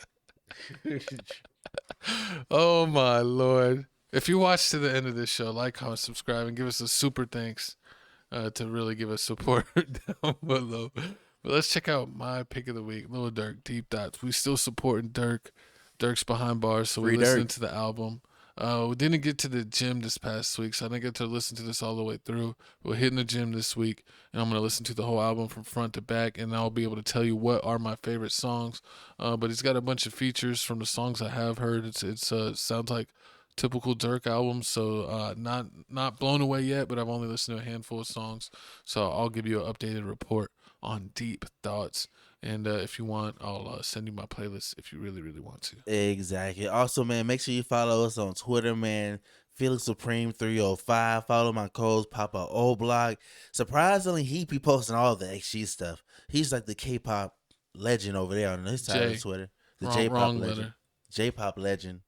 S3: Oh my Lord. If you watch to the end of this show, like, comment, subscribe, and give us a super thanks to really give us support down below. But let's check out my pick of the week, Lil Durk, Deep Thoughts. We still supporting Durk. Durk's behind bars, so we listened to the album. We didn't get to the gym this past week, so I didn't get to listen to this all the way through. We're hitting the gym this week, and I'm going to listen to the whole album from front to back, and I'll be able to tell you what are my favorite songs. But it's got a bunch of features from the songs I have heard. It sounds like typical Durk album, so not blown away yet, but I've only listened to a handful of songs, so I'll give you an updated report on Deep Thoughts. And if you want, I'll send you my playlist if you really, really want to.
S2: Exactly. Also, man, make sure you follow us on Twitter, man. Felix Supreme 305. Follow my co-host Papa O'Block. Surprisingly, he be posting all the XG stuff. He's like the K-pop legend over there on his side of Twitter. The J-pop legend. J-pop legend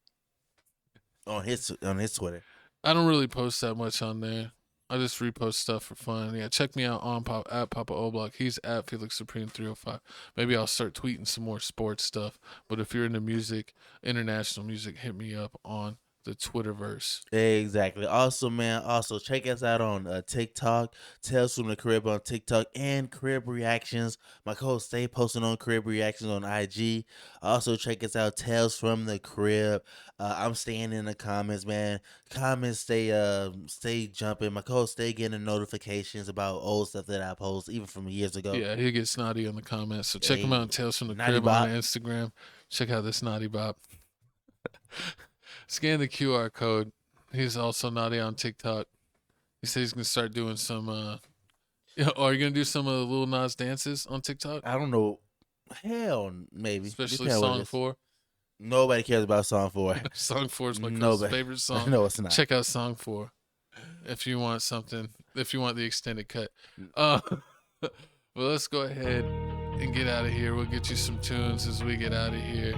S2: on his Twitter.
S3: I don't really post that much on there. I just repost stuff for fun. Yeah, check me out on at Papa O'Block. He's at Felix Supreme 305. Maybe I'll start tweeting some more sports stuff. But if you're into music, international music, hit me up on the Twitterverse.
S2: Exactly. Also, man, check us out on TikTok, Tales from the Crib on TikTok, and Crib Reactions. My co-host stay posting on Crib Reactions on IG. Also, check us out, Tales from the Crib. I'm staying in the comments, man. Comments stay jumping. My co-host stay getting notifications about old stuff that I post, even from years ago.
S3: Yeah, he gets snotty on the comments. So check him out, Tales from the Crib on Instagram. Check out this Naughty Bop. Scan the QR code. He's also naughty on TikTok. He said he's gonna start doing some. Are you gonna do some of the Lil Nas dances on TikTok?
S2: I don't know. Hell, maybe.
S3: Especially Song 4.
S2: Nobody cares about Song 4.
S3: Song 4 is my favorite song.
S2: No, it's not.
S3: Check out Song 4 if you want something. If you want the extended cut. Well, let's go ahead and get out of here. We'll get you some tunes as we get out of here.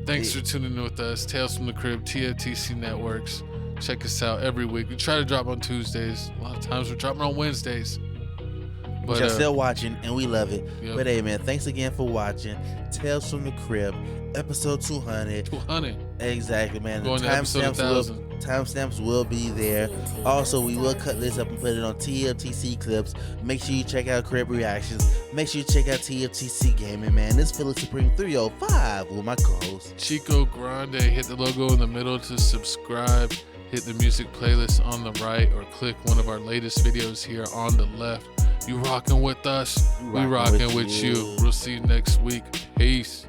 S3: Thanks for tuning in with us. Tales from the Crib, TFTC Networks. Check us out every week. We try to drop on Tuesdays. A lot of times we're dropping on Wednesdays.
S2: But you're still watching, and we love it.
S3: Yep.
S2: But hey, man, thanks again for watching Tales from the Crib, episode 200.
S3: 200.
S2: Exactly, man.
S3: Going to episode 1,000.
S2: Timestamps will be there. Also, we will cut this up and put it on TFTC clips. Make sure you check out Crib Reactions. Make sure you check out TFTC Gaming, man. This is Felix Supreme 305 with my co-host
S3: Chico Grande. Hit the logo in the middle to subscribe. Hit the music playlist on the right, or click one of our latest videos here on the left. You rocking with us? We rocking with you. We'll see you next week. Peace.